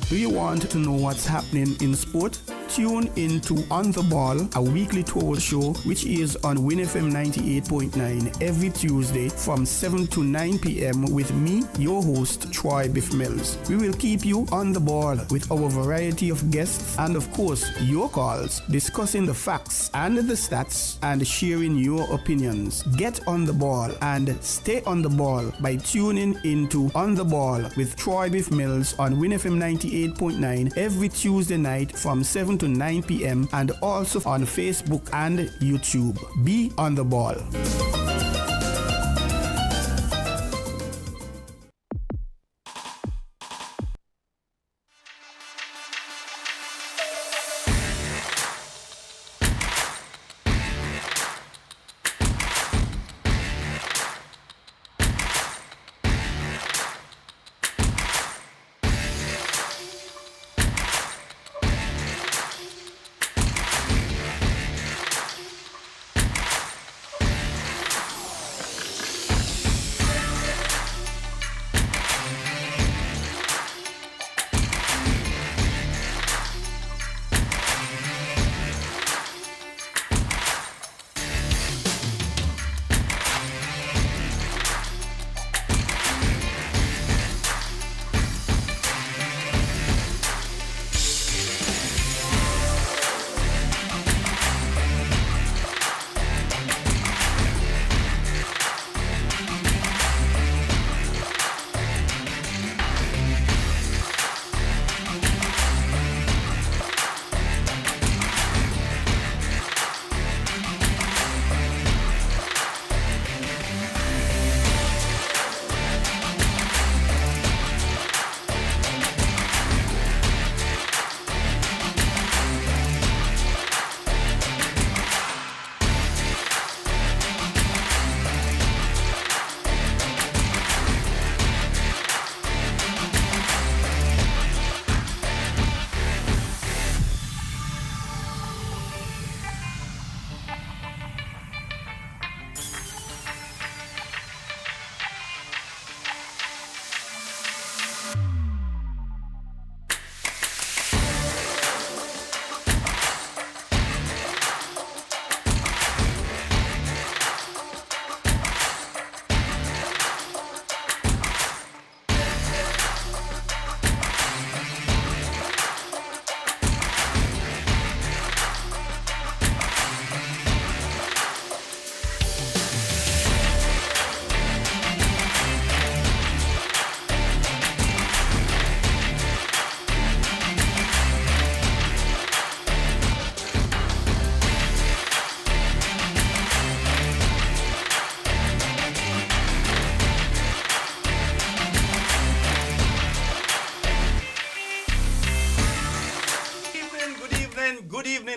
Do you want to know what's happening in sport? Tune in to On the Ball, a weekly tour show which is on WINN FM 98.9 every Tuesday from 7 to 9 p.m. with me, your host, Troy Bif Mills. We will keep you on the ball with our variety of guests and, of course, your calls, discussing the facts and the stats and sharing your opinions. Get on the ball and stay on the ball by tuning into On the Ball with Troy Bif Mills on WINN FM 98.9 every Tuesday night from 7 to 9 p.m. and also on Facebook and YouTube. Be on the ball.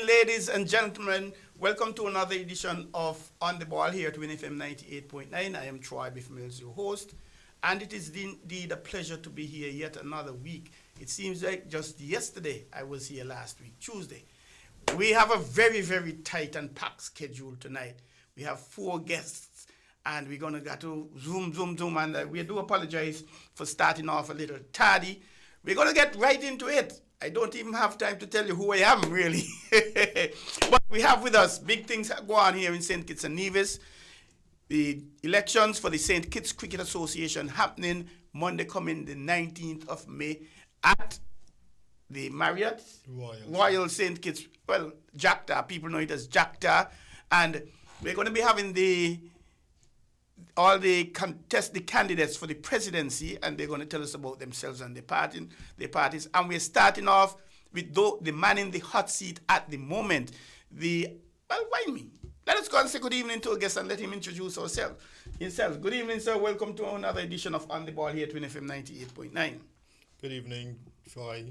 Ladies and gentlemen, welcome to another edition of On the Ball here at WINN FM 98.9. I am Troy Bif Mills, your host, and it is indeed a pleasure to be here yet another week. It seems like just yesterday I was here last week, Tuesday. We have a very, very tight and packed schedule tonight. We have 4 guests, and we're going to get to zoom, and we do apologize for starting off a little tardy. We're going to get right into it. I don't even have time to tell you who I am, really. But we have with us big things go on here in St. Kitts and Nevis. The elections for the St. Kitts Cricket Association happening Monday coming the 19th of May at the Marriott Royal St. Kitts, well, Jacta. People know it as Jacta. And we're going to be having all the candidates for the presidency, and they're going to tell us about themselves and their parties. And we're starting off with the man in the hot seat at the moment. Why me? Let us go and say good evening to our guest and let him introduce himself. Good evening, sir. Welcome to another edition of On the Ball here at WINN FM 98.9. Good evening, Troy.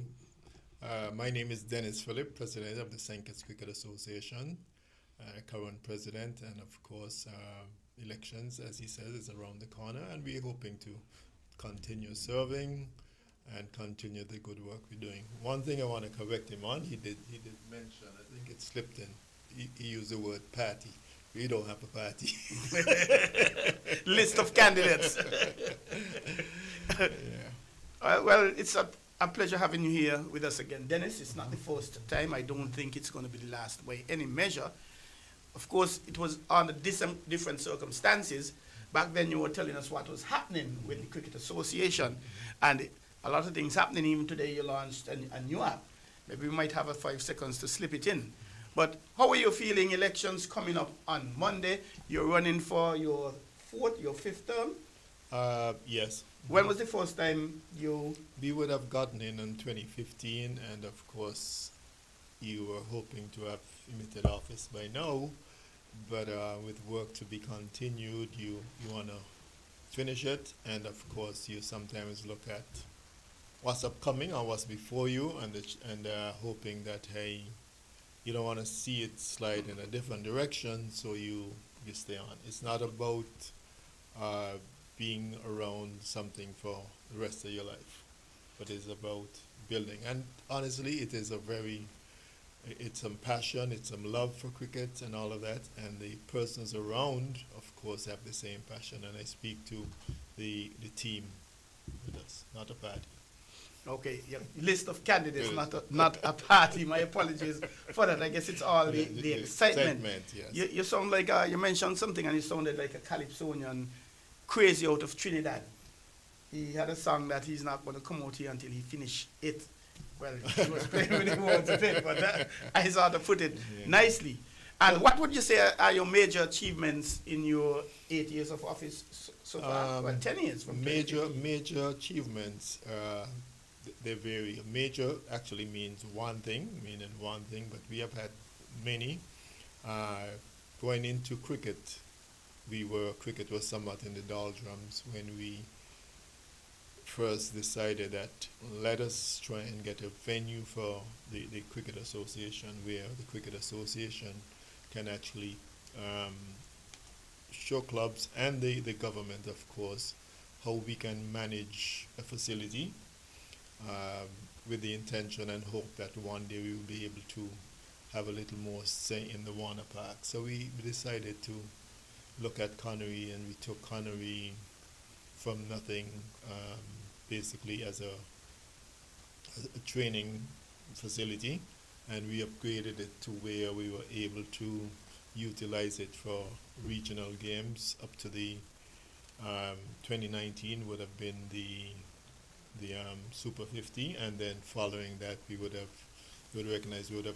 My name is Dennis Phillip, president of the St. Kitts Cricket Association, current president, and of course, elections, as he says, is around the corner, and we're hoping to continue serving and continue the good work we're doing. One thing I want to correct him on, he did mention, I think it slipped in, he used the word party. We don't have a party. List of candidates. Yeah. Well, it's a pleasure having you here with us again, Dennis. It's not the first time. I don't think it's going to be the last by any measure. Of course, it was under different circumstances. Back then, you were telling us what was happening with the Cricket Association, and a lot of things happening. Even today, you launched a new app. Maybe we might have 5 seconds to slip it in. But how are you feeling? Elections coming up on Monday. You're running for your fifth term. Yes. When was the first time you? We would have gotten in 2015, and of course, you were hoping to have emitted office by now. But with work to be continued, you want to finish it, and of course, you sometimes look at what's upcoming or what's before you, and hoping that hey, you don't want to see it slide in a different direction, so you stay on. It's not about being around something for the rest of your life, but it's about building. And honestly, it's some passion, it's some love for cricket and all of that, and the persons around, of course, have the same passion, and I speak to the team with us, not a party. Okay, yeah, list of candidates, not a party. My apologies for that. I guess it's all the excitement. Yes. You sound like, you mentioned something and you sounded like a Calypsonian crazy out of Trinidad. He had a song that he's not going to come out here until he finish it. Well, he was playing with the words a bit, but I sort of put it nicely. And what would you say are your major achievements in your 8 years of office so far? Well, 10 years from major achievements. They vary. Major actually means one thing, but we have had many. Going into cricket, cricket was somewhat in the doldrums when we first decided that let us try and get a venue for the Cricket Association, where the Cricket Association can actually show clubs and the government, of course, how we can manage a facility with the intention and hope that one day we will be able to have a little more say in the Warner Park. So we decided to look at Connery, and we took Connery from nothing, basically as a training facility, and we upgraded it to where we were able to utilize it for regional games. Up to the 2019 would have been the Super 50, and then following that we would have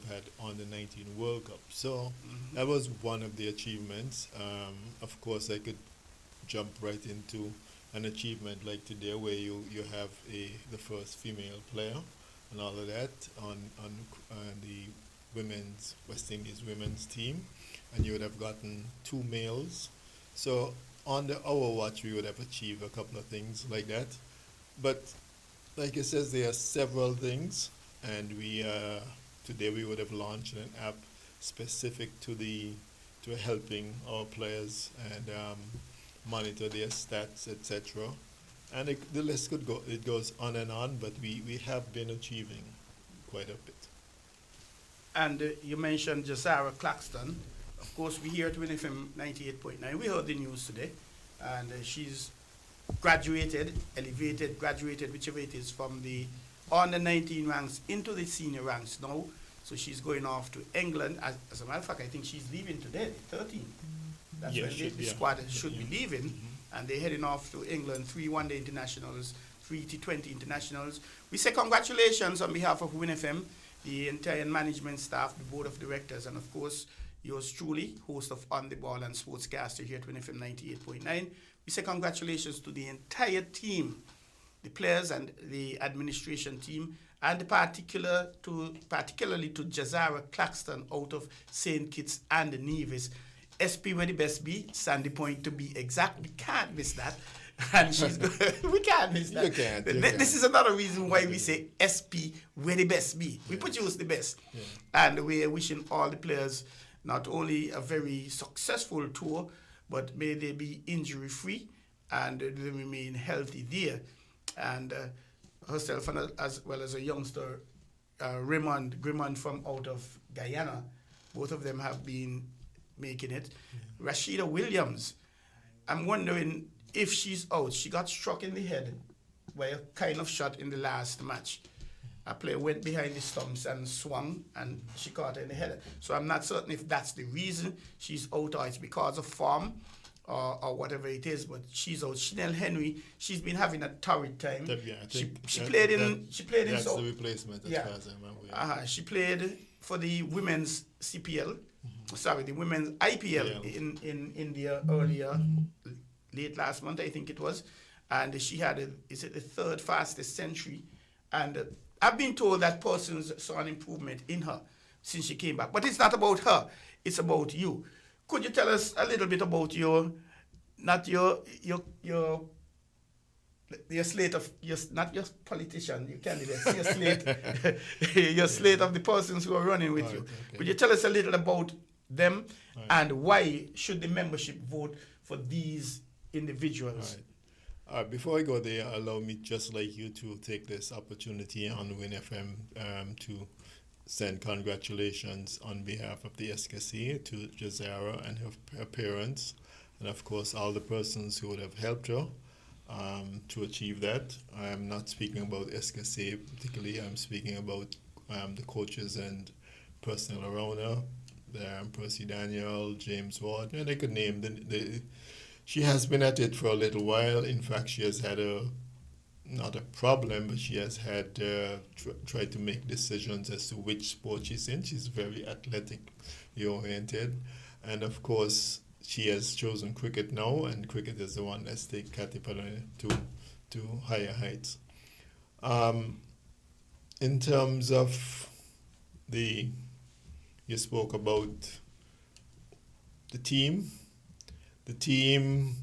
had on the 19 World Cup. So that was one of the achievements. Of course, I could jump right into an achievement like today, where you have the first female player and all of that on the West Indies women's team, and you would have gotten 2 males. So on our watch, we would have achieved a couple of things like that. But like it says, there are several things, and today we would have launched an app specific to helping our players and monitor their stats, etc. And the list could go. It goes on and on, but we have been achieving quite a bit. And you mentioned Jazara Claxton. Of course, we here at WINN FM 98.9. We heard the news today, and she's graduated, whichever it is, from the under 19 ranks into the senior ranks now. So she's going off to England. As a matter of fact, I think she's leaving today, the 13th. That's when the squad should be leaving, and they're heading off to England, 3 one-day internationals, 3 T20 internationals. We say congratulations on behalf of WINN FM, the entire management staff, the board of directors, and of course, yours truly, host of On the Ball and sportscaster here at WINN FM 98.9. We say congratulations to the entire team, the players and the administration team, and particularly to Jazara Claxton out of St. Kitts and Nevis. SP where the best be, Sandy Point to be exact. We can't miss that. And she's we can't miss that. You can't. This is another reason why we say SP where the best be. We produce the best. Yeah. And we're wishing all the players not only a very successful tour, but may they be injury-free and they remain healthy there. And herself, and as well as a youngster, Raymond Grimmond from out of Guyana, both of them have been making it. Yeah. Rashida Williams, I'm wondering if she's out. She got struck in the head by a kind of shot in the last match. a player went behind the stumps and swung, and she caught her in the head. So I'm not certain if that's the reason she's out or it's because of form or whatever it is, but she's out. Chanel Henry, she's been having a torrid time. Yeah, I think She played in that's the replacement as far as I remember. She played for the women's CPL, the women's IPL in India earlier, late last month I think it was, and she had the third fastest century, and I've been told that persons saw an improvement in her since she came back. But it's not about her, it's about you. Could you tell us a little bit about your slate of not your politician, your candidates, your slate, your slate of the persons who are running with you. Okay. Could you tell us a little about them and why should the membership vote for these individuals? Before I go there, allow me, just like you, to take this opportunity on WINN FM to send congratulations on behalf of the SKC to Jazara and her parents, and of course all the persons who would have helped her to achieve that. I'm not speaking about SKC particularly, I'm speaking about the coaches and personnel around her, Percy Daniel, James Ward, and I could name she has been at it for a little while. In fact, she has had not a problem, but she has had tried to make decisions as to which sport she's in. She's very athletically oriented, and of course she has chosen cricket now, and cricket is the one that's taken catapulted to higher heights. In terms of you spoke about the team. The team,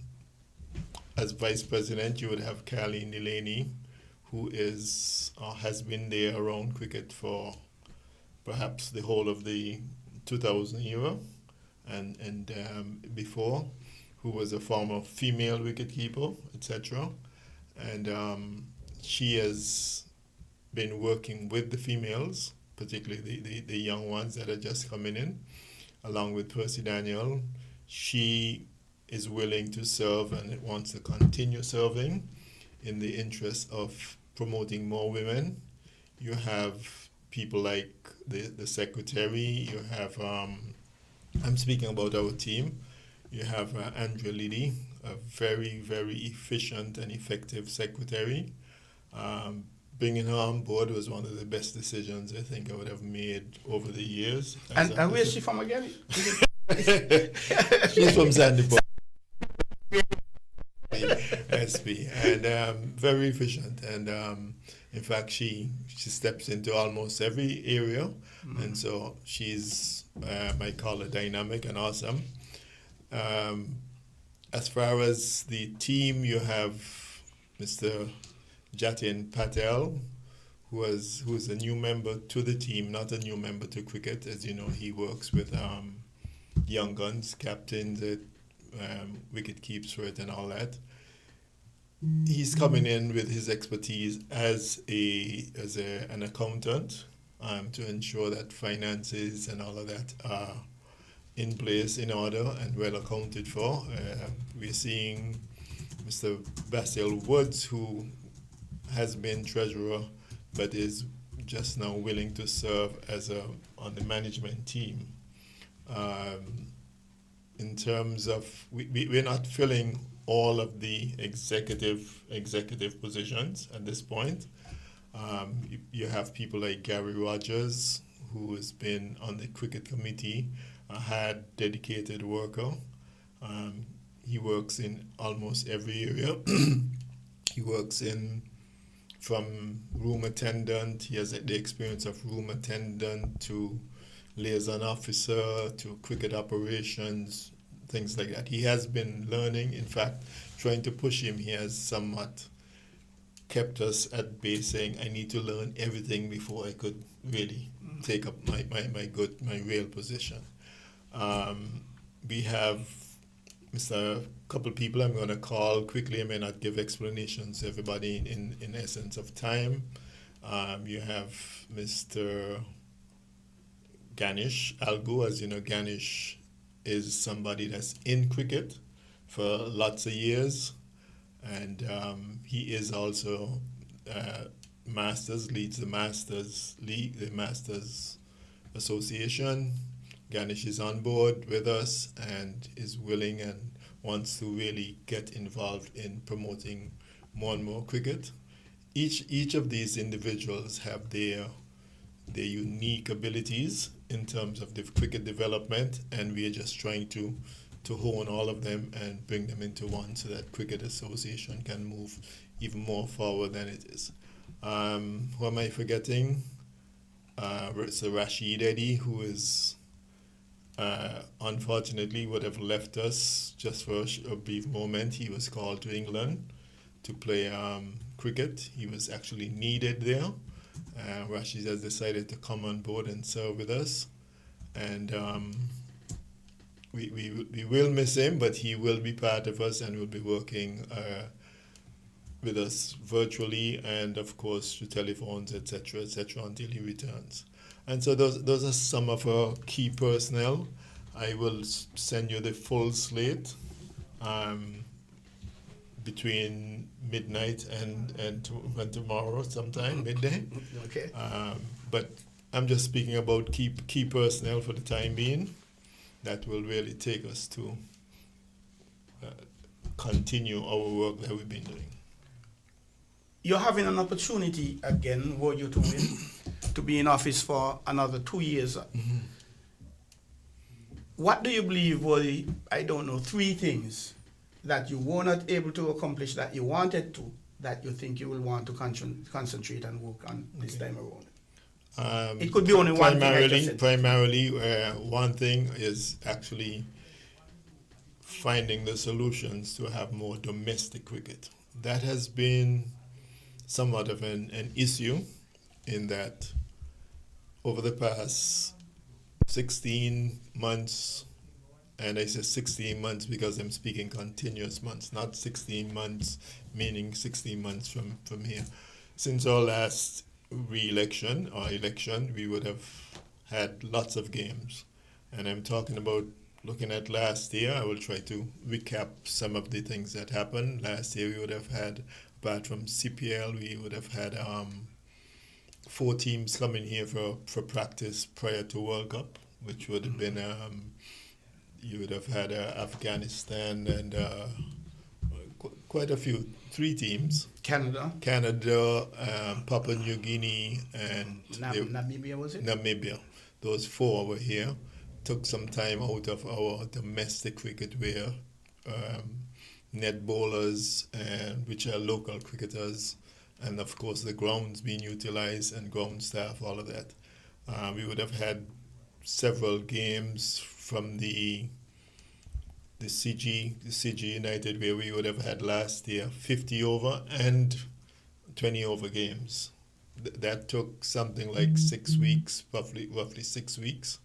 as vice president, you would have Carleen Delaney, who is has been there around cricket for perhaps the whole of the 2000 era, and before, who was a former female wicketkeeper, etc. And she has been working with the females, particularly the young ones that are just coming in, along with Percy Daniel. She is willing to serve and wants to continue serving in the interest of promoting more women. You have people like the secretary, you have, I'm speaking about our team, you have Andrea Liddy, a very, very efficient and effective secretary. Bringing her on board was one of the best decisions I think I would have made over the years. And where is she from again? She's from Zanzibar. SP, and very efficient, and in fact she steps into almost every area, and so she's I call her dynamic and awesome. As far as the team, you have Mr. Jatin Patel, who is a new member to the team, not a new member to cricket. As you know, he works with young guns, captains, wicket keeps for it and all that. He's coming in with his expertise as an accountant to ensure that finances and all of that are in place, in order, and well accounted for. We're seeing Mr. Basil Woods, who has been treasurer but is just now willing to serve on the management team. In terms of, we're not filling all of the executive positions at this point. You have people like Gary Rogers, who has been on the cricket committee, a hard, dedicated worker. He works in almost every area. He works from room attendant. He has the experience of room attendant to liaison officer to cricket operations, things like that. He has been learning. In fact, trying to push him, he has somewhat kept us at bay, saying, I need to learn everything before I could really take up my real position. We have a couple people I'm going to call quickly. I may not give explanations to everybody in essence of time. You have Mr. Ganesh Algu. As you know, Ganesh is somebody that's in cricket for lots of years, and he is also Masters, leads the Masters League, the Masters Association. Ganesh is on board with us and is willing and wants to really get involved in promoting more and more cricket. Each of these individuals have their unique abilities in terms of the cricket development, and we are just trying to hone all of them and bring them into one so that Cricket Association can move even more forward than it is. Who am I forgetting? So Rashid Eddy, who is unfortunately would have left us just for a brief moment. He was called to England to play cricket. He was actually needed there. Rashid has decided to come on board and serve with us, and we will miss him, but he will be part of us and will be working with us virtually and of course through telephones, etc., until he returns. And so those are some of our key personnel. I will send you the full slate between midnight and tomorrow sometime midday. Okay. But I'm just speaking about key personnel for the time being. That will really take us to continue our work that we've been doing. You're having an opportunity again, were you to win, to be in office for another 2 years. Mm-hmm. What do you believe were the, 3 things that you were not able to accomplish that you wanted to, that you think you will want to concentrate and work on this time around? It could be only one thing. Primarily, one thing is actually finding the solutions to have more domestic cricket. That has been somewhat of an issue in that over the past 16 months, and I say 16 months because I'm speaking continuous months, not 16 months meaning 16 months from here. Since our last re-election or election, we would have had lots of games. And I'm talking about looking at last year. I will try to recap some of the things that happened. Last year we would have had, apart from CPL, we would have had 4 teams coming here for practice prior to World Cup, which would have been, you would have had Afghanistan and quite a few, 3 teams. Canada, Papua New Guinea, and Namibia, was it? Namibia. Those 4 were here. Took some time out of our domestic cricket where net bowlers, which are local cricketers, and of course the grounds being utilized and ground staff, all of that. We would have had several games from the CG United, where we would have had last year 50 over and 20 over games. That took something like 6 weeks, roughly 6 weeks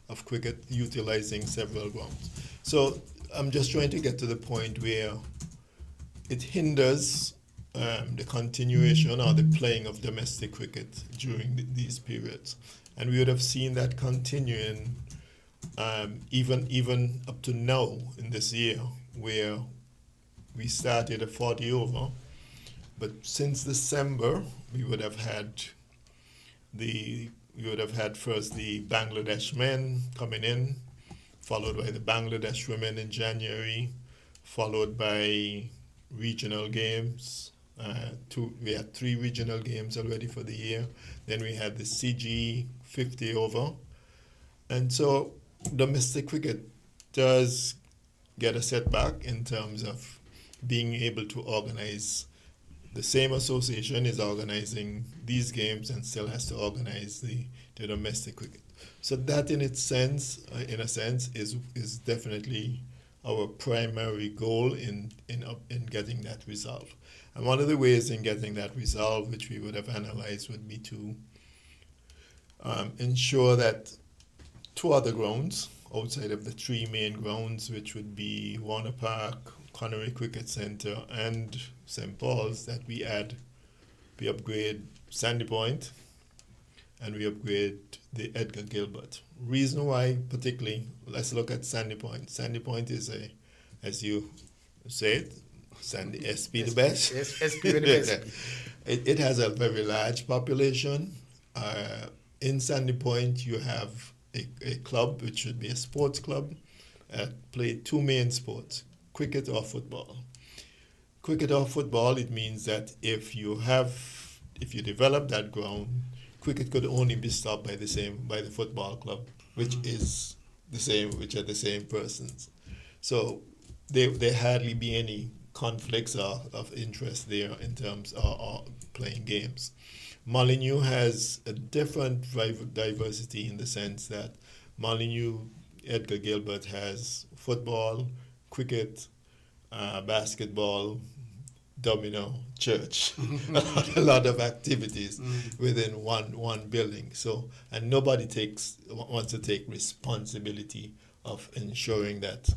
of cricket, utilizing several grounds. So I'm just trying to get to the point where it hinders the continuation or the playing of domestic cricket during these periods. And we would have seen that continuing even up to now in this year, where we started at 40 over, but since December we would have had first the Bangladesh men coming in, followed by the Bangladesh women in January, followed by regional games. We had 3 regional games already for the year. Then we had the CG 50 over. And so domestic cricket does get a setback in terms of being able to organize. The same association is organizing these games and still has to organize the domestic cricket. So that in a sense, is definitely our primary goal in getting that resolved. And one of the ways in getting that resolved, which we would have analyzed, would be to ensure that 2 other grounds outside of the 3 main grounds, which would be Warner Park, Connery Cricket Centre, and St. Paul's, that we upgrade Sandy Point and we upgrade the Edgar Gilbert. Reason why, particularly, let's look at Sandy Point. Sandy Point is as you said, Send the SP the best. Yes, SP with the best. It has a very large population. In Sandy Point, you have a club, which should be a sports club, play two main sports, cricket or football. Cricket or football, it means that if you develop that ground, cricket could only be stopped by the football club, which are the same persons. So there hardly be any conflicts of interest there in terms of playing games. Molyneux has a different diversity in the sense that Molyneux, Edgar Gilbert has football, cricket, basketball, domino, church, a lot of activities within one building. So, and nobody wants to take responsibility of ensuring that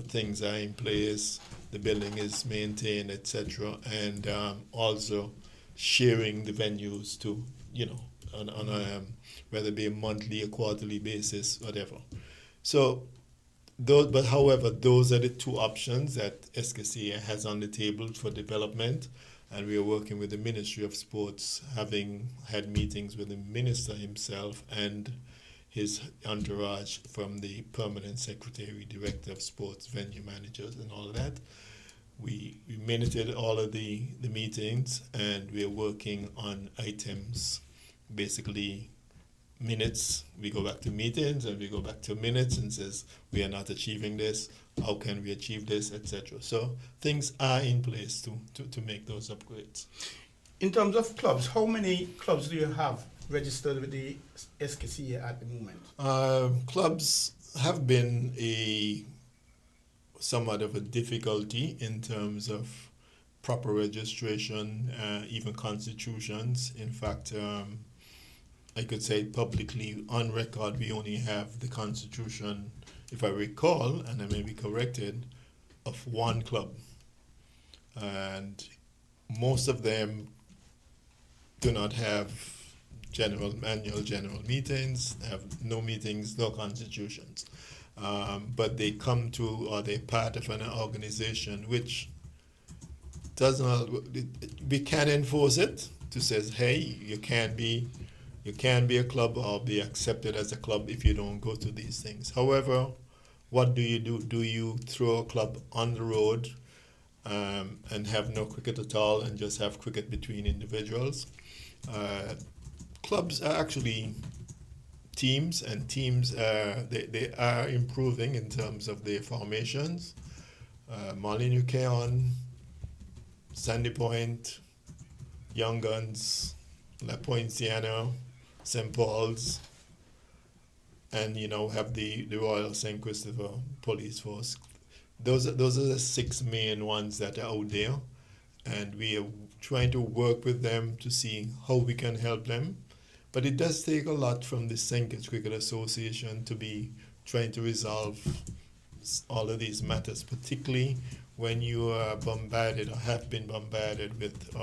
things are in place, the building is maintained, etc., and also sharing the venues to on a whether it be a monthly or quarterly basis, whatever. So, however, those are the two options that SKCA has on the table for development, and we are working with the Ministry of Sports, having had meetings with the minister himself and his entourage from the permanent secretary, director of sports, venue managers, and all of that. We minuted all of the meetings, and we are working on items, basically minutes. We go back to meetings and we go back to minutes and says we are not achieving this, how can we achieve this, etc. So things are in place to make those upgrades. In terms of clubs, how many clubs do you have registered with the SKCA at the moment? Clubs have been somewhat of a difficulty in terms of proper registration, even constitutions. In fact, I could say publicly on record, we only have the constitution, if I recall, and I may be corrected, of one club. And most of them do not have annual general meetings, have no meetings, no constitutions. But they come to, or they're part of an organization which we can enforce it to says, hey, you can be a club or be accepted as a club if you don't go to these things. However, what do you do? Do you throw a club on the road and have no cricket at all and just have cricket between individuals? Clubs are actually teams, and teams they are improving in terms of their formations. Molyneux Keon, Sandy Point, Young Guns, La Poinciana, St. Paul's, and have the Royal St. Christopher Police Force. Those are the six main ones that are out there, and we are trying to work with them to see how we can help them. But it does take a lot from the St. Kitts Cricket Association to be trying to resolve all of these matters, particularly when you are bombarded or have been bombarded with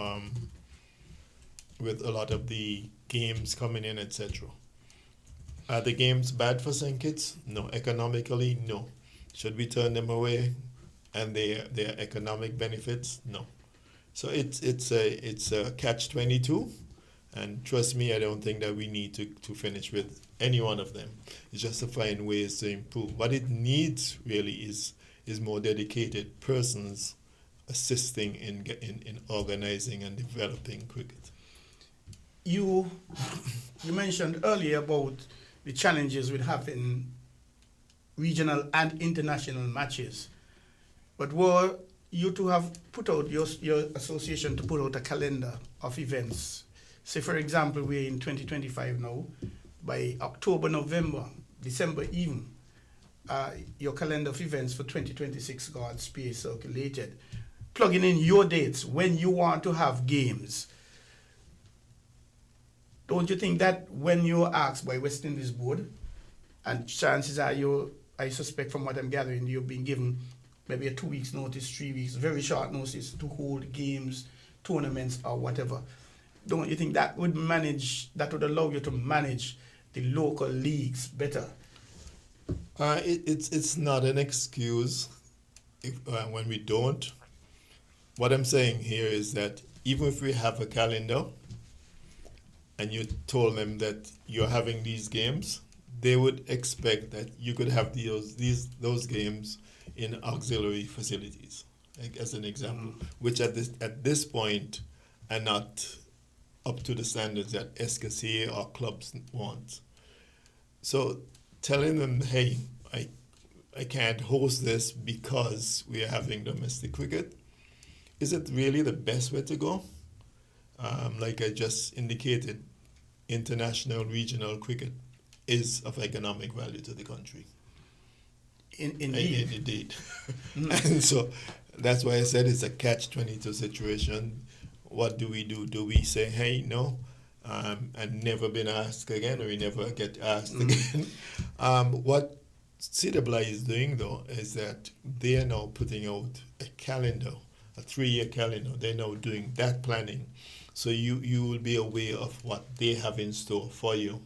a lot of the games coming in, etc. Are the games bad for St. Kitts? No. Economically, no. Should we turn them away? And their economic benefits? No. So it's a catch-22. And trust me, I don't think that we need to finish with any one of them. It's just to find ways to improve. What it needs really is more dedicated persons assisting in organizing and developing cricket. You mentioned earlier about the challenges with having regional and international matches, but were you to have put out your association to put out a calendar of events? Say, for example, we're in 2025 now. By October, November, December even, your calendar of events for 2026 got be circulated. Plugging in your dates when you want to have games. Don't you think that when you're asked by West Indies Board, and chances are I suspect from what I'm gathering, you're being given maybe a 2 weeks notice, 3 weeks, very short notice to hold games, tournaments, or whatever. Don't you think that would allow you to manage the local leagues better? It's not an excuse when we don't. what I'm saying here is that even if we have a calendar and you told them that you're having these games, they would expect that you could have those games in auxiliary facilities, like as an example, which at this point are not up to the standards that SKCA or clubs want. So telling them, hey, I can't host this because we are having domestic cricket, is it really the best way to go? Like I just indicated, international regional cricket is of economic value to the country. Indeed. And so that's why I said it's a catch-22 situation. What do? Do we say, hey, no, and never been asked again, or we never get asked again? What CWI is doing, though, is that they are now putting out a calendar, a 3-year calendar. They're now doing that planning. So you will be aware of what they have in store for you.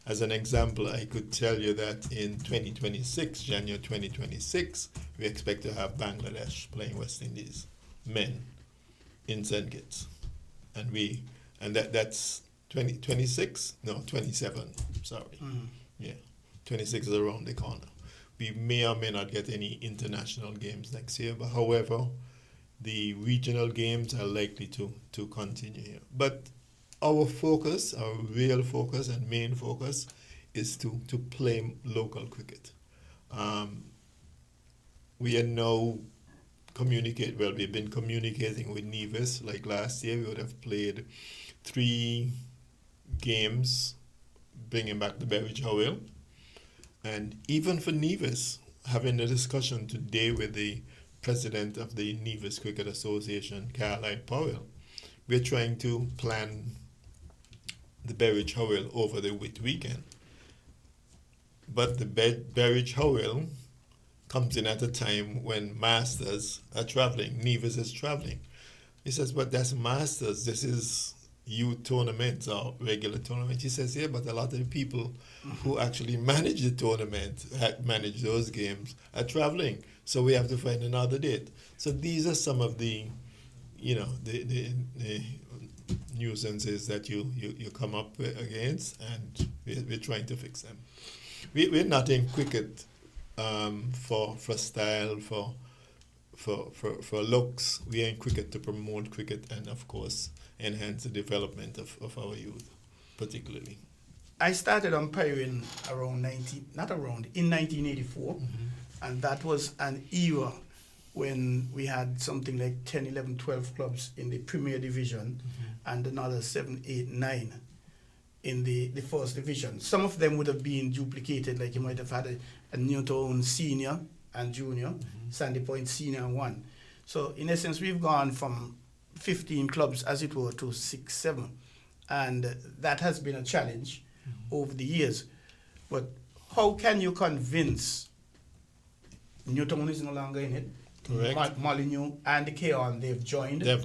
As an example, I could tell you that in 2026, January 2026, we expect to have Bangladesh playing West Indies, men, in St. Kitts. And that's 2026? No, 27, sorry. Yeah, 26 is around the corner. We may or may not get any international games next year, but however, the regional games are likely to continue here. But our focus, our real focus and main focus is to play local cricket. We are now we've been communicating with Nevis. Like last year, we would have played 3 games, bringing back the Berridge Howell. And even for Nevis, having a discussion today with the president of the Nevis Cricket Association, Caroline Powell, we're trying to plan the Berridge Howell over the weekend. But the Berridge Howell comes in at a time when Masters are traveling, Nevis is traveling. He says, but that's Masters, this is youth tournaments or regular tournament. He says, yeah, but a lot of the people who actually manage the tournament, manage those games, are traveling. So we have to find another date. So these are some of the nuisances that you come up against, and we're trying to fix them. We're not in cricket for style, for looks. We are in cricket to promote cricket and, of course, enhance the development of our youth, particularly. I started umpiring in 1984, and that was an era when we had something like 10, 11, 12 clubs in the Premier Division and another 7, 8, 9 in the first division. Some of them would have been duplicated, like you might have had a Newtown Senior and Junior, Sandy Point Senior 1. So in essence, we've gone from 15 clubs, as it were, to 6, 7. And that has been a challenge over the years. But how can you convince Newtown is no longer in it? Correct. Molyneux and the Keon, they've joined. Yeah.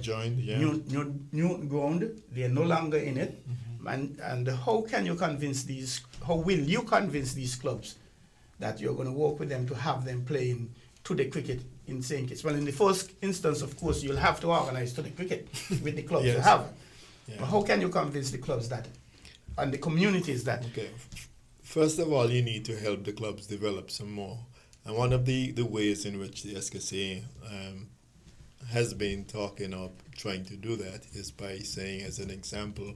Newton Ground, they're no longer in it. And how will you convince these clubs that you're going to work with them to have them playing to the cricket in St. Kitts? Well, in the first instance, of course, you'll have to organize to the cricket with the clubs you have. Yeah. But how can you convince the clubs that, and the communities that? Okay. First of all, you need to help the clubs develop some more. And one of the ways in which the SKCA has been talking or trying to do that is by saying, as an example,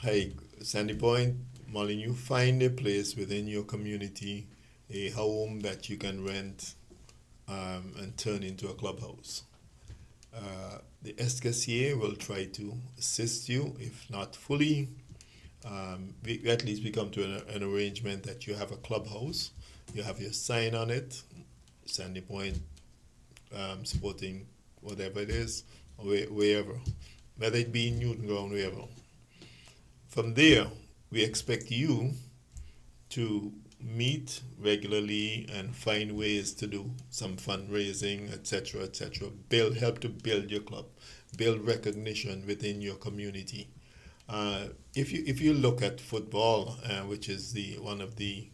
hey, Sandy Point, Molyneux, find a place within your community, a home that you can rent and turn into a clubhouse. The SKCA will try to assist you, if not fully. At least we come to an arrangement that you have a clubhouse, you have your sign on it, Sandy Point, Sporting, whatever it is, or wherever, whether it be in Newton Ground, wherever. From there, we expect you to meet regularly and find ways to do some fundraising, etc., etc. Help to build your club, build recognition within your community. If you look at football, which is one of the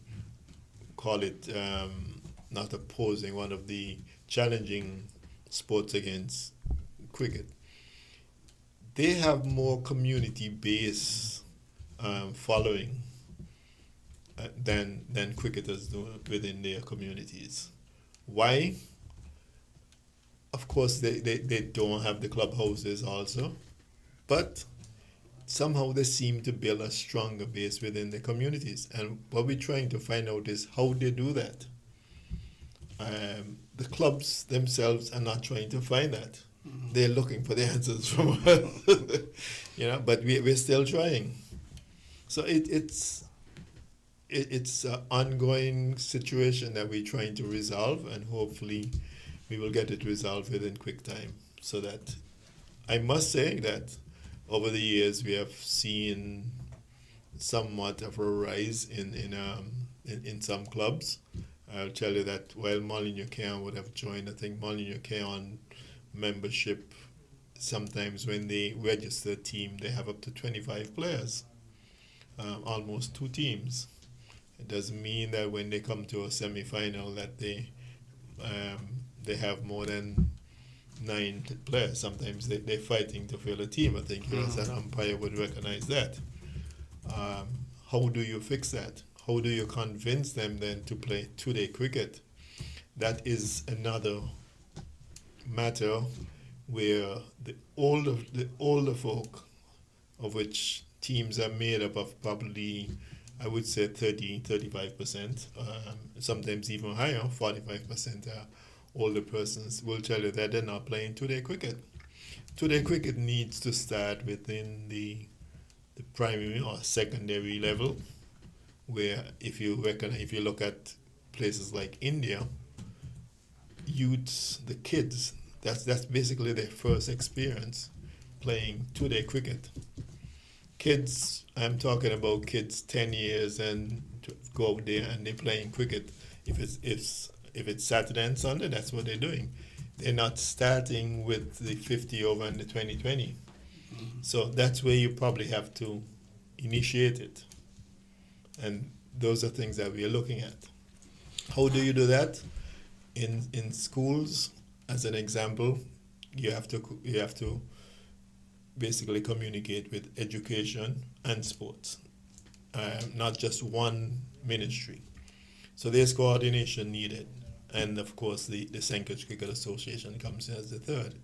not opposing, one of the challenging sports against cricket, they have more community-based following than cricketers do within their communities. Why? Of course, they don't have the clubhouses also, but somehow they seem to build a stronger base within the communities. And what we're trying to find out is how they do that. The clubs themselves are not trying to find that. Mm-hmm. They're looking for the answers from us, but we're still trying. So it's an ongoing situation that we're trying to resolve, and hopefully we will get it resolved within quick time. So that I must say that over the years we have seen somewhat of a rise in some clubs. I'll tell you that while Molyneux Cairn would have joined, I think Molyneux Cairn membership, sometimes when they register a team, they have up to 25 players, almost 2 teams. It doesn't mean that when they come to a semi-final that they have more than 9 players. Sometimes they're fighting to fill a team. I think you as an umpire would recognize that. How do you fix that? How do you convince them then to play 2-day cricket? That is another matter where the older folk, of which teams are made up of probably, I would say 35%, sometimes even higher, 45% are older persons, will tell you that they're not playing 2-day cricket. 2-day cricket needs to start within the primary or secondary level, where if you look at places like India, youths, the kids, that's basically their first experience playing 2-day cricket. Kids, I'm talking about kids 10 years and to go out there and they're playing cricket. If it's Saturday and Sunday, that's what they're doing. They're not starting with the 50 over and the 20-20. Mm-hmm. So that's where you probably have to initiate it. And those are things that we are looking at. How do you do that? In schools, as an example, you have to basically communicate with education and sports, not just one ministry. So there's coordination needed. And of course, the St. Kitts Cricket Association comes in as the third.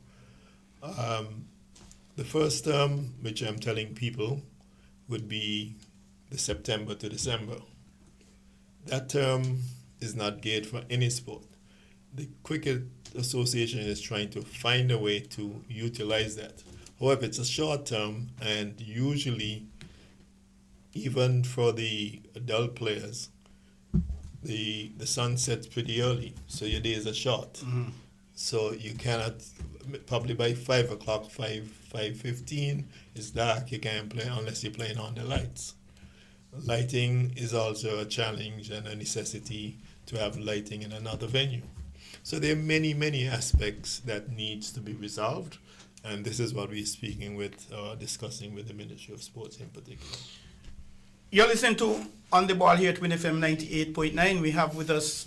The first term, which I'm telling people, would be the September to December. That term is not geared for any sport. The Cricket Association is trying to find a way to utilize that. However, it's a short term, and usually, even for the adult players, the sun sets pretty early, so your days are short. Mm-hmm. So you cannot, probably by 5 o'clock, 5:15, it's dark, you can't play unless you're playing on the lights. Lighting is also a challenge and a necessity to have lighting in another venue. So there are many, many aspects that needs to be resolved, and this is what we're speaking with, discussing with the Ministry of Sports in particular. You're listening to On the Ball here at WINN FM 98.9. We have with us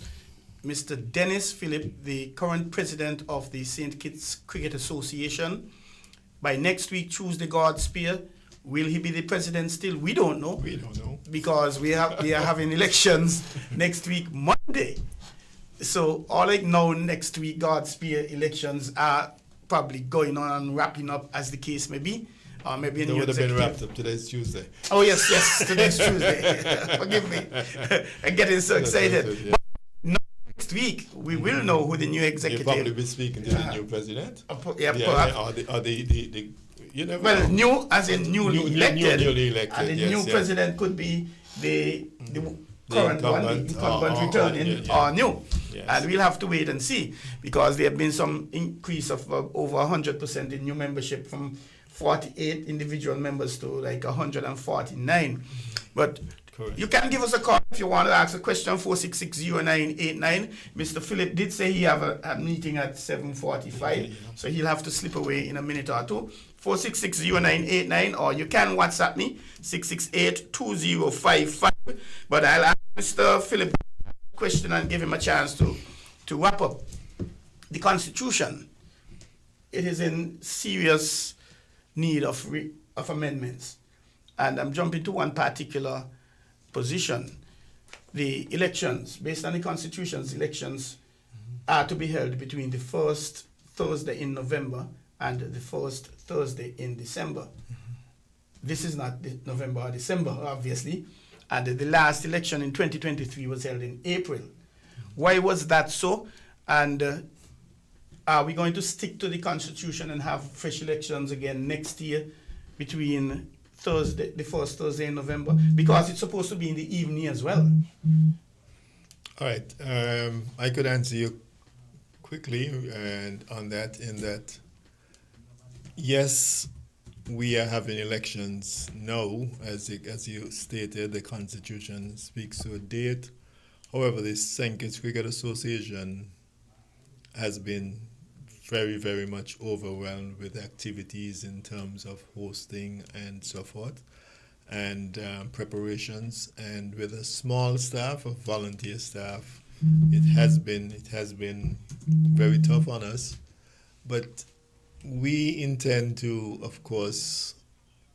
Mr. Dennis Phillip, the current president of the St. Kitts Cricket Association. By next week, Tuesday, God spare, will he be the president still? We don't know. We don't know. Because we are having elections next week, Monday. So all I know next week, God spare, elections are probably going on and wrapping up as the case may be. Or maybe a they new would have been executive. wrapped up. Today's Tuesday. Oh, yes, today's Tuesday. Forgive me. I'm getting so excited. Yeah. But next week, we will know who the new executive... You'll probably be speaking to the new president. Perhaps. Or the you never know. New as in newly elected. Newly elected, and the yes, new yes. president could be the current one, the incumbent returning or new. Yes. And we'll have to wait and see, because there have been some increase of over 100% in new membership from 48 individual members to like 149. But correct. You can give us a call if you want to ask a question, 4660989. Mr. Phillip did say he have a meeting at 7:45, so he'll have to slip away in a minute or two. 4660989, or you can WhatsApp me, 6682055. But I'll ask Mr. Phillip a question and give him a chance to wrap up. The Constitution it is in serious need of amendments. And I'm jumping to one particular position. The elections, based on the Constitution's elections, are to be held between the first Thursday in November and the first Thursday in December. This is not November or December, obviously. And the last election in 2023 was held in April. Why was that so? And are we going to stick to the Constitution and have fresh elections again next year between the first Thursday in November? Because it's supposed to be in the evening as well. All right. I could answer you quickly and on that, in that, yes, we are having elections now, as you stated. The Constitution speaks to a date. However, the St. Kitts Cricket Association has been very, very much overwhelmed with activities in terms of hosting and so forth, and preparations. And with a small staff of volunteer staff, it has been very tough on us. But we intend to, of course,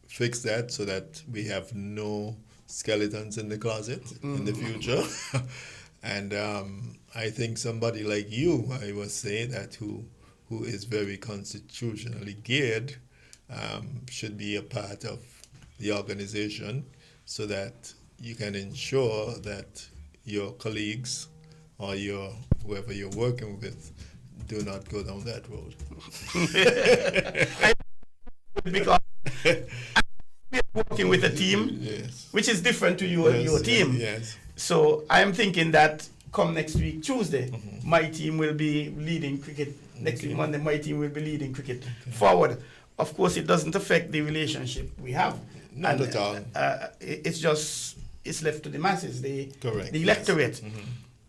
fix that so that we have no skeletons in the closet in the future. And I think somebody like you, I would say, that who is very constitutionally geared, should be a part of the organization so that you can ensure that your colleagues or whoever you're working with do not go down that road. Because we're working with a team, yes, which is different to your team. Yes. So I'm thinking that come next week, Tuesday, my team will be leading cricket. Next week, Monday, my team will be leading cricket forward. Of course, it doesn't affect the relationship we have. Not at all. It's left to the masses, the electorate. Yes.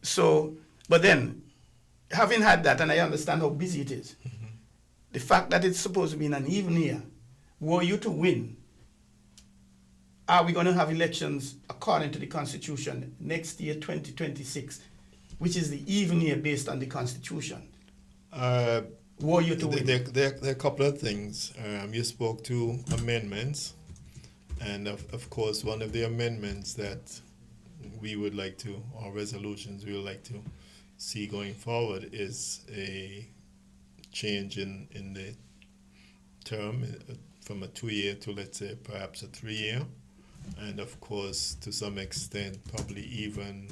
So, but then, having had that, and I understand how busy it is, the fact that it's supposed to be in an even year, were you to win, are we going to have elections according to the Constitution next year, 2026, which is the even year based on the Constitution? Were you to win? There are a couple of things. You spoke to amendments, and of course, one of the amendments that we would like to, or resolutions we would like to see going forward, is a change in the term from a 2-year to, let's say, perhaps a 3-year, and of course, to some extent, probably even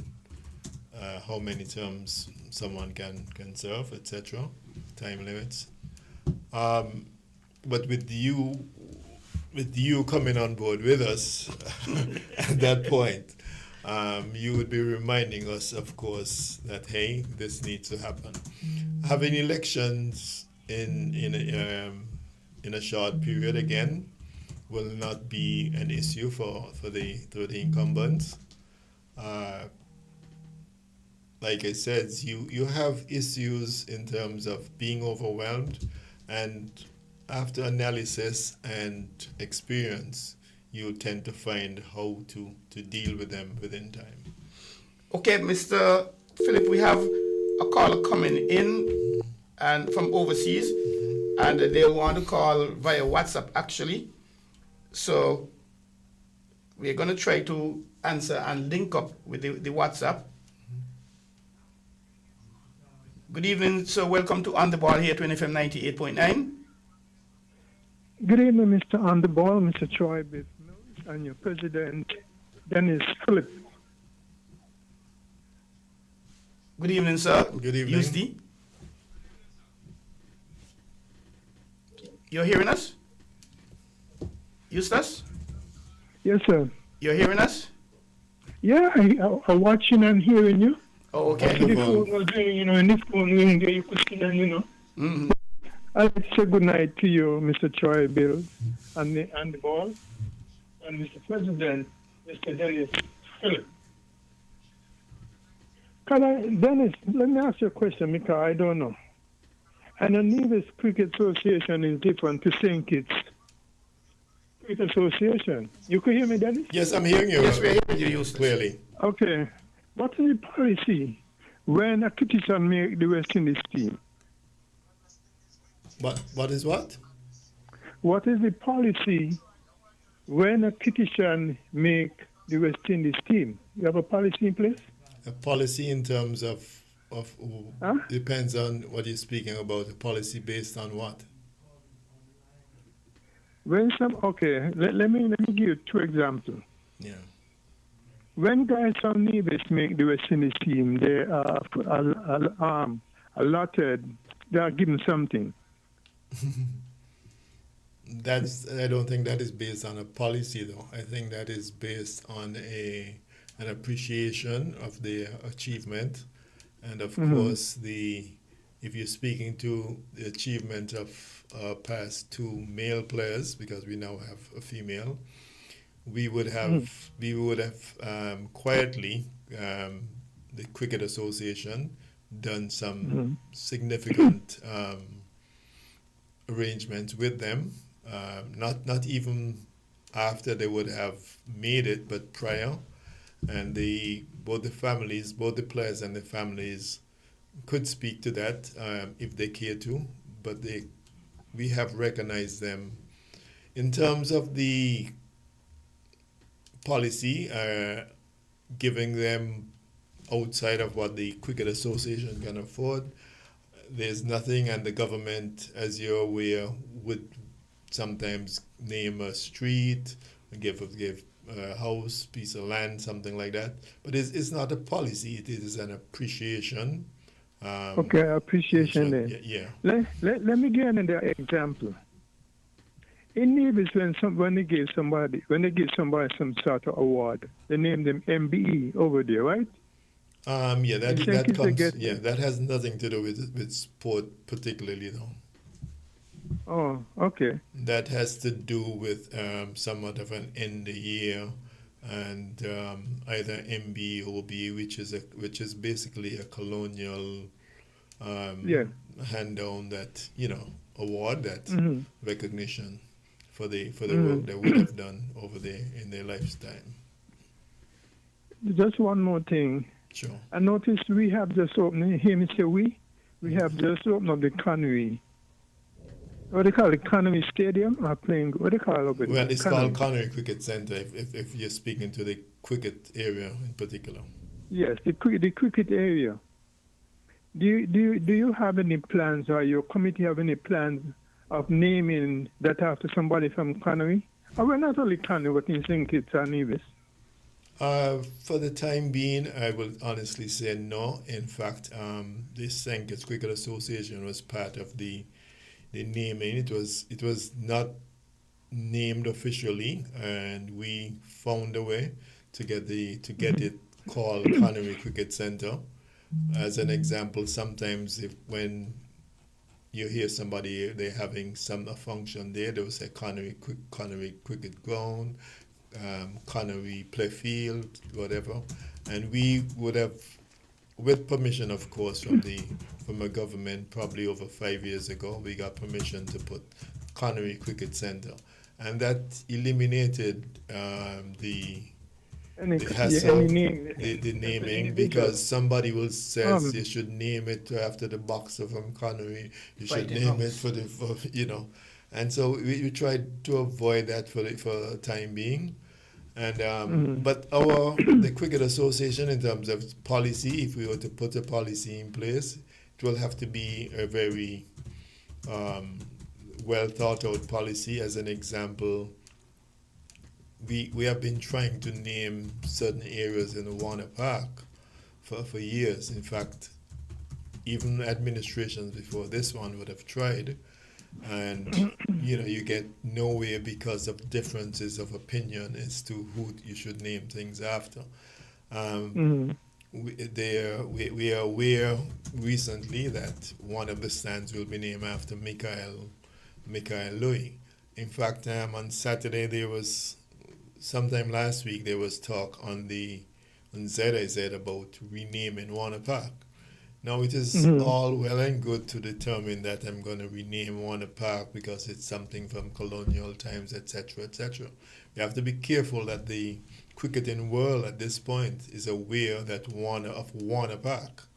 how many terms someone can serve, etc., time limits. But with you coming on board with us at that point, you would be reminding us, of course, that hey, this needs to happen. Having elections in a short period again will not be an issue for the incumbents. Like I said, you have issues in terms of being overwhelmed, and after analysis and experience, you tend to find how to deal with them within time. Okay, Mr. Philip, we have a caller coming in and from overseas, and they want to call via WhatsApp, actually. So we're going to try to answer and link up with the WhatsApp. Good evening, sir. Welcome to On the Ball here at WINN FM 98.9. Good evening, Mr. On the Ball, Mr. Troy Bif Mills, and your president, Dennis Philip. Good evening, sir. Good evening. USD. You're hearing us? Eustace? Yes, sir. You're hearing us? Yeah, I'm watching and hearing you. Oh, okay. The phone was ringing, and this phone ringing there, you could see them, Mm-hmm. I'd like to say good night to you, Mr. Troy Bif, and the Ball, and Mr. President, Mr. Dennis Philip. Dennis, let me ask you a question, because I don't know. And the Nevis Cricket Association is different to St. Kitts Cricket Association. You could hear me, Dennis? Yes, I'm hearing you. Yes, we're hearing you, Eustace. Clearly. Okay. What is the policy when a cricketer make the West Indies team? What is what? What is the policy when a Kittishan make the West Indies team? You have a policy in place? A policy in terms of Huh? depends on what you're speaking about. A policy based on what? Let me give you two examples. Yeah. When guys from Nevis make the West Indies team, they are allotted, they are given something. I don't think that is based on a policy though. I think that is based on an appreciation of their achievement, and of course if you're speaking to the achievement of past two male players, because we now have a female, we would have quietly, the Cricket Association done some significant arrangements with them, not even after they would have made it, but prior, and both the players and the families could speak to that if they care to, but we have recognized them in terms of the policy, giving them outside of what the Cricket Association can afford. There's nothing, and the government, as you're aware, would sometimes name a street, give a house, piece of land, something like that. But it's not a policy; it is an appreciation. Appreciation there. Yeah. Let me give another example. In Nevis, when they give somebody some sort of award, they name them MBE over there, right? That has nothing to do with sport particularly though. Oh, okay. That has to do with somewhat of an end of year, and either MB or OB, which is basically a colonial hand down that award, that recognition for the work they would have done over there in their lifetime. Just one more thing. Sure. I noticed we have just opened. Hear me say we have just opened up the Conwy. What do they call it? Conwy Stadium? What do they call it over there? Well, it's called Conwy Cricket Center. If you're speaking to the cricket area in particular. Yes, the cricket area. Do you have any plans, or your committee have any plans of naming that after somebody from Conwy? Or we're not only Conwy, but in St. Kitts and Nevis. For the time being, I will honestly say no. In fact, the St. Kitts Cricket Association was part of the naming. It was not named officially, and we found a way to get it called Conwy Cricket Center. As an example, sometimes when you hear somebody, they're having a function there, they will say Conwy Cricket Ground, Conwy Play Field, whatever, and we would have, with permission, of course, from a government, probably over 5 years ago, we got permission to put Conwy Cricket Center, and that eliminated the hassle, the naming, because somebody will say you should name it after the boxer from Conwy, you should name it for and so we tried to avoid that for the time being. And but the Cricket Association, in terms of policy, if we were to put a policy in place, it will have to be a very well thought out policy. As an example, we have been trying to name certain areas in the Warner Park for years. In fact, even administrations before this one would have tried, and you get nowhere because of differences of opinion as to who you should name things after. We are aware recently that one of the stands will be named after Michael Louis. In fact, on Saturday sometime last week there was talk on ZIZ about renaming Warner Park. Now it is all well and good to determine that I'm going to rename Warner Park because it's something from colonial times, etc., etc. We have to be careful that the cricketing world at this point is aware that Warner Park.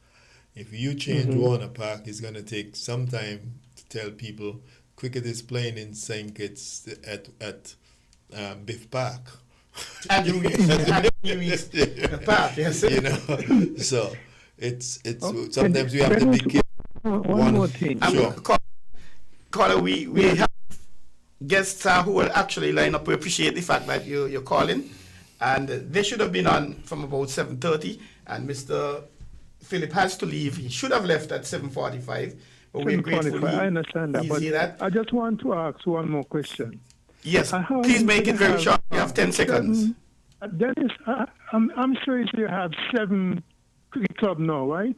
If you change Warner Park, it's going to take some time tell people cricket is playing in St. Kitts at Bif Park. And the park, yes. You know, so it's sometimes we have to be careful. One more thing. Sure. Caller, we have guests who will actually line up. We appreciate the fact that you're calling, and they should have been on from about 7:30. And Mr. Philip has to leave. He should have left at 7:45. But we're grateful. I understand that, but that. I just want to ask one more question. Yes, please make it very short. You have 10 seconds. Dennis, I'm sure you have 7 cricket club now, right?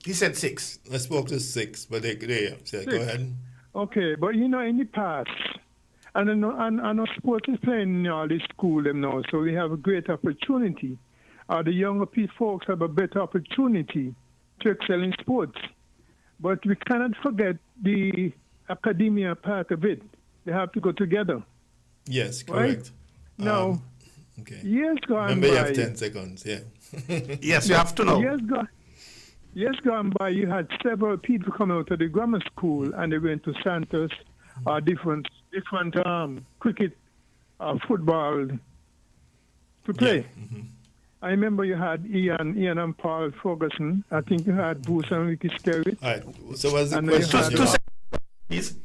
He said 6. I spoke to 6, but they so go ahead. Okay, but in the past, and I know sports is playing in all the school them now, so we have a great opportunity. The younger folks have a better opportunity to excel in sports. But we cannot forget the academia part of it. They have to go together. Yes, correct. Right? Now, okay. Years gone Remember, by. you have 10 seconds, yeah. Yes, you have to know. Years gone by, you had several people come out of the grammar school and they went to Santos or different cricket or football to play. Yeah. Mm-hmm. I remember you had Ian and Paul Ferguson. I think you had Bruce and Ricky Sterry. All right. So what's the And question? 2 seconds, please.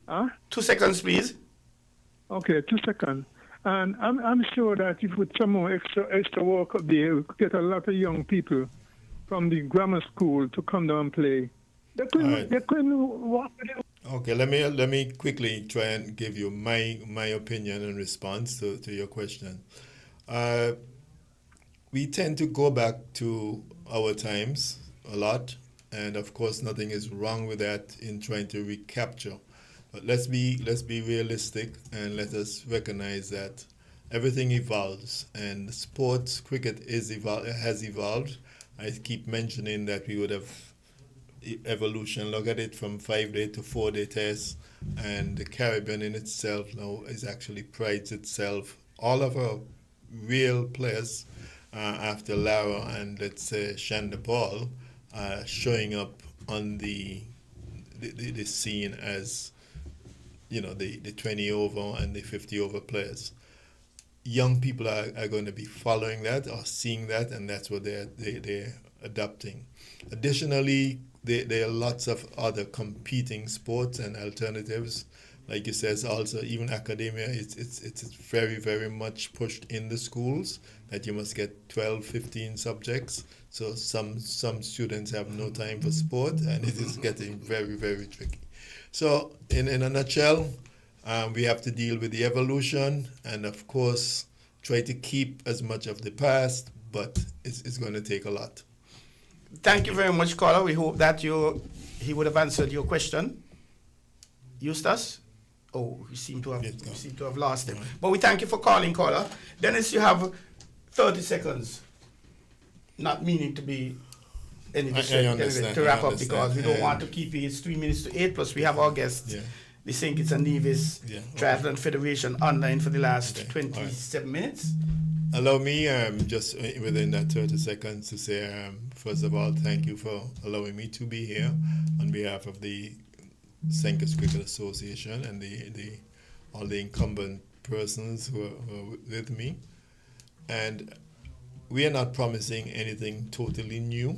Huh? 2 seconds, please. Okay, 2 seconds. And I'm sure that if with some more extra work up there, we could get a lot of young people from the grammar school to come down and play. They couldn't walk with it. Okay, let me quickly try and give you my opinion and response to your question. We tend to go back to our times a lot, and of course nothing is wrong with that in trying to recapture. But let's be realistic and let us recognize that everything evolves, and sports cricket has evolved. I keep mentioning that we would have evolution. Look at it from 5-day to 4-day tests, and the Caribbean in itself now is actually prides itself. All of our real players, after Lara and let's say Shanda Paul, showing up on the scene as the 20 over and the 50 over players. Young people are going to be following that or seeing that, and that's what they're adopting. Additionally, there are lots of other competing sports and alternatives. Like you says, also even academia, it's very, very much pushed in the schools that you must get 12, 15 subjects. So some students have no time for sport, and it is getting very, very tricky. So in a nutshell, we have to deal with the evolution and, of course, try to keep as much of the past, but it's going to take a lot. Thank you very much, caller. We hope that he would have answered your question. Eustace? Oh, we seem to have lost him. But we thank you for calling, caller. Dennis, you have 30 seconds. Not meaning to be any to wrap up, because we don't want to keep it. It's 3 minutes to 8, plus we have our guests. Yeah. The St. Kitts and Nevis Triathlon Federation online for the last 27 right. minutes. Allow me just within that 30 seconds to say, first of all, thank you for allowing me to be here on behalf of the St. Kitts Cricket Association and all the incumbent persons who are with me. And we are not promising anything totally new.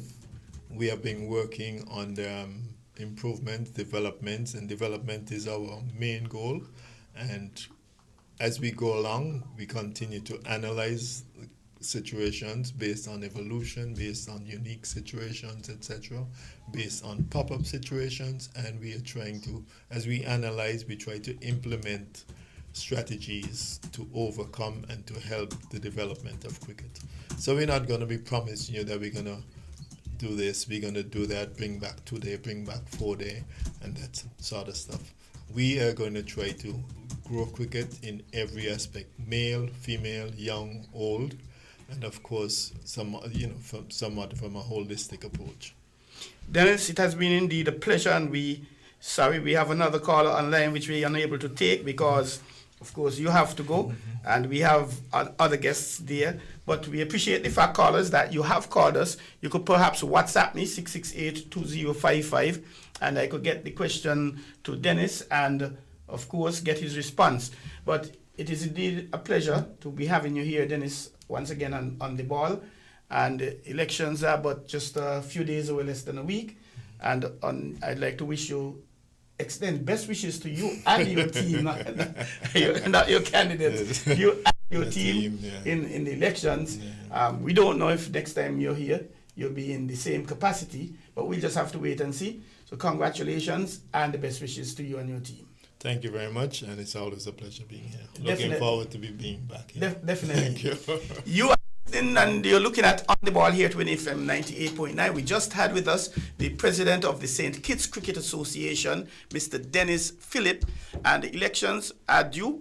We have been working on the improvements, developments, and development is our main goal. And as we go along, we continue to analyze situations based on evolution, based on unique situations, etc., based on pop-up situations, and we are trying to, as we analyze, we try to implement strategies to overcome and to help the development of cricket. So we're not going to be promising you that we're going to do this, we're going to do that, bring back 2-day, bring back 4-day, and that sort of stuff. We are going to try to grow cricket in every aspect, male, female, young, old, and of course, somewhat from a holistic approach. Dennis, it has been indeed a pleasure, and we have another caller online which we are unable to take because, of course, you have to go, and we have other guests there. But we appreciate the fact, callers, that you have called us. You could perhaps WhatsApp me, 668-2055, and I could get the question to Dennis and, of course, get his response. But it is indeed a pleasure to be having you here, Dennis, once again on the ball. And elections are but just a few days away, less than a week. And I'd like to extend best wishes to you and your team, not your candidates, you and your team in the elections. We don't know if next time you're here, you'll be in the same capacity, but we'll just have to wait and see. So congratulations and the best wishes to you and your team. Thank you very much, and it's always a pleasure being here. Looking forward to being back here. Definitely. Thank you. You are listening and you're looking at On the Ball here at WINN FM 98.9. We just had with us the president of the St. Kitts Cricket Association, Mr. Dennis Phillip, and the elections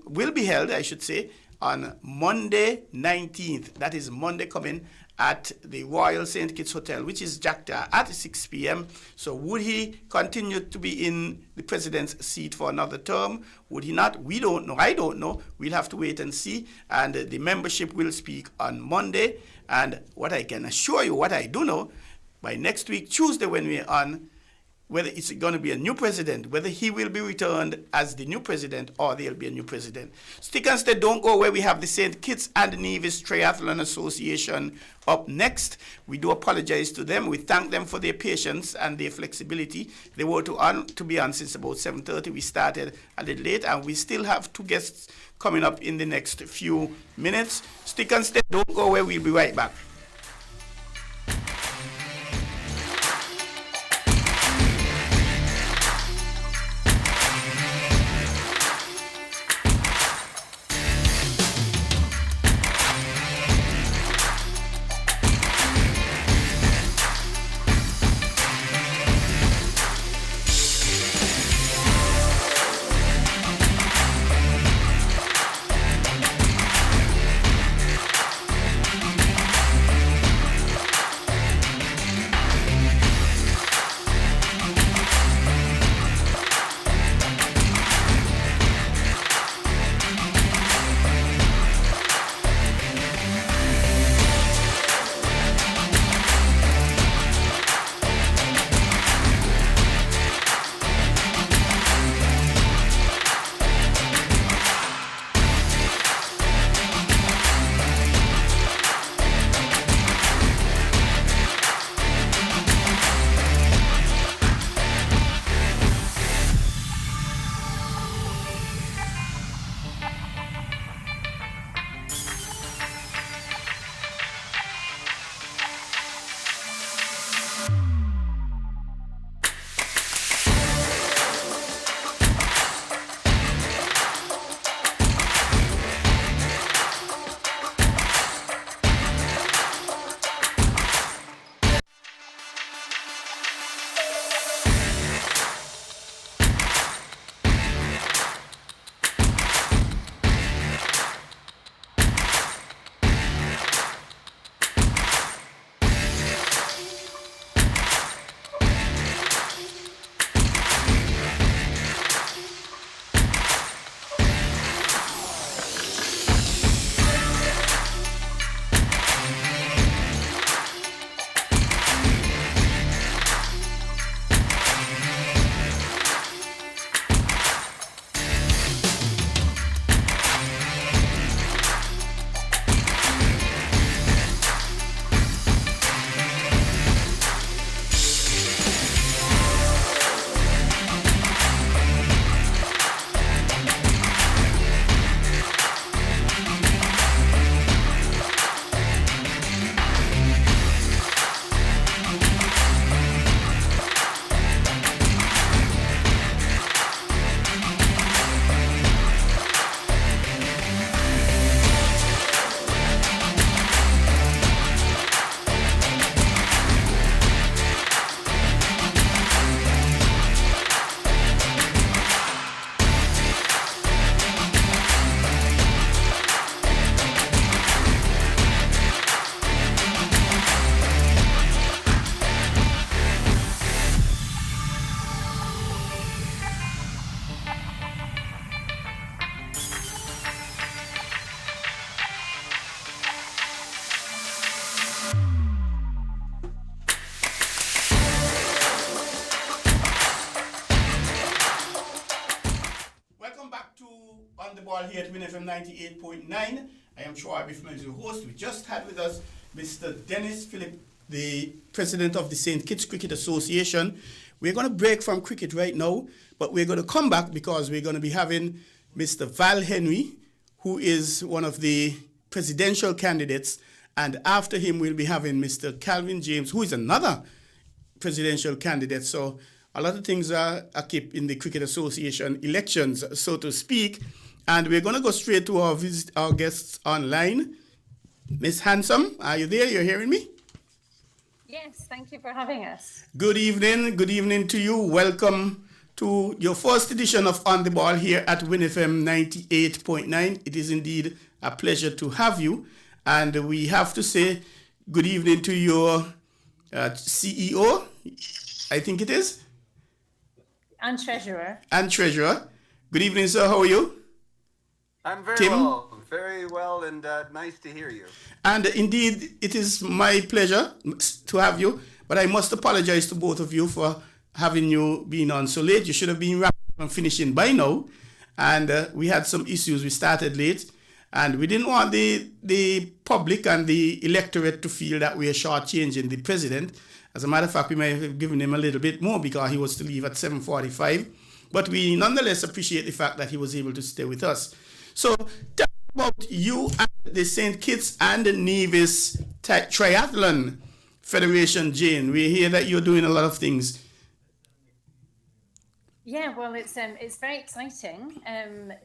will be held, I should say, on Monday 19th. That is Monday coming at the Royal St. Kitts Hotel, which is Jakarta, at 6 p.m. So would he continue to be in the president's seat for another term? Would he not? We don't know. I don't know. We'll have to wait and see. And the membership will speak on Monday. And what I can assure you, what I do know, by next week, Tuesday, when we're on, whether it's going to be a new president, whether he will be returned as the new president or there'll be a new president. Stick and stay, don't go away. We have the St. Kitts and Nevis Triathlon Association up next. We do apologize to them. We thank them for their patience and their flexibility. They were to be on since about 7:30. We started a little late, and we still have two guests coming up in the next few minutes. Stick and stay, don't go away. We'll be right back. WINN FM 98.9. I am Troy Bif Mills, your host. We just had with us Mr. Dennis Phillip, the president of the St. Kitts Cricket Association. We're going to break from cricket right now, but we're going to come back because we're going to be having Mr. Val Henry, who is one of the presidential candidates, and after him we'll be having Mr. Calvin James, who is another presidential candidate. So a lot of things are kept in the Cricket Association elections, so to speak. And we're going to go straight to our guests online. Miss Handsome, are you there? You're hearing me? Yes, thank you for having us. Good evening. Good evening to you. Welcome to your first edition of On the Ball here at WINN FM 98.9. It is indeed a pleasure to have you. And we have to say good evening to your CEO, I think it is. And treasurer. And treasurer. Good evening, sir. How are you? I'm very well, and nice to hear you. And indeed, it is my pleasure to have you, but I must apologize to both of you for having you been on so late. You should have been wrapped and finishing by now, and we had some issues. We started late, and we didn't want the public and the electorate to feel that we are shortchanging the president. As a matter of fact, we might have given him a little bit more because he was to leave at 7:45, but we nonetheless appreciate the fact that he was able to stay with us. So tell me about you and the St. Kitts and the Nevis Triathlon Federation, Jane. We hear that you're doing a lot of things. Yeah, well, it's very exciting.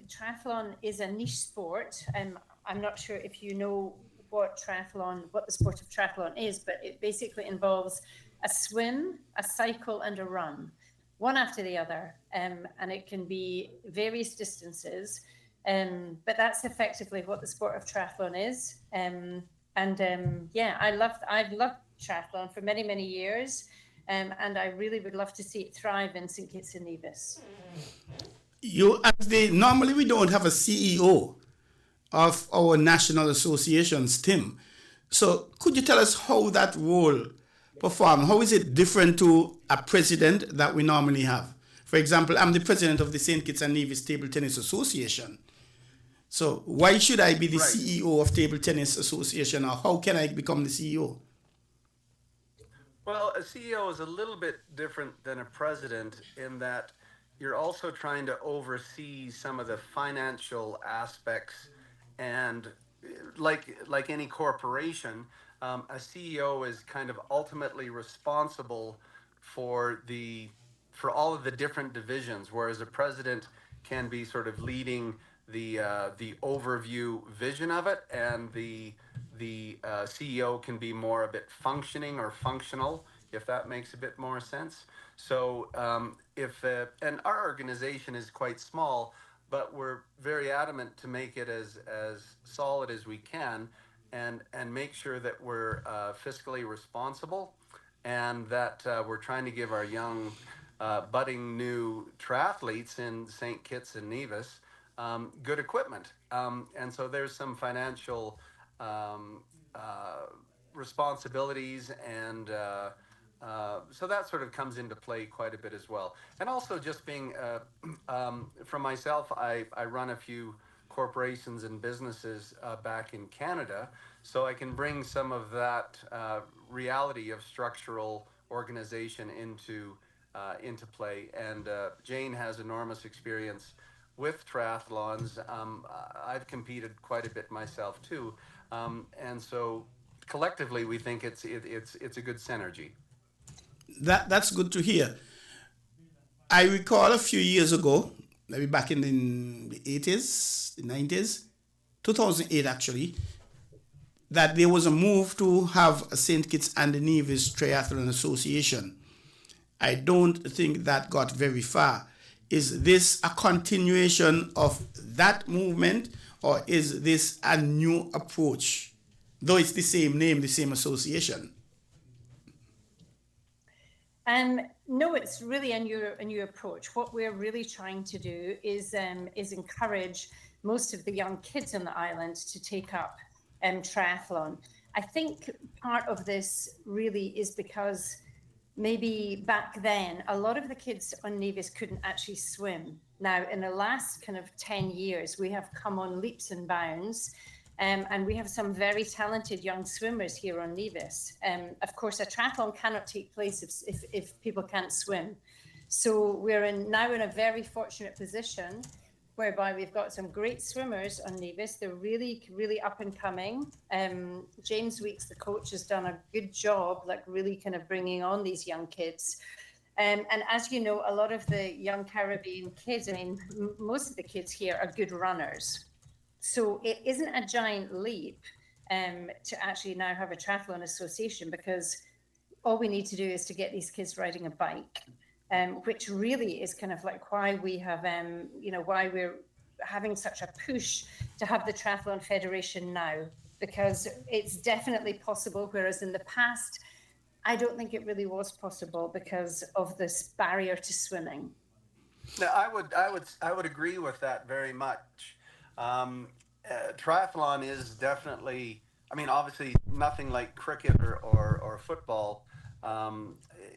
Triathlon is a niche sport. I'm not sure if you know what the sport of triathlon is, but it basically involves a swim, a cycle, and a run, one after the other, and it can be various distances. But that's effectively what the sport of triathlon is. I've loved triathlon for many, many years. And I really would love to see it thrive in St. Kitts and Nevis. Normally we don't have a CEO of our national associations, Tim. So could you tell us how that role performs? How is it different to a president that we normally have? For example, I'm the president of the St. Kitts and Nevis Table Tennis Association. So why should I be the CEO of Table Tennis Association, or how can I become the CEO? Well, a CEO is a little bit different than a president in that you're also trying to oversee some of the financial aspects, and like any corporation, a CEO is kind of ultimately responsible for all of the different divisions, whereas a president can be sort of leading the overview vision of it, and the CEO can be more a bit functioning or functional, if that makes a bit more sense. So and our organization is quite small, but we're very adamant to make it as solid as we can, and make sure that we're fiscally responsible, and that we're trying to give our young budding new triathletes in St. Kitts and Nevis good equipment. And so there's some financial responsibilities, and so that sort of comes into play quite a bit as well. And also just being, for myself, I run a few corporations and businesses back in Canada, so I can bring some of that reality of structural organization into play. And Jane has enormous experience with triathlons. I've competed quite a bit myself too, and so collectively we think it's a good synergy. That's good to hear. I recall a few years ago, maybe back in the 80s, the 90s, 2008 actually, that there was a move to have a St. Kitts and the Nevis Triathlon Association. I don't think that got very far. Is this a continuation of that movement, or is this a new approach? Though it's the same name, the same association. No, it's really a new approach. What we're really trying to do is encourage most of the young kids on the island to take up triathlon. I think part of this really is because maybe back then a lot of the kids on Nevis couldn't actually swim, Now, in the last kind of 10 years, we have come on leaps and bounds, and we have some very talented young swimmers here on Nevis. Of course, a triathlon cannot take place if people can't swim. So we're now in a very fortunate position whereby we've got some great swimmers on Nevis. They're really, really up and coming. James Weeks, the coach, has done a good job, like really kind of bringing on these young kids. And as you know, a lot of the young Caribbean kids, I mean, most of the kids here are good runners. So it isn't a giant leap to actually now have a triathlon association, because all we need to do is to get these kids riding a bike, which really is kind of like why we have, why we're having such a push to have the Triathlon Federation now, because it's definitely possible, whereas in the past, I don't think it really was possible because of this barrier to swimming. No, I would agree with that very much. Triathlon is definitely, I mean, obviously nothing like cricket or football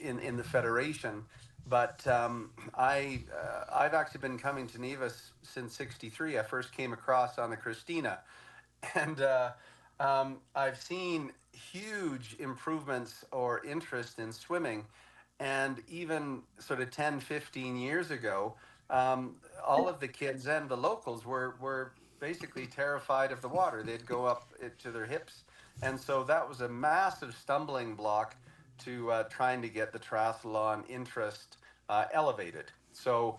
in the federation, but I've actually been coming to Nevis since '63. I first came across on the Christina, and I've seen huge improvements or interest in swimming. And even sort of 10, 15 years ago, all of the kids and the locals were basically terrified of the water. They'd go up to their hips. And so that was a massive stumbling block to trying to get the triathlon interest elevated. So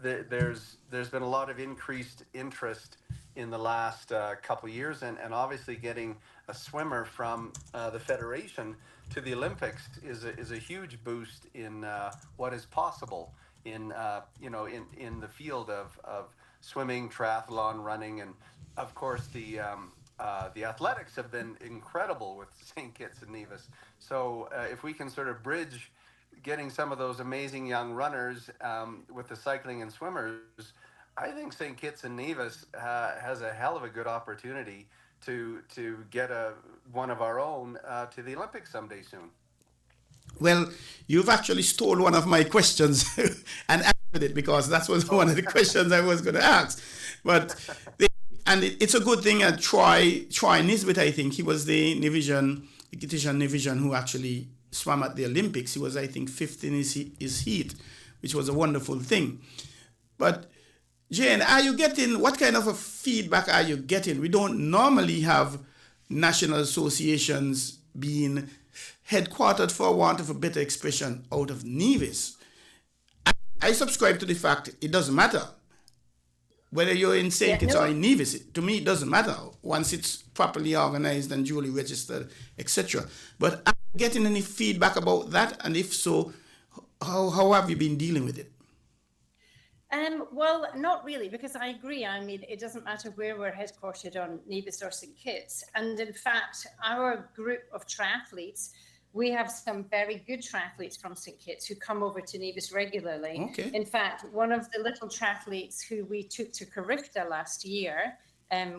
there's been a lot of increased interest in the last couple of years, and obviously getting a swimmer from the federation to the Olympics is a huge boost in what is possible in the field of swimming, triathlon, running, and of course the athletics have been incredible with St. Kitts and Nevis. So if we can sort of bridge getting some of those amazing young runners with the cycling and swimmers, I think St. Kitts and Nevis has a hell of a good opportunity to get one of our own to the Olympics someday soon. Well, you've actually stole one of my questions and answered it, because that was one of the questions I was going to ask. But it's a good thing that Troy Nisbet, I think, he was the Kittitian Division who actually swam at the Olympics. He was, I think, fifth in his heat, which was a wonderful thing. But Jane, what kind of a feedback are you getting? We don't normally have national associations being headquartered, for want of a better expression, out of Nevis. I subscribe to the fact it doesn't matter whether you're in St. Kitts or in Nevis. To me, it doesn't matter once it's properly organized and duly registered, etc. But are you getting any feedback about that? And if so, how have you been dealing with it? Well, not really, because I agree. I mean, it doesn't matter where we're headquartered on Nevis or St. Kitts. And in fact, our group of triathletes, we have some very good triathletes from St. Kitts who come over to Nevis regularly. Okay. In fact, one of the little triathletes who we took to Carifta last year,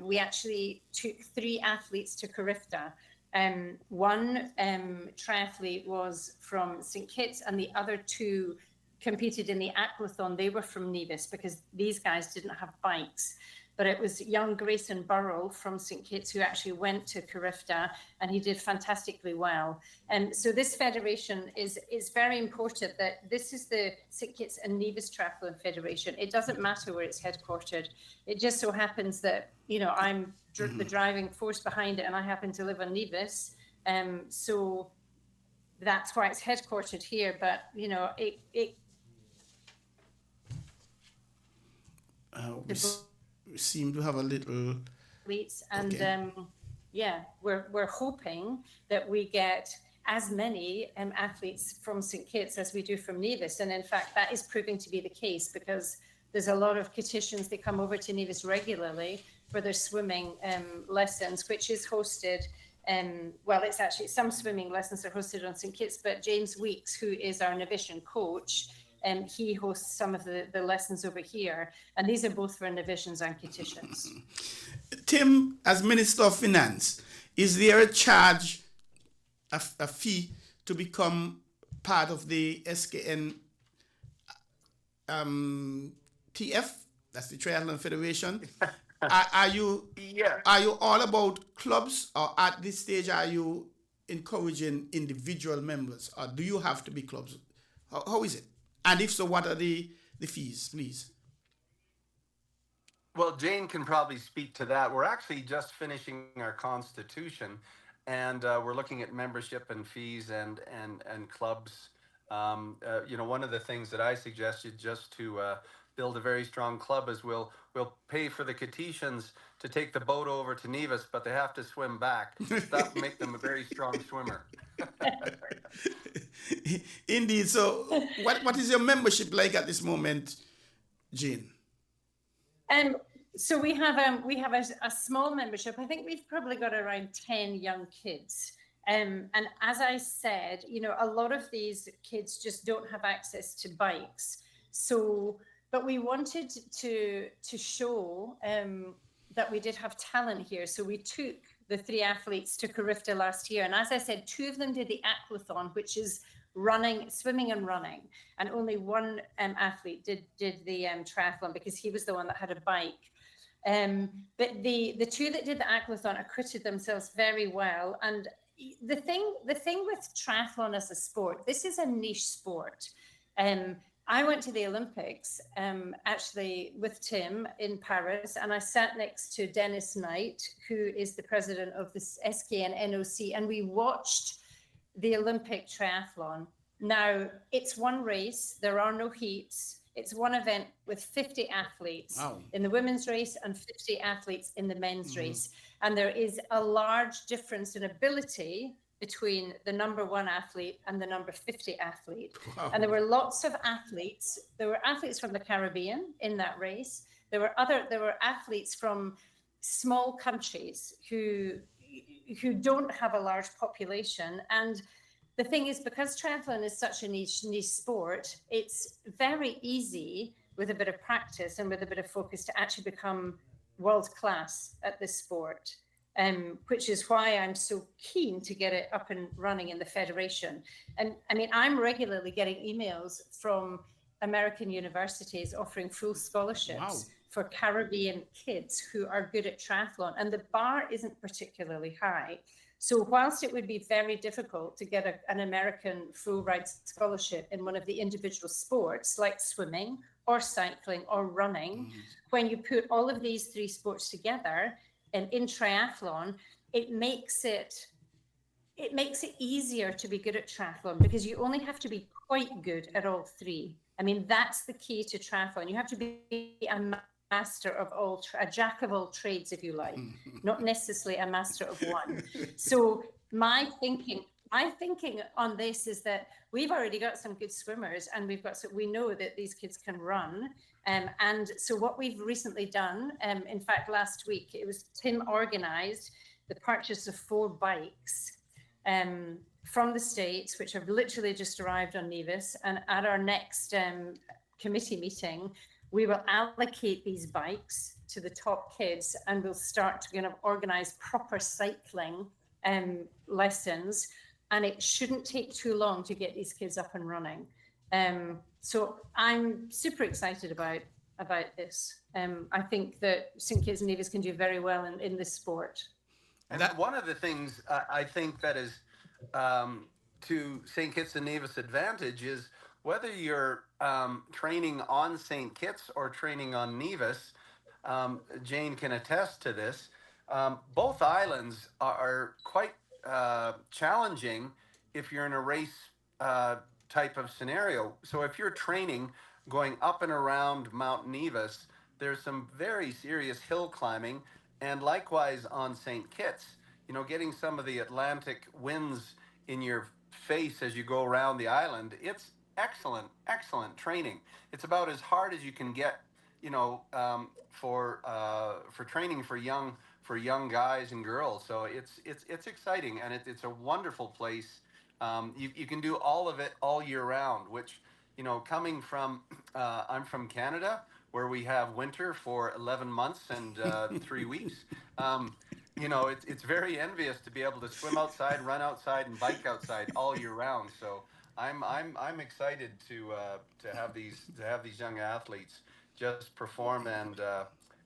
we actually took 3 athletes to Carifta. One triathlete was from St. Kitts, and the other 2 competed in the aquathon. They were from Nevis, because these guys didn't have bikes. But it was young Grayson Burrell from St. Kitts who actually went to Carifta, and he did fantastically well. And so this federation is very important, that this is the St. Kitts and Nevis Triathlon Federation. It doesn't matter where it's headquartered. It just so happens that, I'm the driving force behind it, and I happen to live on Nevis. So that's why it's headquartered here. But, we seem to have a little and okay. We're hoping that we get as many athletes from St. Kitts as we do from Nevis, and in fact that is proving to be the case, because there's a lot of Kittitians that come over to Nevis regularly for their swimming lessons, which is hosted. It's actually some swimming lessons are hosted on St. Kitts, but James Weeks, who is our Nevisian coach, he hosts some of the lessons over here, and these are both for Nevisians and Kittitians. Tim, as Minister of Finance, is there a charge, a fee to become part of the SKN TF, that's the Triathlon Federation. Are you Yeah. are you all about clubs, or at this stage are you encouraging individual members, or do you have to be clubs? How is it? And if so, what are the fees, please? Well, Jane can probably speak to that. We're actually just finishing our constitution, and we're looking at membership and fees and clubs. One of the things that I suggested just to build a very strong club is we'll pay for the Catetians to take the boat over to Nevis, but they have to swim back. That make them a very strong swimmer. Indeed. So, what is your membership like at this moment, Jane? So we have a small membership. I think we've probably got around 10 young kids. And as I said, a lot of these kids just don't have access to bikes. So, but we wanted to show that we did have talent here. So we took the 3 athletes to Carifta last year. And as I said, 2 of them did the aquathon, which is running, swimming and running. And only one athlete did the triathlon because he was the one that had a bike. But the 2 that did the aquathon acquitted themselves very well. And the thing with triathlon as a sport, this is a niche sport. I went to the Olympics actually with Tim in Paris, and I sat next to Dennis Knight, who is the president of the SKN NOC, and we watched the Olympic triathlon. Now, it's one race, there are no heats. It's one event with 50 athletes in the women's race and 50 athletes in the men's race. And there is a large difference in ability between the number 1 athlete and the number 50 athlete. Wow. And there were lots of athletes. There were athletes from the Caribbean in that race. There were athletes from small countries who don't have a large population. And the thing is, because triathlon is such a niche sport, it's very easy with a bit of practice and with a bit of focus to actually become world class at this sport, which is why I'm so keen to get it up and running in the federation. And I mean, I'm regularly getting emails from American universities offering full scholarships for Caribbean kids who are good at triathlon, and the bar isn't particularly high. So whilst it would be very difficult to get an American full ride scholarship in one of the individual sports like swimming or cycling or running, when you put all of these 3 sports together in triathlon, it makes it easier to be good at triathlon because you only have to be quite good at all 3. I mean, that's the key to triathlon. You have to be a master of all, a jack of all trades, if you like, not necessarily a master of one. So my thinking on this is that we've already got some good swimmers, and we know that these kids can run. And so what we've recently done, in fact, last week, it was Tim organized the purchase of 4 bikes from the States, which have literally just arrived on Nevis. And at our next committee meeting, we will allocate these bikes to the top kids, and we'll start to kind of organize proper cycling lessons. And it shouldn't take too long to get these kids up and running. So I'm super excited about this. I think that St. Kitts and Nevis can do very well in this sport. And one of the things I think that is to St. Kitts and Nevis' advantage is whether you're training on St. Kitts or training on Nevis, Jane can attest to this. Both islands are quite challenging if you're in a race type of scenario. So if you're training going up and around Mount Nevis, there's some very serious hill climbing, and likewise on St. Kitts, getting some of the Atlantic winds in your face as you go around the island, it's excellent training. It's about as hard as you can get, for training for young guys and girls. So it's exciting, and it's a wonderful place. You can do all of it all year round, which, coming from, I'm from Canada, where we have winter for 11 months and 3 weeks. It's very envious to be able to swim outside, run outside, and bike outside all year round. So I'm excited to have these young athletes. just perform. And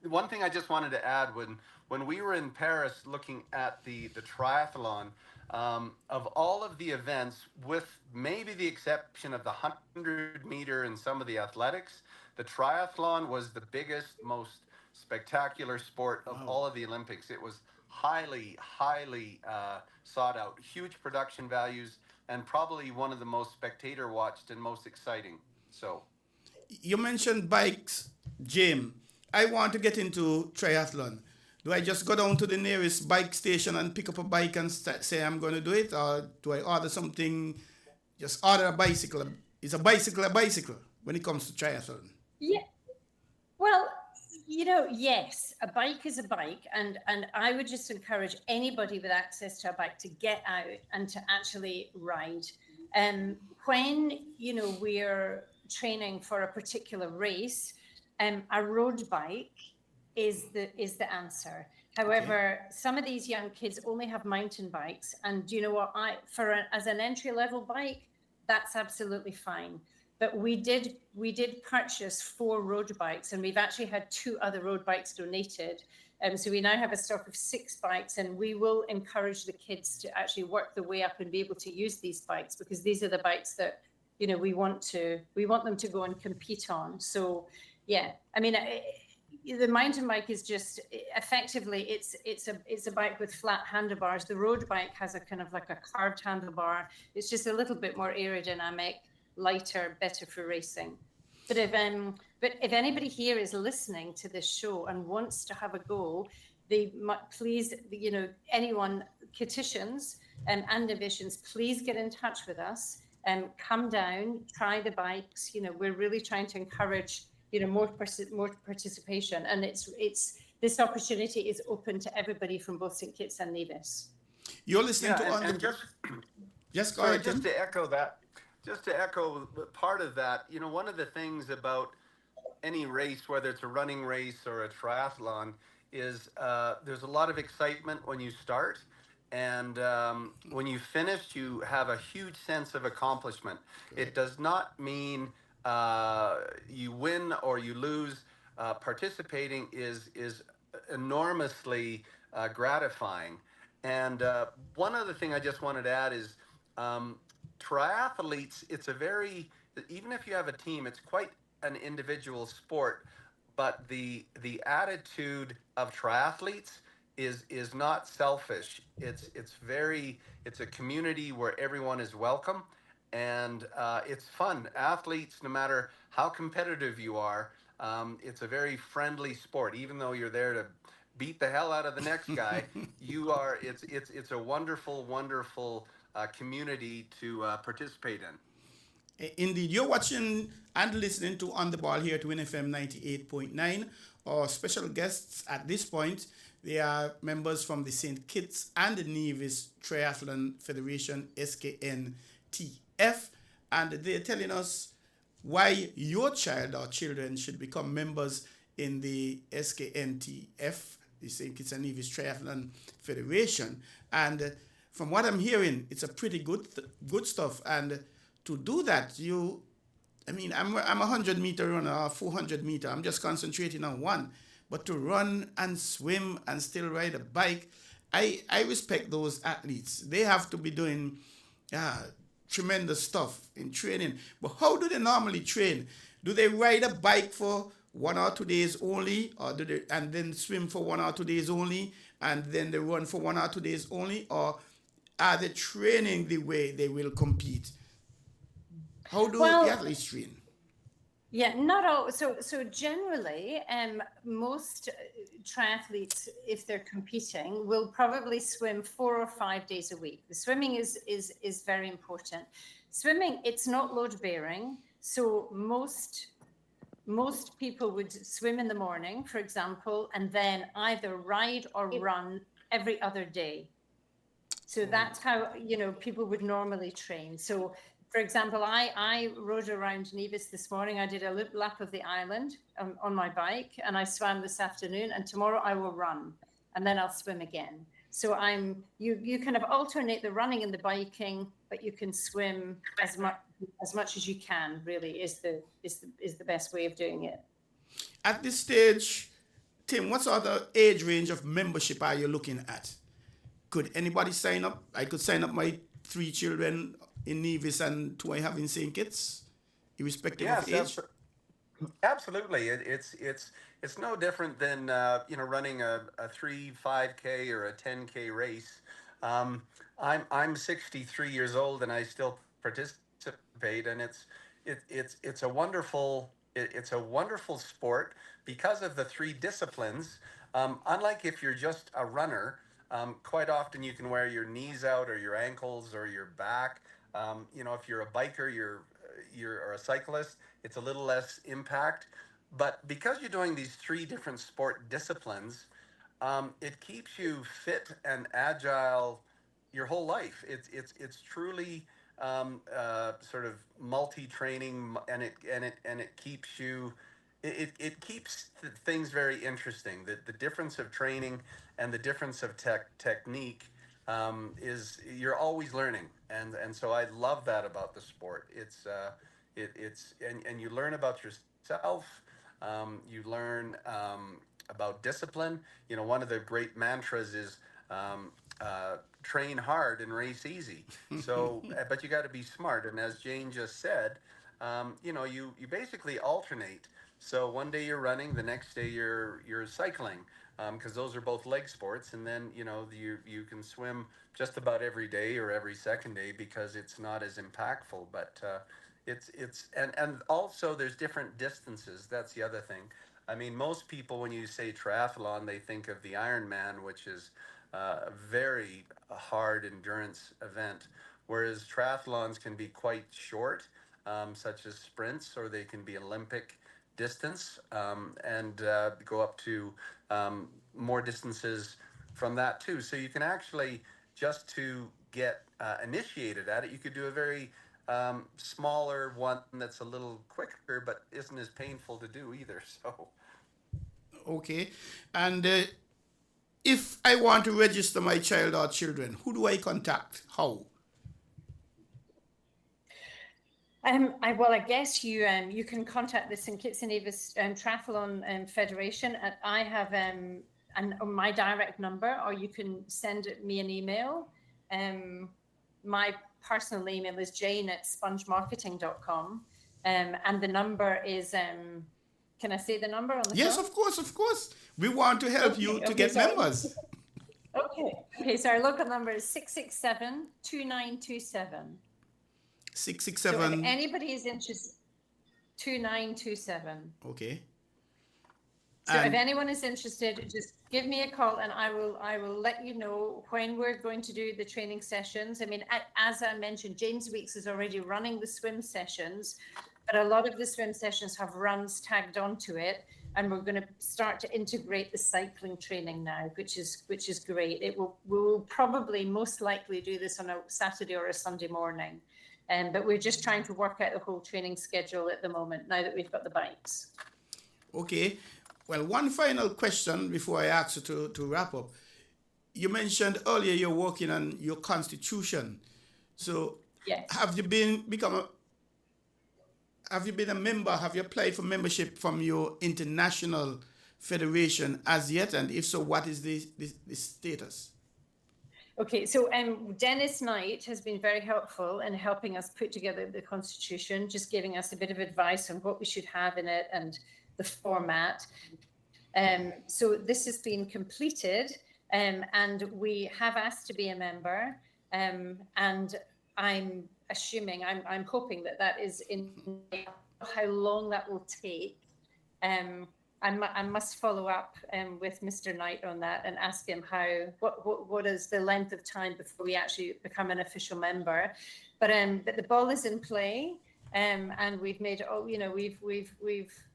one thing I just wanted to add, when we were in Paris looking at the triathlon, of all of the events, with maybe the exception of the 100-meter and some of the athletics, the triathlon was the biggest, most spectacular sport of all of the Olympics. It was highly, highly sought out, huge production values, and probably one of the most spectator watched and most exciting. So, You mentioned bikes, Jim. I want to get into triathlon. Do I just go down to the nearest bike station and pick up a bike and say I'm going to do it? Or do I order something, just order a bicycle? Is a bicycle when it comes to triathlon? Yeah. Well, yes, a bike is a bike, and I would just encourage anybody with access to a bike to get out and to actually ride. When we're training for a particular race, a road bike is the answer. However, some of these young kids only have mountain bikes, and you know what? As an entry level bike, that's absolutely fine. But we did purchase 4 road bikes, and we've actually had 2 other road bikes donated. So we now have a stock of 6 bikes, and we will encourage the kids to actually work their way up and be able to use these bikes, because these are the bikes that we want them to go and compete on. So yeah, I mean, the mountain bike is just effectively it's a bike with flat handlebars. The road bike has a kind of like a carved handlebar. It's just a little bit more aerodynamic, lighter, better for racing. But if anybody here is listening to this show and wants to have a go, please, anyone, Petitions and Divisions, please get in touch with us and come down, try the bikes. We're really trying to encourage more participation, and it's this opportunity is open to everybody from both St. Kitts and Nevis. You're listening to just to echo that. Just to echo part of that, one of the things about any race, whether it's a running race or a triathlon, is there's a lot of excitement when you start. And when you finish, you have a huge sense of accomplishment. It does not mean you win or you lose. Participating is enormously gratifying. And one other thing I just wanted to add is triathletes, even if you have a team, it's quite an individual sport, but the attitude of triathletes is not selfish. It's a community where everyone is welcome, and it's fun. Athletes, no matter how competitive you are, it's a very friendly sport. Even though you're there to beat the hell out of the next guy, it's a wonderful community to participate in. Indeed, you're watching and listening to On the Ball here at WINN FM 98.9. Our special guests at this point, they are members from the St. Kitts and Nevis Triathlon Federation, SKNTF, and they're telling us why your child or children should become members in the SKNTF, the St. Kitts and Nevis Triathlon Federation. And from what I'm hearing, it's a pretty good stuff. And to do that, I'm a 100-meter runner or 400-meter. I'm just concentrating on one. But to run and swim and still ride a bike, I respect those athletes. They have to be doing tremendous stuff in training. But how do they normally train? Do they ride a bike for 1 or 2 days only, or and then swim for 1 or 2 days only, and then they run for 1 or 2 days only, or are they training the way they will compete? How do the athletes train? Yeah, not all. So generally, most triathletes, if they're competing, will probably swim 4 or 5 days a week. The swimming is very important. Swimming, it's not load bearing. So most people would swim in the morning, for example, and then either ride or run every other day. So that's how, people would normally train. So for example, I rode around Nevis this morning. I did a lap of the island on my bike, and I swam this afternoon, and tomorrow I will run, and then I'll swim again. So you kind of alternate the running and the biking, but you can swim as much as you can, really is the best way of doing it. At this stage, Tim, what sort of age range of membership are you looking at? Could anybody sign up? I could sign up my 3 children in Nevis and 2 I have in St. Kitts, irrespective of Yes, age. absolutely. It's no different than running a 3 5K or a 10K race. I'm 63 years old and I still participate, and it's a wonderful it's a wonderful sport because of the 3 disciplines. Unlike if you're just a runner, quite often you can wear your knees out or your ankles or your back. If you're a biker, you're or a cyclist, it's a little less impact. But because you're doing these 3 different sport disciplines, it keeps you fit and agile your whole life. It's truly sort of multi-training, and it keeps you. It keeps things very interesting. The difference of training and the difference of technique is you're always learning, and so I love that about the sport. And you learn about yourself. You learn about discipline. One of the great mantras is train hard and race easy. So, but you got to be smart. And as Jane just said, you basically alternate. So one day you're running, the next day you're cycling, because those are both leg sports. And then you can swim just about every day or every second day because it's not as impactful. But and also there's different distances. That's the other thing. I mean, most people, when you say triathlon, they think of the Ironman, which is a very hard endurance event, whereas triathlons can be quite short, such as sprints, or they can be Olympic distance, and go up to more distances from that too. So you can actually, just to get initiated at it, you could do a very smaller one that's a little quicker, but isn't as painful to do either. So. Okay. And if I want to register my child or children, who do I contact? How? I guess you can contact the St. Kitts and Nevis Triathlon Federation. I have my direct number, or you can send me an email. My personal email is jane@spongemarketing.com, and the number is. Can I say the number on the Yes, phone? of course. We want to help you to get members. Okay, so our local number is 667-2927. 667. So if anybody is interested, 2927. Okay. So if anyone is interested, just give me a call and I will let you know when we're going to do the training sessions. I mean, as I mentioned, James Weeks is already running the swim sessions, but a lot of the swim sessions have runs tagged onto it, and we're going to start to integrate the cycling training now, which is great. We will probably most likely do this on a Saturday or a Sunday morning, but we're just trying to work out the whole training schedule at the moment now that we've got the bikes. Okay. Well, one final question before I ask you to wrap up. You mentioned earlier you're working on your constitution. So yes. Have you been a member? Have you applied for membership from your international federation as yet? And if so, what is the status? Okay, so Dennis Knight has been very helpful in helping us put together the constitution, just giving us a bit of advice on what we should have in it and the format. So this has been completed, and we have asked to be a member, and I'm assuming, I'm hoping that is in. How long that will take, I must follow up with Mr. Knight on that and ask him what is the length of time before we actually become an official member. But the ball is in play, and we've made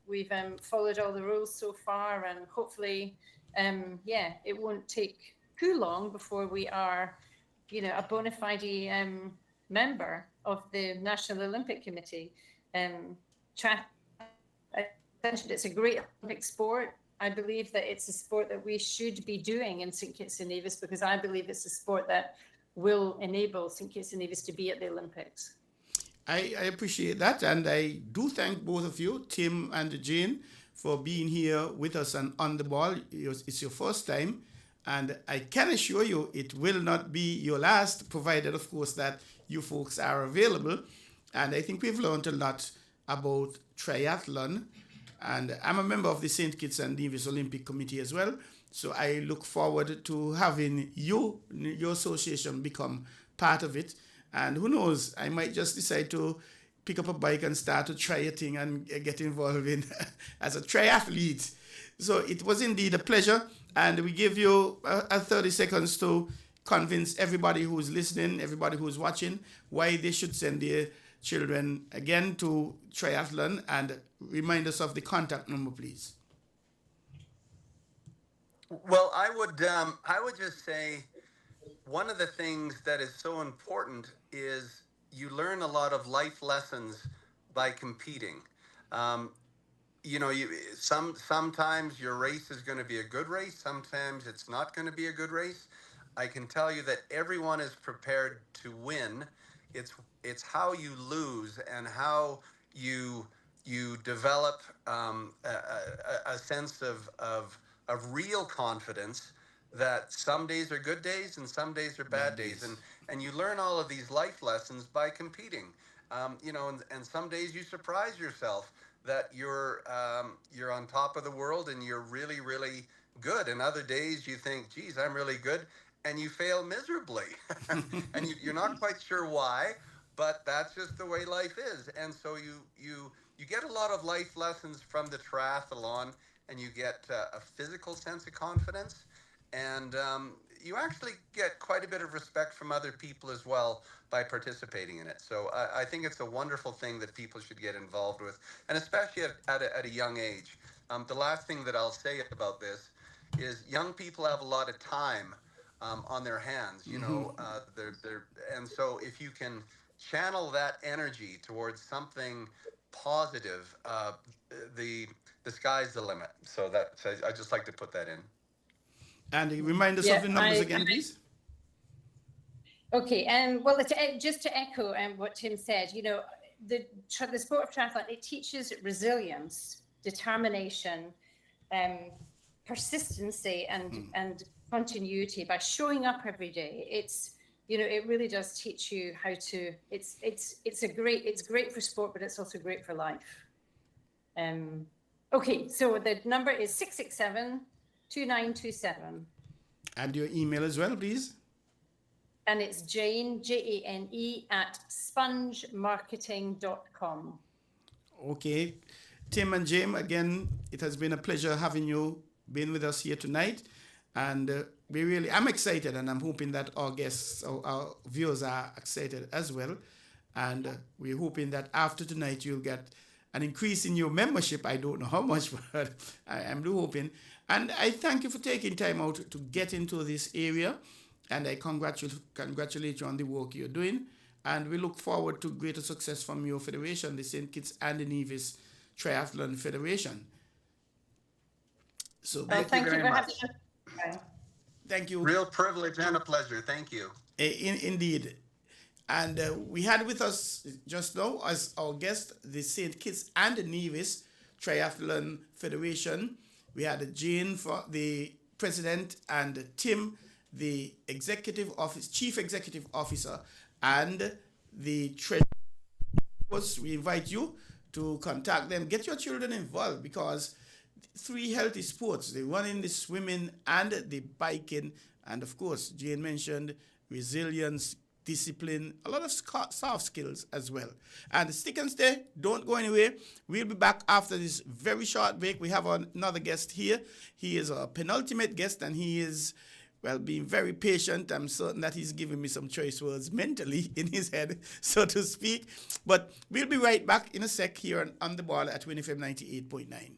we've followed all the rules so far, and hopefully, it won't take too long before we are, a bona fide member of the National Olympic Committee. I mentioned it's a great Olympic sport. I believe that it's a sport that we should be doing in St. Kitts and Nevis, because I believe it's a sport that will enable St. Kitts and Nevis to be at the Olympics. I appreciate that, and I do thank both of you, Tim and Jane, for being here with us and on the ball. It's your first time, and I can assure you it will not be your last, provided, of course, that you folks are available. And I think we've learned a lot about triathlon. And I'm a member of the St. Kitts and Nevis Olympic Committee as well. So I look forward to having you, your association, become part of it. And who knows, I might just decide to pick up a bike and start to try a thing and get involved in as a triathlete. So it was indeed a pleasure. And we give you 30 seconds to convince everybody who's listening, everybody who's watching, why they should send their children again to triathlon, and remind us of the contact number, please. Well, I would just say one of the things that is so important is you learn a lot of life lessons by competing. Sometimes your race is going to be a good race. Sometimes it's not going to be a good race. I can tell you that everyone is prepared to win. It's how you lose and how you develop a sense of real confidence that some days are good days and some days are bad days. And you learn all of these life lessons by competing. And some days you surprise yourself that you're on top of the world and you're really, really good. And other days you think, geez, I'm really good. And you fail miserably. And you're not quite sure why, but that's just the way life is. And so you get a lot of life lessons from the triathlon, and you get a physical sense of confidence. And you actually get quite a bit of respect from other people as well by participating in it. So I think it's a wonderful thing that people should get involved with, and especially at a young age. The last thing that I'll say about this is young people have a lot of time on their hands, and so if you can channel that energy towards something positive, the sky's the limit. So I just like to put that in. And remind us of the numbers again, please. Okay, well, just to echo what Tim said, the sport of triathlon, it teaches resilience, determination, persistency, and continuity by showing up every day. It really does teach you how to. It's great for sport, but it's also great for life. Okay, so the number is 667-2927. And your email as well, please. And it's Jane, Jane, at spongemarketing.com. Okay. Tim and Jane, again, it has been a pleasure having you been with us here tonight. And I'm excited, and I'm hoping that our guests, our viewers are excited as well. And we're hoping that after tonight, you'll get an increase in your membership. I don't know how much, but I'm hoping. And I thank you for taking time out to get into this area. And I congratulate you on the work you're doing. And we look forward to greater success from your federation, the St. Kitts and the Nevis Triathlon Federation. So thank you very much. Thank you. Real privilege and a pleasure. Thank you. Indeed. And we had with us just now as our guest the St. Kitts and the Nevis Triathlon Federation. We had Jane, for the president, and Tim, the chief executive officer, and the treasurer. We invite you to contact them. Get your children involved, because 3 healthy sports, the running, the swimming, and the biking, and of course, Jane mentioned resilience, discipline, a lot of soft skills as well. And stick and stay, don't go anywhere. We'll be back after this very short break. We have another guest here. He is a penultimate guest, and he is, being very patient. I'm certain that he's giving me some choice words mentally in his head, so to speak. But we'll be right back in a sec here on The Ball at WINN FM 98.9.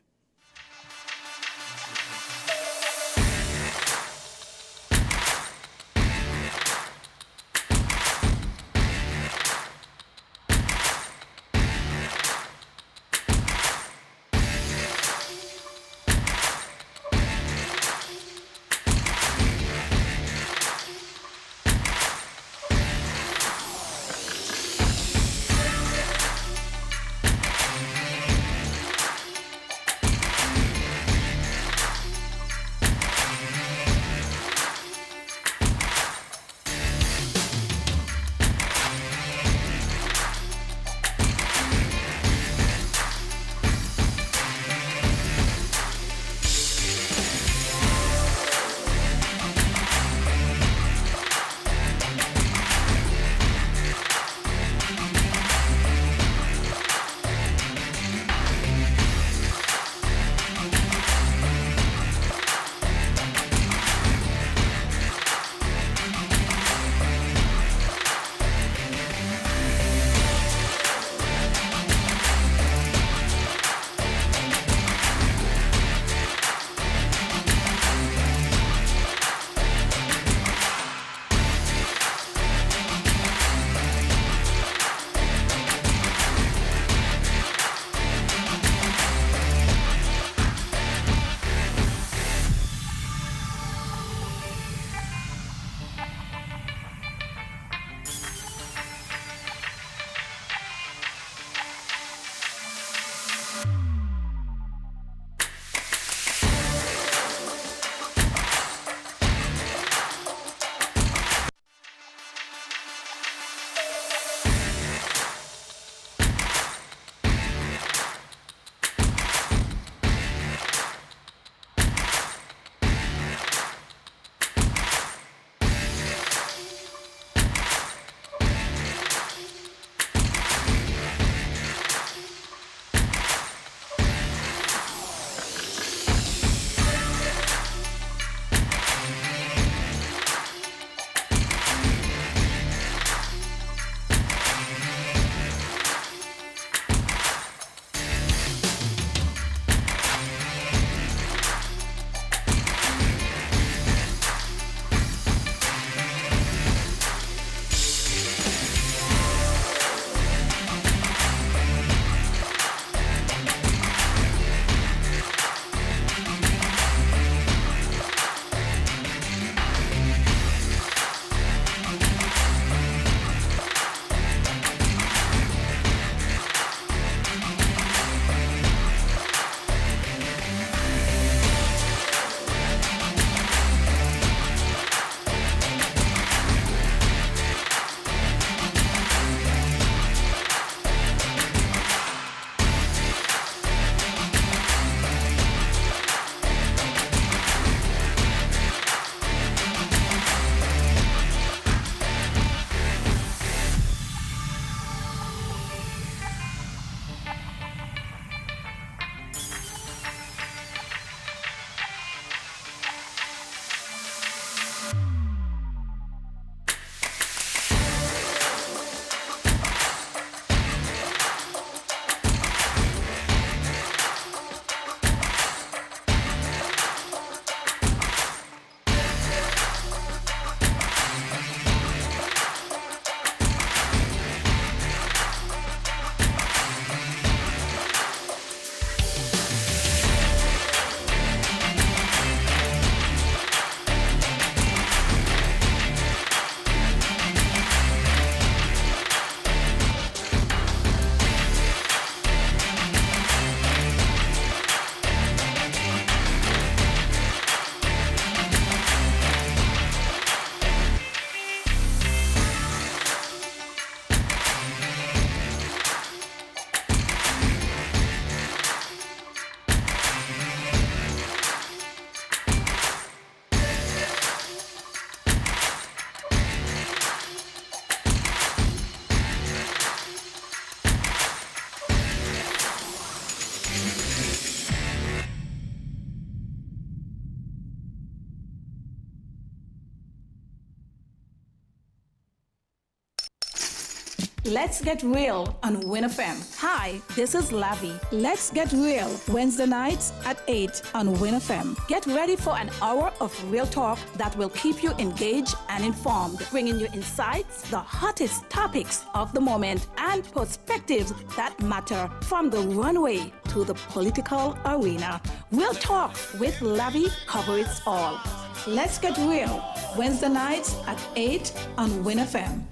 Let's Get Real on WINN FM. Hi, this is Lavi. Let's Get Real, Wednesday nights at 8 on WINN FM. Get ready for an hour of real talk that will keep you engaged and informed, bringing you insights, the hottest topics of the moment, and perspectives that matter from the runway to the political arena. Real Talk with Lavi covers it all. Let's Get Real, Wednesday nights at 8 on WINN FM.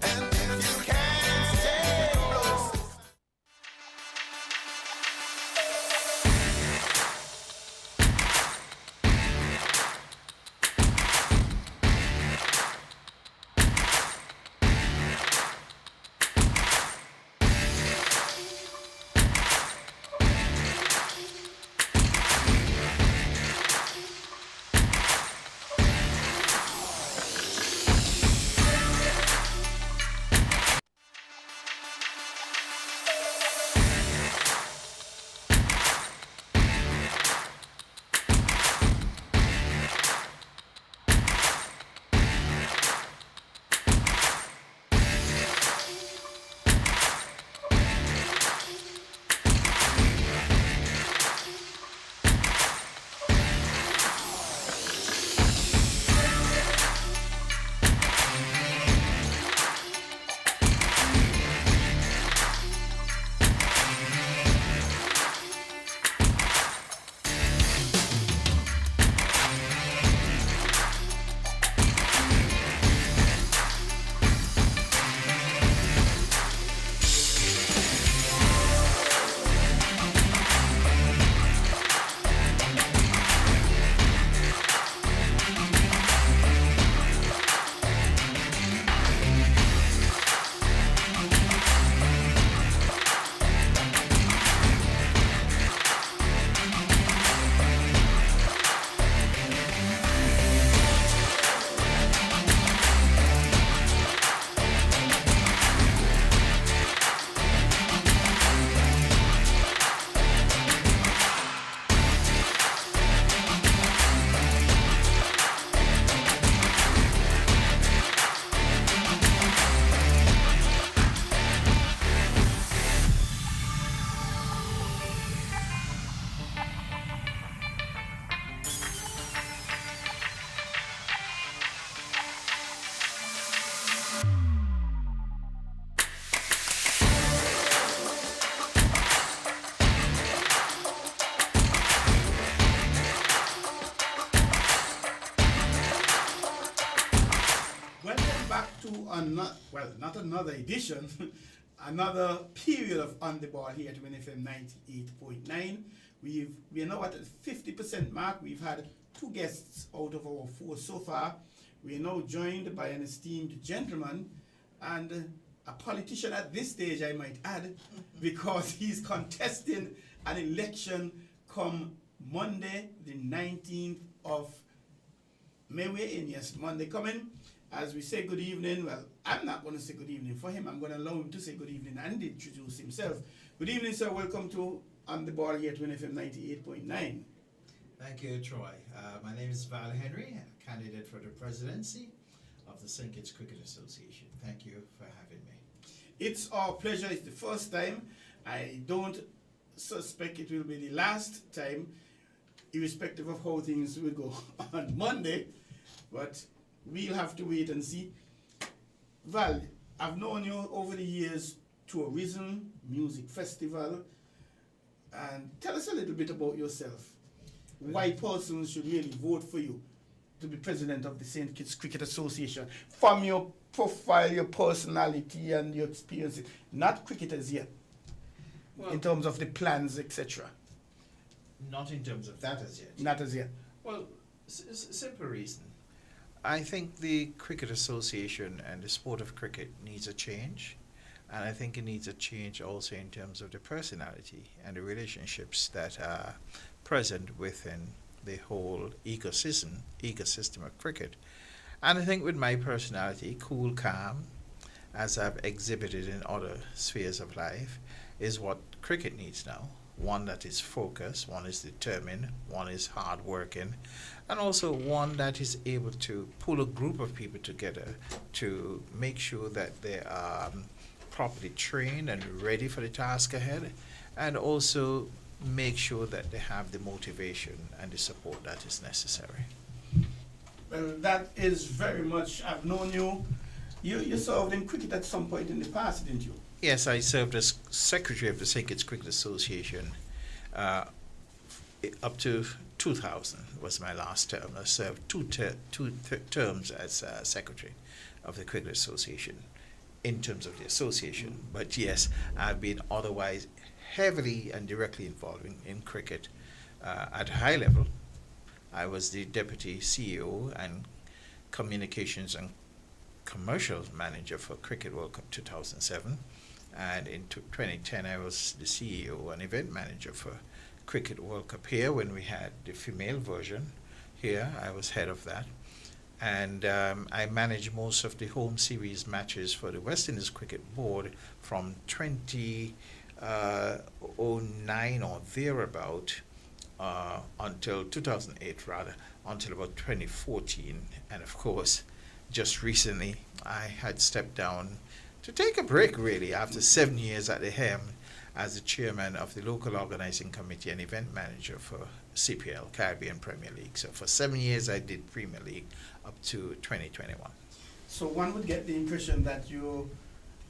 Not another edition, another period of On the Ball here at WINN FM 98.9. We are now at the 50% mark. We've had 2 guests out of our 4 so far. We are now joined by an esteemed gentleman and a politician at this stage, I might add, because he's contesting an election come Monday, the 19th of May. We're in, yes, Monday coming. As we say good evening, well, I'm not going to say good evening for him. I'm going to allow him to say good evening and introduce himself. Good evening, sir. Welcome to On the Ball here at WINN FM 98.9. Thank you, Troy. My name is Val Henry, a candidate for the presidency of the St. Kitts Cricket Association. Thank you for having me. It's our pleasure. It's the first time. I don't suspect it will be the last time, irrespective of how things will go on Monday. But we'll have to wait and see. Val, I've known you over the years, tourism, music festival, and tell us a little bit about yourself. Why persons should really vote for you to be president of the St. Kitts Cricket Association, from your profile, your personality, and your experiences, not cricketers yet, in terms of the plans, etc. Not in terms of that as yet. Not as yet. Well, simple reason. I think the Cricket Association and the sport of cricket needs a change. And I think it needs a change also in terms of the personality and the relationships that are present within the whole ecosystem of cricket. And I think with my personality, cool, calm, as I've exhibited in other spheres of life, is what cricket needs now. One that is focused, one is determined, one is hardworking, and also one that is able to pull a group of people together to make sure that they are properly trained and ready for the task ahead, and also make sure that they have the motivation and the support that is necessary. Well, that is very much, I've known you. You served in cricket at some point in the past, didn't you? Yes, I served as secretary of the St. Kitts Cricket Association up to 2000 was my last term. I served two terms as secretary of the Cricket Association in terms of the association. But yes, I've been otherwise heavily and directly involved in cricket at a high level. I was the deputy CEO and communications and commercial manager for Cricket World Cup 2007. And in 2010, I was the CEO and event manager for Cricket World Cup here when we had the female version here. I was head of that. And I managed most of the home series matches for the West Indies Cricket Board from 2009 or thereabout until 2008 rather, until about 2014. And of course, just recently, I had stepped down to take a break really after 7 years at the helm as the chairman of the local organizing committee and event manager for CPL, Caribbean Premier League. So for 7 years, I did Premier League up to 2021. So one would get the impression that you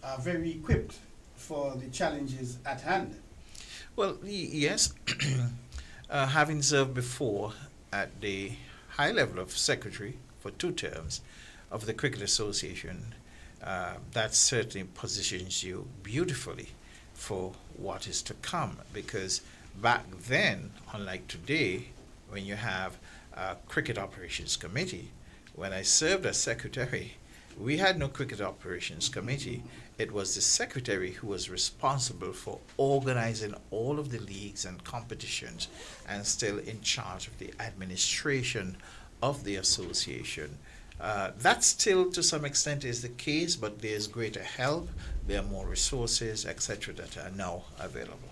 are very equipped for the challenges at hand. Well, yes, having served before at the high level of secretary for 2 terms of the Cricket Association, that certainly positions you beautifully for what is to come, because back then, unlike today, when you have a cricket operations committee, when I served as secretary, we had no cricket operations committee. It was the secretary who was responsible for organizing all of the leagues and competitions and still in charge of the administration of the association. That still to some extent is the case, but there's greater help, there are more resources, etc., that are now available.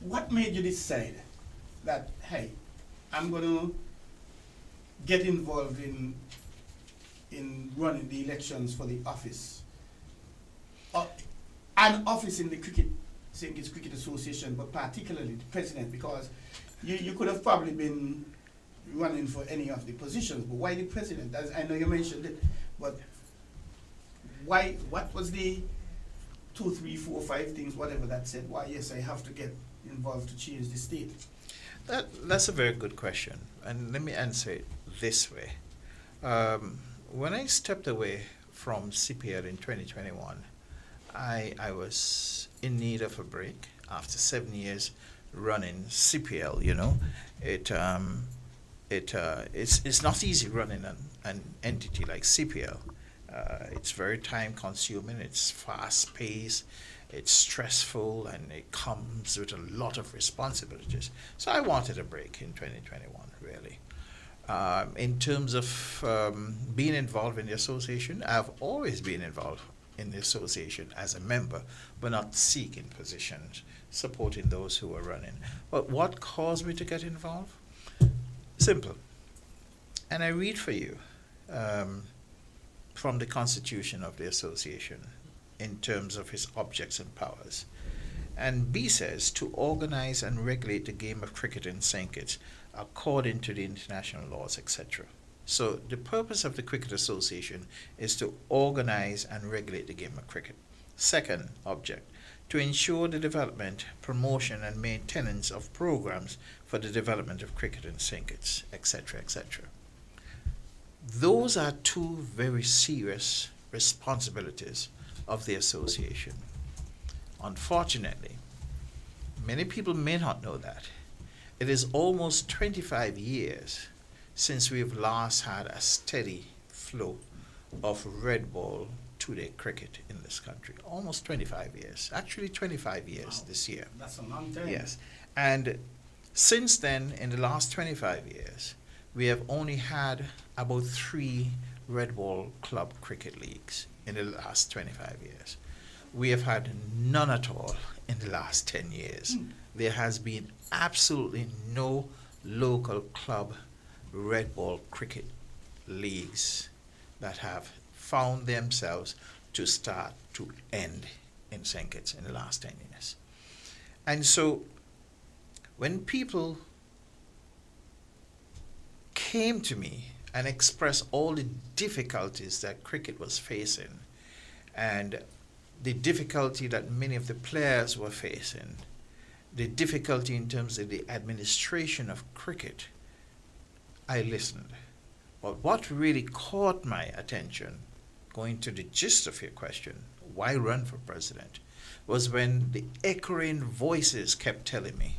What made you decide that, hey, I'm going to get involved in running the elections for the office? An office in the St. Kitts Cricket Association, but particularly the president, because you could have probably been running for any of the positions, but why the president? As I know you mentioned it, but why? What was the 2, 3, 4, 5 things, whatever that said? Why? Yes, I have to get involved to change the state. That's a very good question, and let me answer it this way. When I stepped away from CPL in 2021, I was in need of a break after 7 years running CPL. You know, it's not easy running an entity like CPL. It's very time consuming, it's fast paced, it's stressful, and it comes with a lot of responsibilities. So I wanted a break in 2021, really. In terms of being involved in the association, I've always been involved in the association as a member, but not seeking positions, supporting those who are running. But what caused me to get involved? Simple. And I read for you from the constitution of the association in terms of its objects and powers. And B says to organize and regulate the game of cricket in St. Kitts according to the international laws, etc. So the purpose of the Cricket Association is to organize and regulate the game of cricket. Second object, to ensure the development, promotion, and maintenance of programs for the development of cricket in St. Kitts, etc., etc. Those are 2 very serious responsibilities of the association. Unfortunately, many people may not know that. It is almost 25 years since we've last had a steady flow of red ball 2-day cricket in this country. Almost 25 years. Actually 25 years Wow. this year. That's a long time. Yes. And since then, in the last 25 years, we have only had about 3 red ball club cricket leagues in the last 25 years. We have had none at all in the last 10 years. There has been absolutely no local club red ball cricket leagues that have found themselves to start to end in St. Kitts in the last 10 years. And so when people came to me and expressed all the difficulties that cricket was facing and the difficulty that many of the players were facing, the difficulty in terms of the administration of cricket, I listened. But what really caught my attention, going to the gist of your question, why run for president, was when the echoing voices kept telling me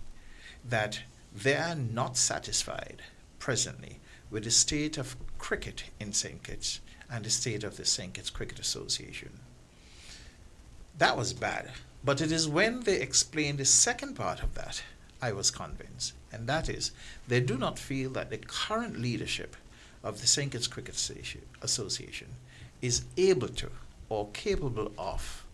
that they are not satisfied presently with the state of cricket in St. Kitts and the state of the St. Kitts Cricket Association. That was bad. But it is when they explained the second part of that, I was convinced. And that is, they do not feel that the current leadership of the St. Kitts Cricket Association is able to or capable of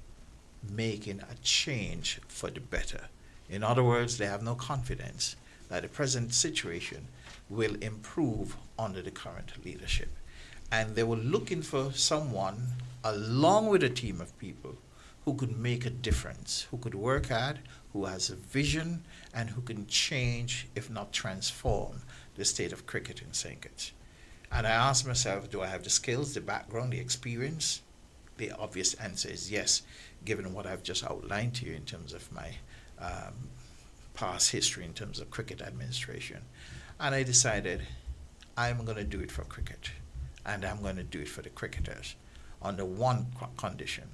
making a change for the better. In other words, they have no confidence that the present situation will improve under the current leadership. And they were looking for someone, along with a team of people, who could make a difference, who could work hard, who has a vision, and who can change, if not transform, the state of cricket in St. Kitts. And I asked myself, do I have the skills, the background, the experience? The obvious answer is yes, given what I've just outlined to you in terms of my past history in terms of cricket administration. And I decided I'm going to do it for cricket, and I'm going to do it for the cricketers under one condition,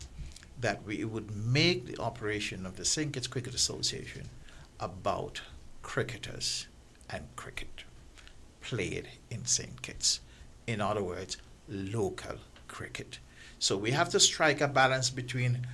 that we would make the operation of the St. Kitts Cricket Association about cricketers and cricket played in St. Kitts. In other words, local cricket. So we have to strike a balance between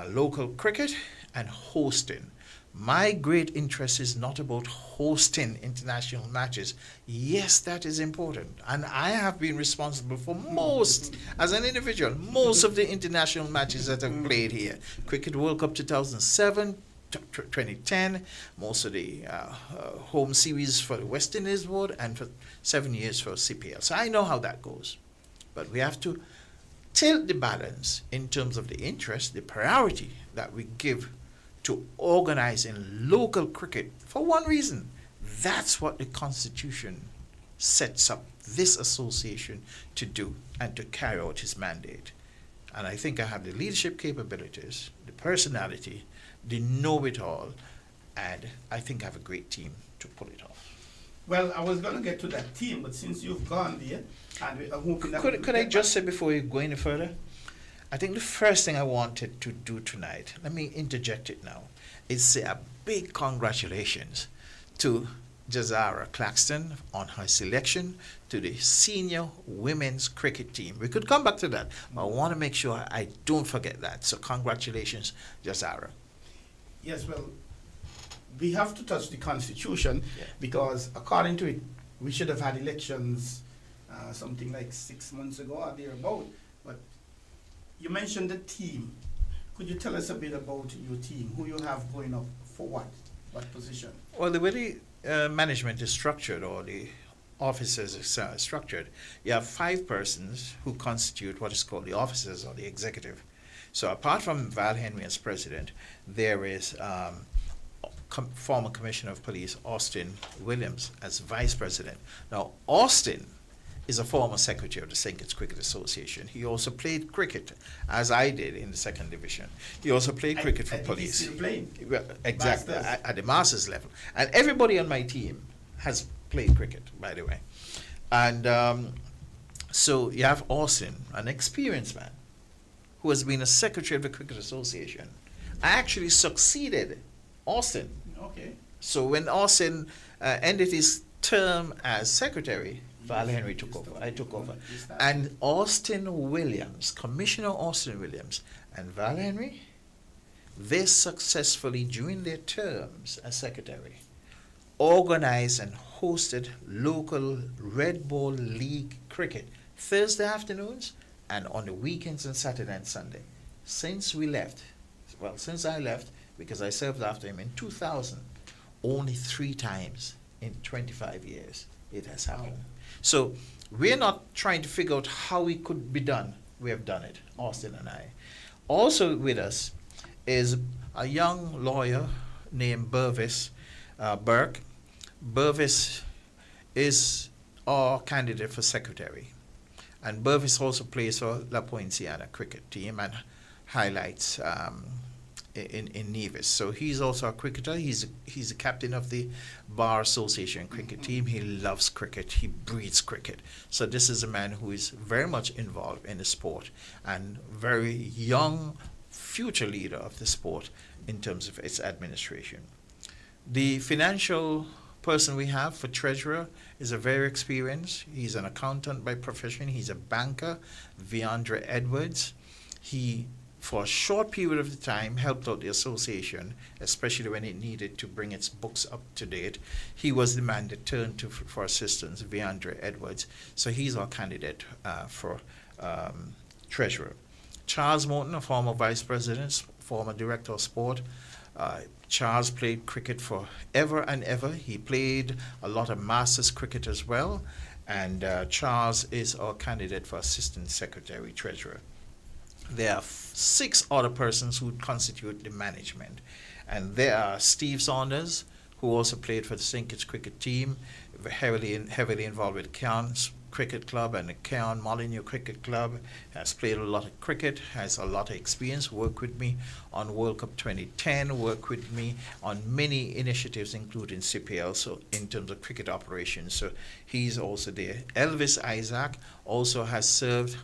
local cricket and hosting. My great interest is not about hosting international matches. Yes, that is important. And I have been responsible for most, as an individual, most of the international matches that I've played here. Cricket World Cup 2007, 2010, most of the home series for the West Indies board, and for 7 years for CPL. So I know how that goes. But we have to tilt the balance in terms of the interest, the priority that we give to organizing local cricket for one reason. That's what the Constitution sets up this association to do and to carry out its mandate. And I think I have the leadership capabilities, the personality, the know-it-all, and I think I have a great team to pull it off. Well, I was going to get to that team, but since you've gone there, and I'm hoping that Could I just say before we go any further? I think the first thing I wanted to do tonight, let me interject it now, is say a big congratulations to Jazara Claxton on her selection to the senior women's cricket team. We could come back to that, but I want to make sure I don't forget that. So congratulations, Jazara. Yes, well, we have to touch the Constitution because according to it, we should have had elections something like 6 months ago or thereabout. But you mentioned the team. Could you tell us a bit about your team, who you have going up for what position? Well, the way the management is structured, or the officers are structured, you have 5 persons who constitute what is called the officers or the executive. So apart from Val Henry as president, there is former Commissioner of Police Austin Williams as vice president. Now, Austin is a former secretary of the St. Kitts Cricket Association. He also played cricket, as I did, in the 2nd division. He also played cricket for police. He's still playing. Well, exactly, Masters. at the masters level. And everybody on my team has played cricket, by the way. And so you have Austin, an experienced man, who has been a secretary of the Cricket Association. I actually succeeded Austin. Okay. So when Austin ended his term as secretary, Val Henry took over. I took over. And Austin Williams, Commissioner Austin Williams, and Val Henry, they successfully, during their terms as secretary, organized and hosted local Red Ball League cricket Thursday afternoons and on the weekends and Saturday and Sunday. Since we left, well, since I left, because I served after him in 2000, only 3 times in 25 years it has happened. So we're not trying to figure out how it could be done. We have done it, Austin and I. Also with us is a young lawyer named Burvis Burke. Burvis is our candidate for secretary. And Burvis also plays for La Poinciana cricket team and highlights in Nevis. So he's also a cricketer. He's the captain of the Bar Association cricket team. He loves cricket. He breathes cricket. So this is a man who is very much involved in the sport and very young future leader of the sport in terms of its administration. The financial person we have for treasurer is a very experienced. He's an accountant by profession. He's a banker, Viandra Edwards. He, for a short period of the time, helped out the association, especially when it needed to bring its books up to date. He was the man that turned to for assistance, Viandra Edwards. So he's our candidate for treasurer. Charles Morton, a former vice president, former director of sport. Charles played cricket for ever and ever. He played a lot of masters cricket as well. And Charles is our candidate for assistant secretary treasurer. There are 6 other persons who constitute the management. And there are Steve Saunders, who also played for the St. Kitts cricket team, heavily involved with Cairns Cricket Club and the Cairn Molyneux Cricket Club, has played a lot of cricket, has a lot of experience, worked with me on World Cup 2010, worked with me on many initiatives, including CPL, so in terms of cricket operations. So he's also there. Elvis Isaac also has served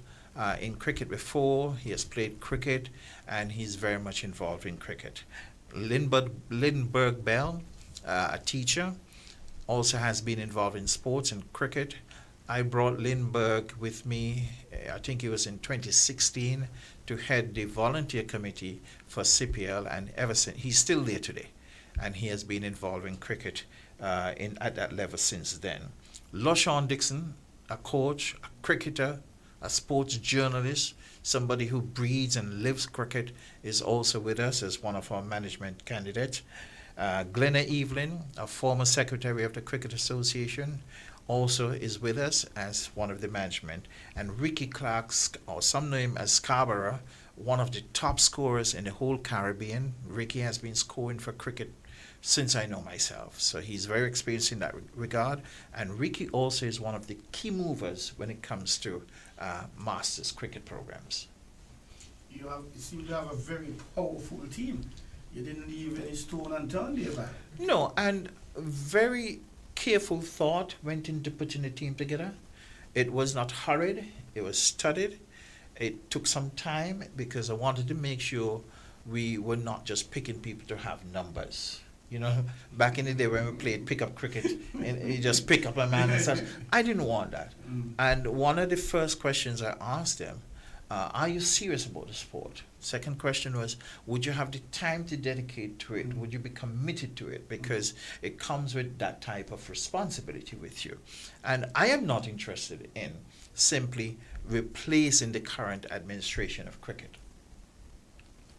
in cricket before. He has played cricket, and he's very much involved in cricket. Lindbergh Bell, a teacher, also has been involved in sports and cricket. I brought Lindbergh with me, I think it was in 2016, to head the volunteer committee for CPL, and ever since, he's still there today, and he has been involved in cricket at that level since then. LaShawn Dixon, a coach, a cricketer, a sports journalist, somebody who breathes and lives cricket, is also with us as one of our management candidates. Glenna Evelyn, a former secretary of the Cricket Association, also is with us as one of the management. And Ricky Clark, or some know him as Scarborough, one of the top scorers in the whole Caribbean. Ricky has been scoring for cricket since I know myself. So he's very experienced in that regard. And Ricky also is one of the key movers when it comes to Masters cricket programs. You seem to have a very powerful team. You didn't leave any stone unturned here, man. No, and very careful thought went into putting the team together. It was not hurried, it was studied. It took some time because I wanted to make sure we were not just picking people to have numbers. You know, back in the day when we played pickup cricket and you just pick up a man and such, I didn't want that. And one of the first questions I asked them, are you serious about the sport? Second question was, would you have the time to dedicate to it? Would you be committed to it? Because it comes with that type of responsibility with you. And I am not interested in simply replacing the current administration of cricket.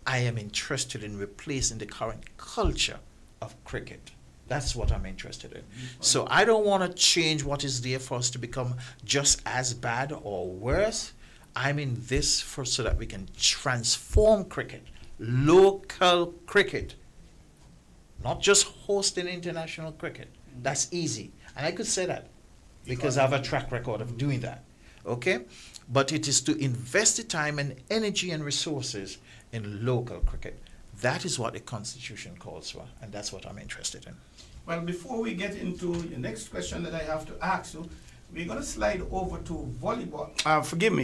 I am interested in replacing the current culture of cricket. That's what I'm interested in. So I don't want to change what is there for us to become just as bad or worse. I'm in this so that we can transform cricket, local cricket, not just hosting international cricket. That's easy. And I could say that because I have a track record of doing that. Okay? But it is to invest the time and energy and resources in local cricket. That is what the Constitution calls for, and that's what I'm interested in. Well, before we get into the next question that I have to ask you, we're going to slide over to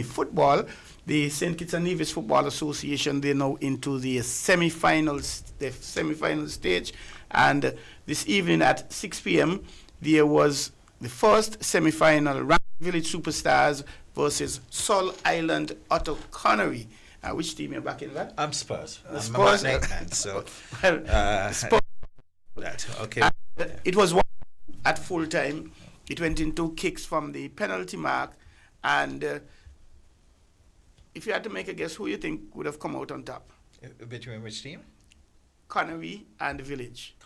football. The St. Kitts and Nevis Football Association, they're now into the semi-final stage. And this evening at 6 p.m., there was the first semi-final, Rank Village Superstars versus Sol Island Otto Connery. Which team you're backing that? I'm Spurs. Spurs. I'm a man, so Spurs. That, okay. It was 1 at full time. It went into kicks from the penalty mark, and if you had to make a guess, who you think would have come out on top? Between which team? Connery and Village.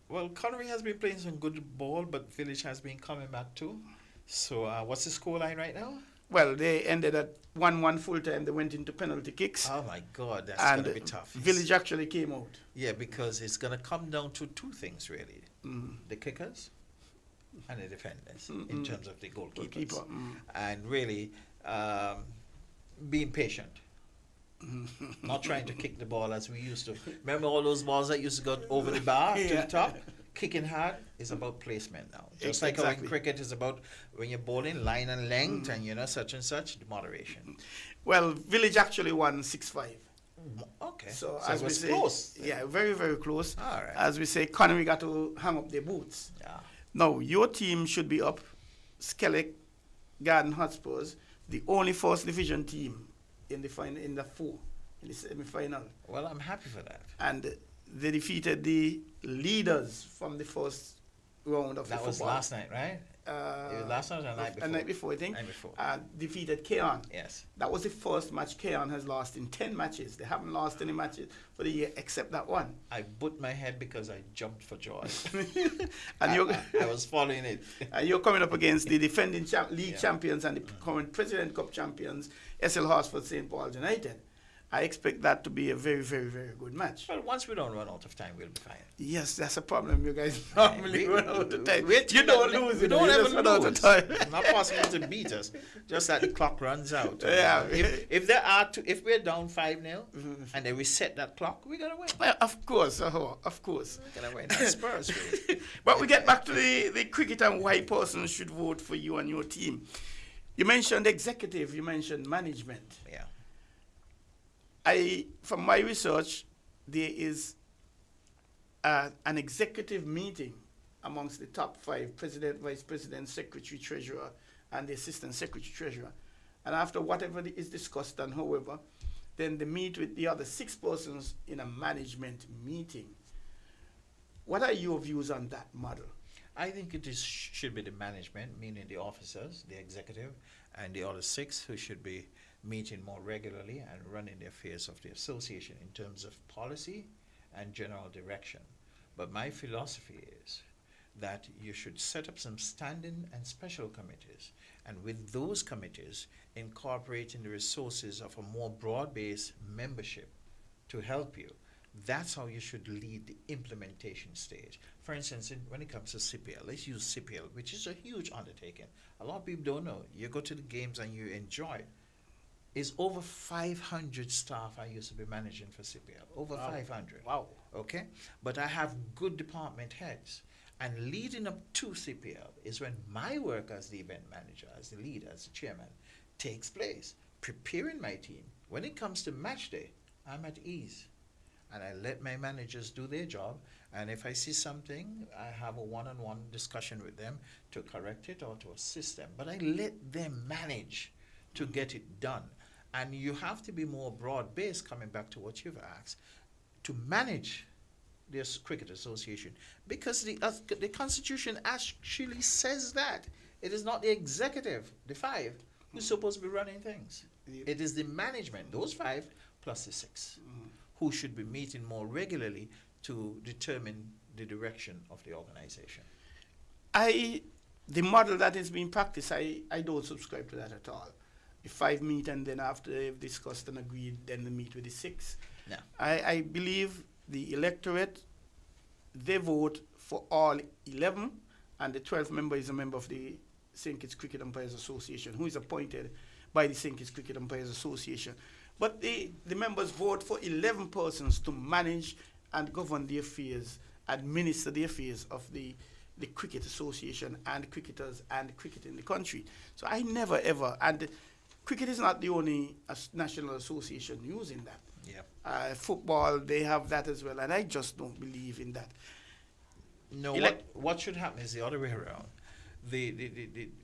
Well, Connery has been playing some good ball, but Village has been coming back too. So what's the score line right now? Well, they ended at 1-1 full time. They went into penalty kicks. Oh my God, that's and going to be tough. Village actually came out. Yeah, because it's going to come down to two things really: the kickers and the defenders in terms of the goalkeepers, Goalkeeper, and really being patient. Not trying to kick the ball as we used to. Remember all those balls that used to go over the bar to the top? Kicking hard is about placement now. Just like how in cricket is about when you're bowling, line and length and such and such, the moderation. Well, Village actually won 6-5. Okay. So it as we was say, close. yeah, very, very close. All right. As we say, Connery got to hang up their boots. Yeah. Now, your team should be up. Skellig Garden Hotspurs, the only first division team in the final, in the semi-final. Well, I'm happy for that. And they defeated the leaders from the first round of That the was football. last night, right? It was last night or the night before? The night before, I think. Night before. Defeated Keon. Yes. That was the first match Keon has lost in 10 matches. They haven't lost any matches for the year except that one. I put my head because I jumped for joy. And I was following it. and you're coming up against the defending league champions and the current President Cup champions, SL Horsford St. Paul's United. I expect that to be a very, very, very good match. Well, once we don't run out of time, we'll be fine. Yes, that's a problem. You guys normally run out of time. We You don't lose. We don't ever run out of lose. time. It's not possible to beat us. Just that the clock runs out. Yeah. If there are if we're down 5-0 and they reset that clock, we're gonna win. Well, of course, of course. We're gonna win. That's Spurs. Really. But we get back to the cricket and why persons should vote for you and your team. You mentioned executive. You mentioned management. Yeah. From my research, there is an executive meeting amongst the top 5, president, vice president, secretary, treasurer, and the assistant secretary, treasurer. And after whatever is discussed and however, then they meet with the other 6 persons in a management meeting. What are your views on that model? I think it should be the management, meaning the officers, the executive, and the other 6 who should be meeting more regularly and running the affairs of the association in terms of policy and general direction. But my philosophy is that you should set up some standing and special committees, and with those committees incorporating the resources of a more broad-based membership to help you. That's how you should lead the implementation stage. For instance, when it comes to CPL, let's use CPL, which is a huge undertaking. A lot of people don't know. You go to the games and you enjoy it. It's over 500 staff I used to be managing for CPL. Over 500. Wow. Okay? But I have good department heads. And leading up to CPL is when my work as the event manager, as the leader, as the chairman, takes place. Preparing my team. When it comes to match day, I'm at ease. And I let my managers do their job. And if I see something, I have a one-on-one discussion with them to correct it or to assist them. But I let them manage to get it done. And you have to be more broad-based, coming back to what you've asked, to manage this cricket association. Because the Constitution actually says that. It is not the executive, the 5, who's supposed to be running things. It is the management, those 5 plus the 6, who should be meeting more regularly to determine the direction of the organization. The model that is being practiced, I don't subscribe to that at all. The 5 meet and then after they've discussed and agreed, then they meet with the 6. No. I believe the electorate, they vote for all 11, and the 12th member is a member of the St. Kitts Cricket Umpires Association, who is appointed by the St. Kitts Cricket Umpires Association. But the members vote for 11 persons to manage and govern the affairs, administer the affairs of the Cricket Association and cricketers and cricket in the country. So I never ever, and cricket is not the only national association using that. Yeah. Football, they have that as well, and I just don't believe in that. No, what should happen is the other way around.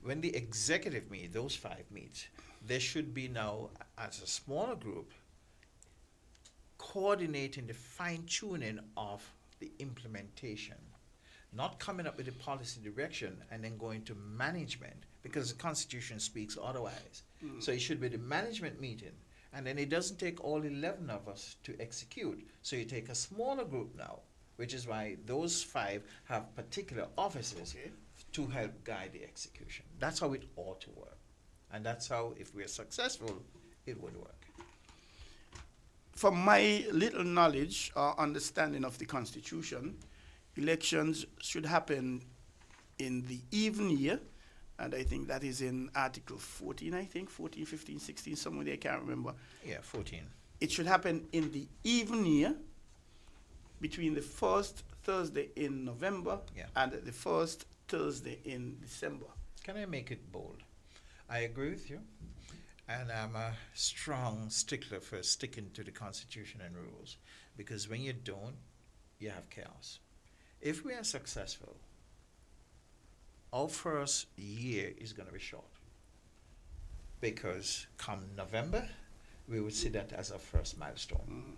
When the executive meet, those 5 meet, there should be now, as a smaller group, coordinating the fine-tuning of the implementation. Not coming up with a policy direction and then going to management, because the Constitution speaks otherwise. So it should be the management meeting, and then it doesn't take all 11 of us to execute. So you take a smaller group now, which is why those 5 have particular offices to help guide the execution. That's how it ought to work. And that's how, if we're successful, it would work. From my little knowledge or understanding of the Constitution, elections should happen in the even year, and I think that is in Article 14, I think, 14, 15, 16, somewhere there, I can't remember. Yeah, 14. It should happen in the even year between the first Thursday in November Yeah. and the first Thursday in December. Can I make it bold? I agree with you, and I'm a strong stickler for sticking to the Constitution and rules, because when you don't, you have chaos. If we are successful, our first year is going to be short, because come November, we would see that as our first milestone.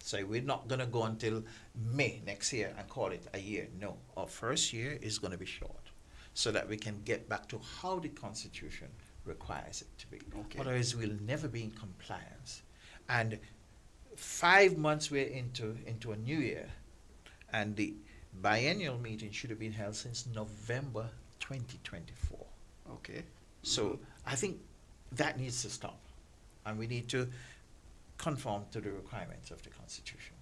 So we're not going to go until May next year and call it a year. No, our first year is going to be short, so that we can get back to how the Constitution requires it to be. Okay. Otherwise, we'll never be in compliance. And 5 months we're into a new year, and the biennial meeting should have been held since November 2024. Okay. So I think that needs to stop, and we need to conform to the requirements of the Constitution.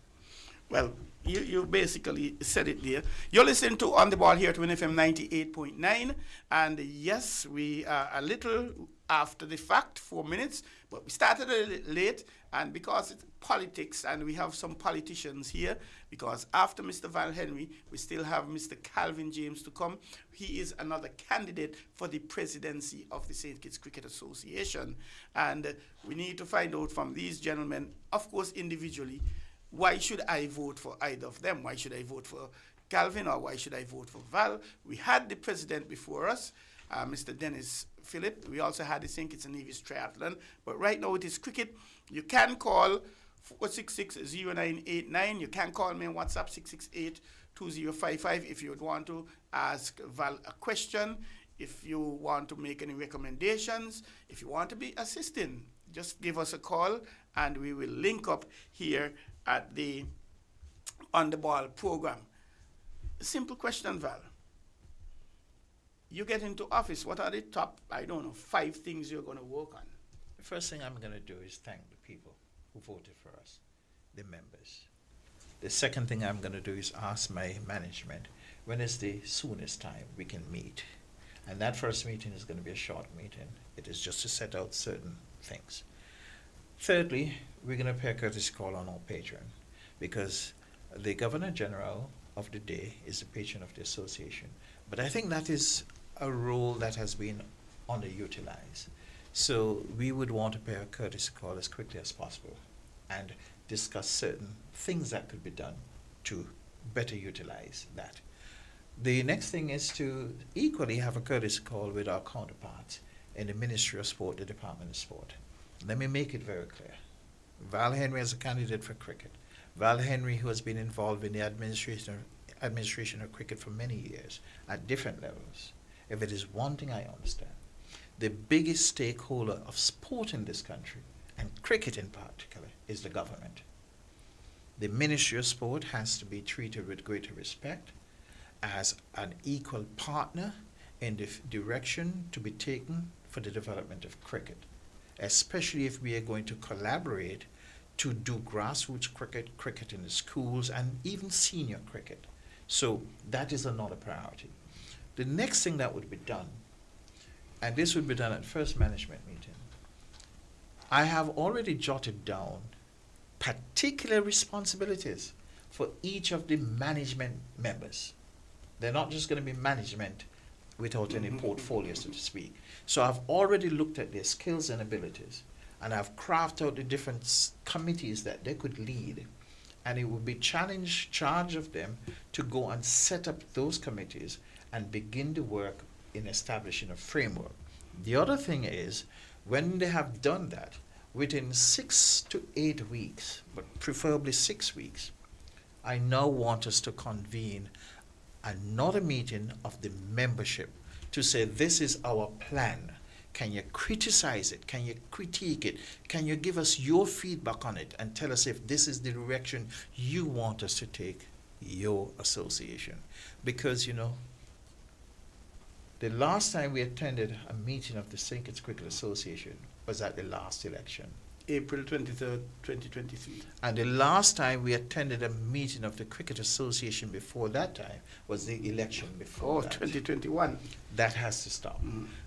Well, you basically said it there. You're listening to On the Ball here at WINN FM 98.9. And yes, we are a little after the fact, 4 minutes, but we started a little late. And because it's politics and we have some politicians here, because after Mr. Val Henry, we still have Mr. Calvin James to come. He is another candidate for the presidency of the St. Kitts Cricket Association. And we need to find out from these gentlemen, of course, individually, why should I vote for either of them? Why should I vote for Calvin or why should I vote for Val? We had the president before us, Mr. Dennis Phillip. We also had the St. Kitts and Nevis Triathlon. But right now it is cricket. You can call 466-0989. You can call me on WhatsApp 668-2055 if you would want to ask Val a question, if you want to make any recommendations, if you want to be assisting. Just give us a call and we will link up here at the On the Ball program. Simple question, Val. You get into office, what are the top, 5 things you're going to work on? The first thing I'm going to do is thank the people who voted for us, the members. The second thing I'm going to do is ask my management, when is the soonest time we can meet? And that first meeting is going to be a short meeting. It is just to set out certain things. Thirdly, we're going to pay a courtesy call on our patron, because the Governor General of the day is the patron of the association. But I think that is a role that has been underutilized. So we would want to pay a courtesy call as quickly as possible and discuss certain things that could be done to better utilize that. The next thing is to equally have a courtesy call with our counterparts in the Ministry of Sport, the Department of Sport. Let me make it very clear. Val Henry is a candidate for cricket. Val Henry, who has been involved in the administration of cricket for many years at different levels. If it is one thing I understand, the biggest stakeholder of sport in this country, and cricket in particular, is the government. The Ministry of Sport has to be treated with greater respect as an equal partner in the direction to be taken for the development of cricket, especially if we are going to collaborate to do grassroots cricket, cricket in the schools, and even senior cricket. So that is another priority. The next thing that would be done, and this would be done at first management meeting, I have already jotted down particular responsibilities for each of the management members. They're not just going to be management without any portfolio, so to speak. So I've already looked at their skills and abilities, and I've crafted out the different committees that they could lead. And it would be charge of them to go and set up those committees and begin the work in establishing a framework. The other thing is, when they have done that, within 6 to 8 weeks, but preferably 6 weeks, I now want us to convene another meeting of the membership to say, this is our plan. Can you criticize it? Can you critique it? Can you give us your feedback on it and tell us if this is the direction you want us to take your association? Because, The last time we attended a meeting of the St. Kitts Cricket Association was at the last election. April 23rd, 2023. And the last time we attended a meeting of the Cricket Association before that time was the election before Oh, that. 2021. That has to stop.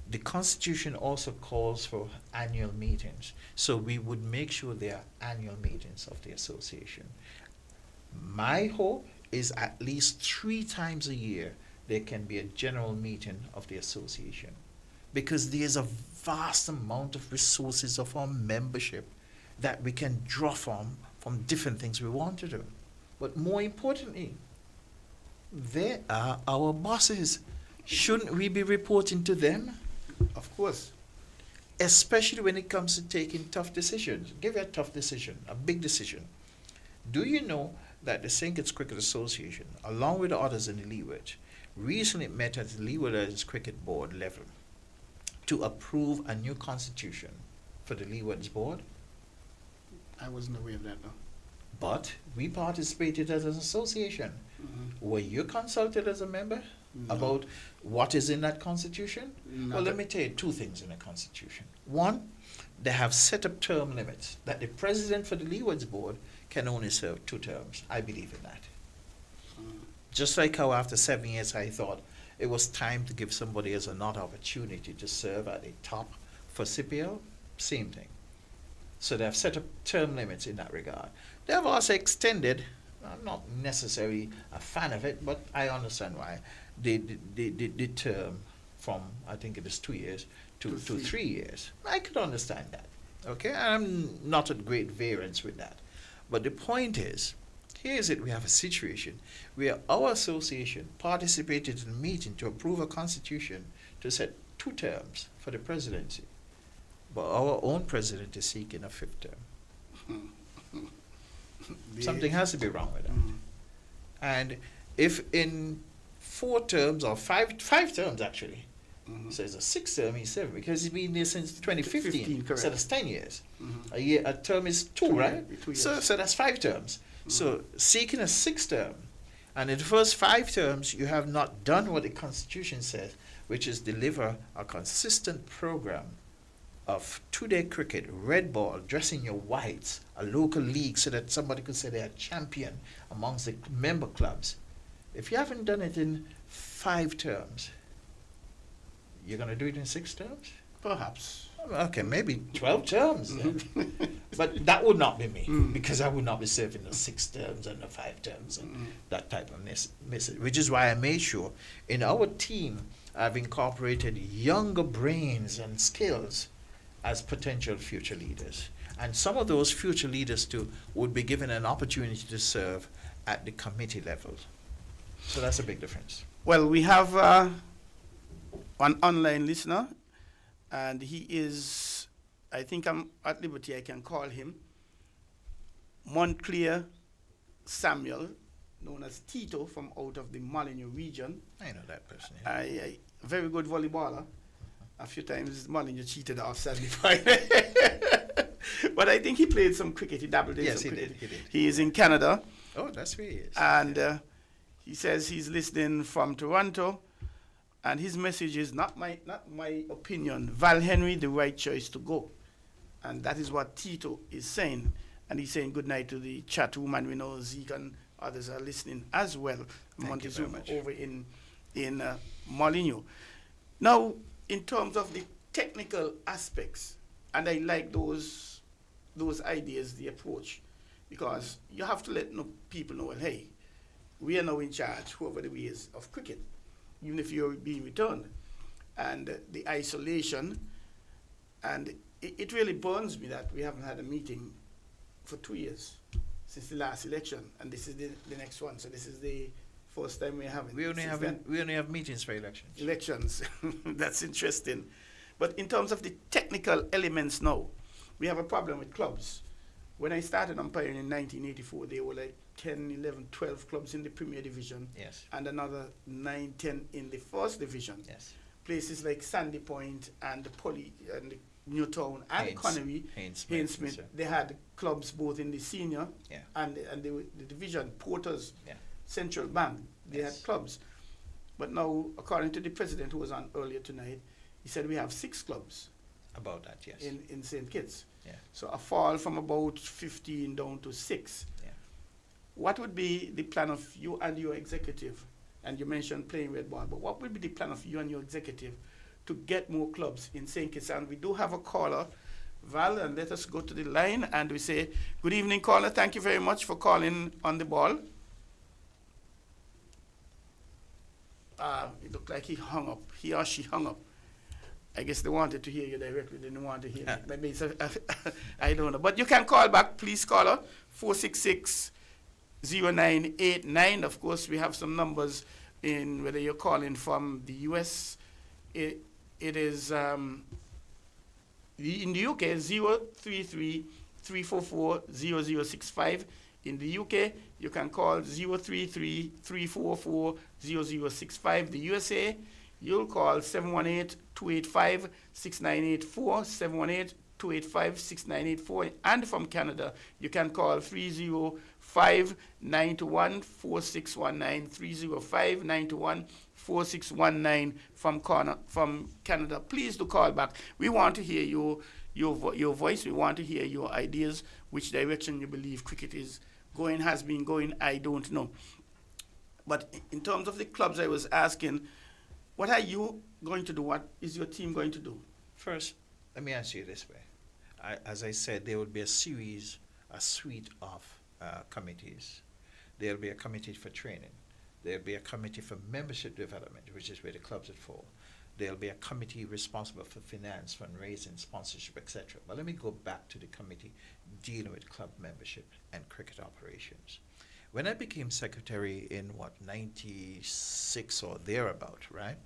The Constitution also calls for annual meetings. So we would make sure there are annual meetings of the association. My hope is at least 3 times a year there can be a general meeting of the association, because there's a vast amount of resources of our membership that we can draw from different things we want to do. But more importantly, they are our bosses. Shouldn't we be reporting to them? Of course. Especially when it comes to taking tough decisions. Give you a tough decision, a big decision. Do you know that the St. Kitts Cricket Association, along with the others in the Leeward, recently met at the Leeward Islands Cricket Board level to approve a new constitution for the Leewards Board? I wasn't aware of that, no. But we participated as an association. Were you consulted as a member about what is in that constitution? Well, let me tell you 2 things in the constitution. One, they have set up term limits, that the president for the Leewards Board can only serve 2 terms. I believe in that. Just like how after 7 years I thought it was time to give somebody else another opportunity to serve at the top for CPL, same thing. So they have set up term limits in that regard. They have also extended, I'm not necessarily a fan of it, but I understand why, the term from, I think it is 2 years to 3 years. I could understand that. Okay, I'm not at great variance with that. But the point is, here's it, we have a situation where our association participated in a meeting to approve a constitution to set 2 terms for the presidency. But our own president is seeking a 5th term. Something has to be wrong with that. And if in 4 terms, or 5 terms actually, so it's a 6th term he's serving, because he's been there since 2015, so that's 10 years. A term is 2, right? 2 years. So that's 5 terms. So seeking a 6th term, and in the first 5 terms you have not done what the Constitution says, which is deliver a consistent program of 2-day cricket, red ball, dressing your whites, a local league so that somebody could say they're a champion amongst the member clubs. If you haven't done it in 5 terms, you're going to do it in 6 terms? Perhaps. Okay, maybe 12 terms then. But that would not be me, because I would not be serving the 6 terms and the 5 terms and that type of message, which is why I made sure in our team I've incorporated younger brains and skills as potential future leaders. And some of those future leaders too would be given an opportunity to serve at the committee level. So that's a big difference. Well, we have an online listener, and he is, I think I'm at liberty, I can call him Montclair Samuel, known as Tito, from out of the Molyneux region. I know that person. A very good volleyballer. A few times Molyneux cheated off sadly. But I think he played some cricket. He dabbled in some cricket. He did. He is in Canada. Oh, that's where he is. And he says he's listening from Toronto. And his message is not my opinion. Val Henry, the right choice to go. And that is what Tito is saying. And he's saying good night to the chat room. And we know Zeke and others are listening as well. Montezuma over in Molyneux. Now, in terms of the technical aspects, and I like those ideas, the approach, because you have to let people know, well, hey, we are now in charge, whoever the way is, of cricket, even if you're being returned. And the isolation, and it really burns me that we haven't had a meeting for 2 years since the last election, and this is the next one. So this is the first time we're having. We only have meetings for elections. Elections. That's interesting. But in terms of the technical elements now, we have a problem with clubs. When I started umpiring in 1984, there were like 10, 11, 12 clubs in the Premier Division. Yes. And another 9, 10 in the First Division. Yes. Places like Sandy Point and the Poly and the Newtown and Haynes, Connery, Haynes Smith, they had clubs both in the senior Yeah. and the division. Porters, Yeah. Central Bank, they Yes. had clubs. But now, according to the president who was on earlier tonight, he said we have 6 clubs About that, yes. in St. Kitts. Yeah. So a fall from about 15 down to 6. Yeah. What would be the plan of you and your executive? And you mentioned playing red ball, but what would be the plan of you and your executive to get more clubs in St. Kitts? And we do have a caller, Val, and let us go to the line and we say, good evening, caller. Thank you very much for calling on the ball. It looked like he hung up. He or she hung up. I guess they wanted to hear you directly. They didn't want to hear me. Maybe it's I don't know. But you can call back. Please call her 466-0989. Of course, we have some numbers in whether you're calling from the U.S. It is in the UK 033-344-0065. In the UK, you can call 033-344-0065. The USA, you'll call 718-285-6984, 718-285-6984. And from Canada, you can call 305-921-4619, 305-921-4619 from Canada. Please do call back. We want to hear your voice. We want to hear your ideas, which direction you believe cricket is going, has been going, I don't know. But in terms of the clubs, I was asking, what are you going to do? What is your team going to do? First, let me answer you this way. As I said, there will be a suite of committees. There will be a committee for training. There will be a committee for membership development, which is where the clubs are for. There will be a committee responsible for finance, fundraising, sponsorship, etc. But let me go back to the committee dealing with club membership and cricket operations. When I became secretary in 96 or thereabout, right?